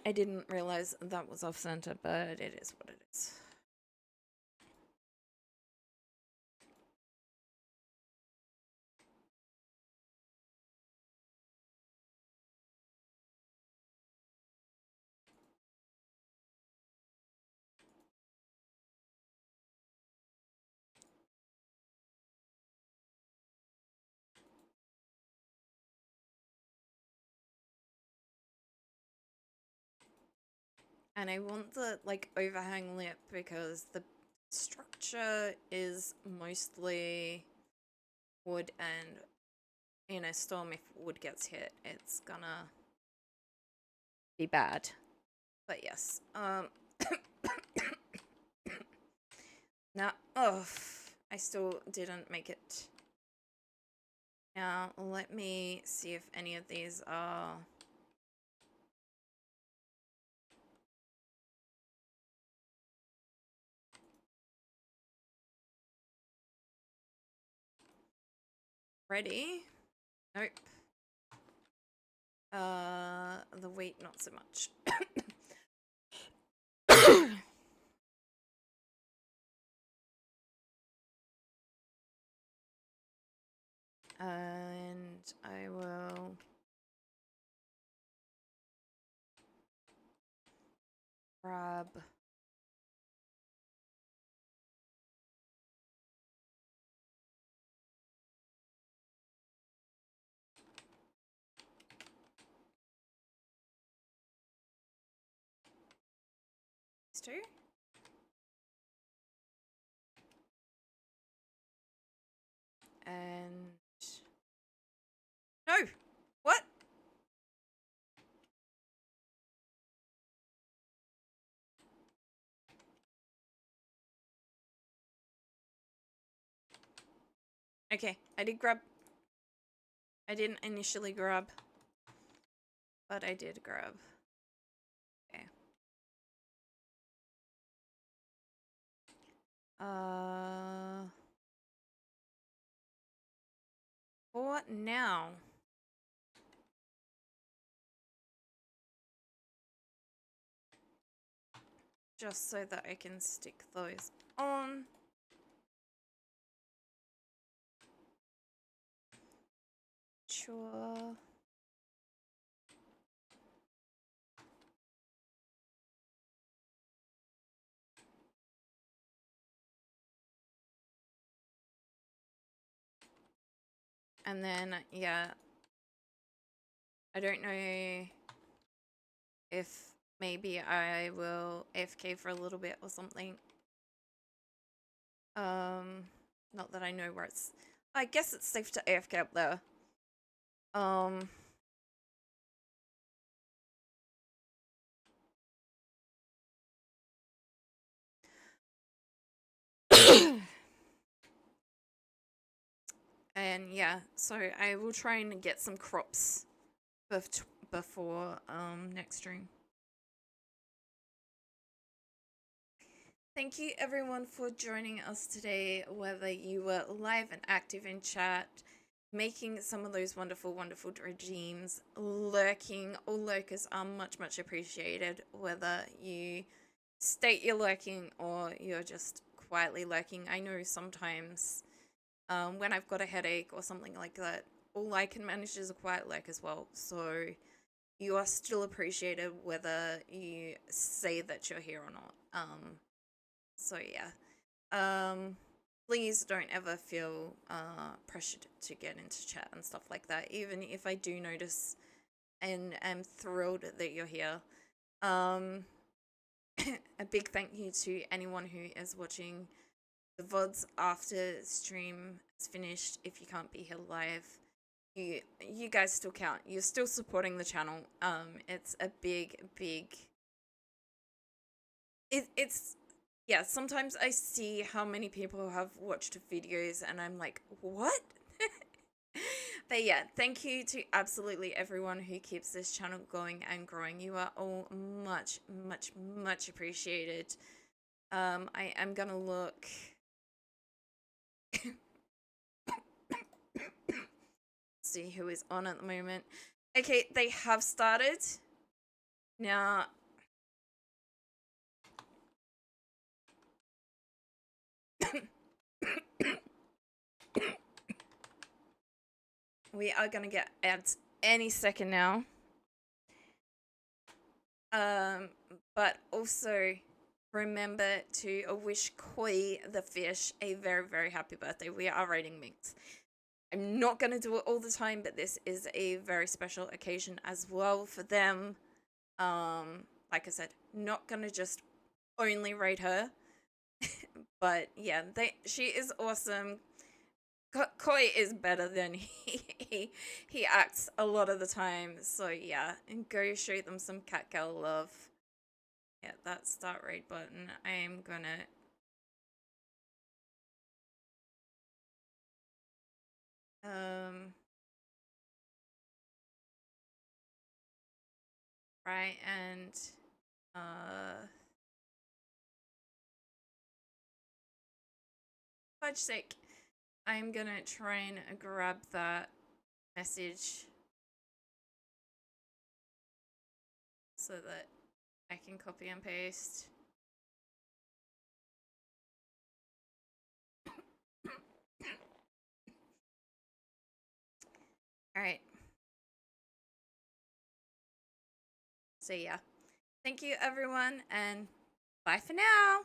I didn't realize that was off center, but it is what it is. And I want the, like, overhang lip because the structure is mostly wood, and in a storm, if wood gets hit, it's gonna be bad. But yes, now, oh, I still didn't make it. Now, let me see if any of these are... ready? Nope. The weight, not so much. And I will grab These two. And no, what? Okay, I did grab. I didn't initially grab, but I did grab. Okay. For now. Just so that I can stick those on. Sure. And then, yeah, I don't know if maybe I will AFK for a little bit or something. Not that I know where it's... I guess it's safe to AFK up there. And yeah, so I will try and get some crops before next stream. Thank you everyone for joining us today, whether you were live and active in chat, making some of those wonderful, wonderful regimes, lurking. All lurkers are much, much appreciated, whether you state you're lurking or you're just quietly lurking. I know sometimes when I've got a headache or something like that, all I can manage is a quiet lurk as well. So you are still appreciated whether you say that you're here or not. So yeah, please don't ever feel pressured to get into chat and stuff like that, even if I do notice and am thrilled that you're here. A big thank you to anyone who is watching the VODs after stream is finished. If you can't be here live, you guys still count. You're still supporting the channel. It's a big it's yeah, sometimes I see how many people have watched videos and I'm like, what? But yeah, thank you to absolutely everyone who keeps this channel going and growing. You are all much appreciated. I am gonna look. See who is on at the moment. Okay, they have started. Now, we are gonna get ads any second now. But also remember to wish Koi the fish a very happy birthday. We are raiding minks. I'm not gonna do it all the time, but this is a very special occasion as well for them. Like I said, not gonna just only raid her. But yeah, she is awesome. Koi is better than he acts a lot of the time. So yeah, and go show them some cat girl love. Yeah, that start raid button. I am gonna try and fudge sake. I'm gonna try and grab that message so that I can copy and paste. Alright. So yeah. Thank you everyone and bye for now.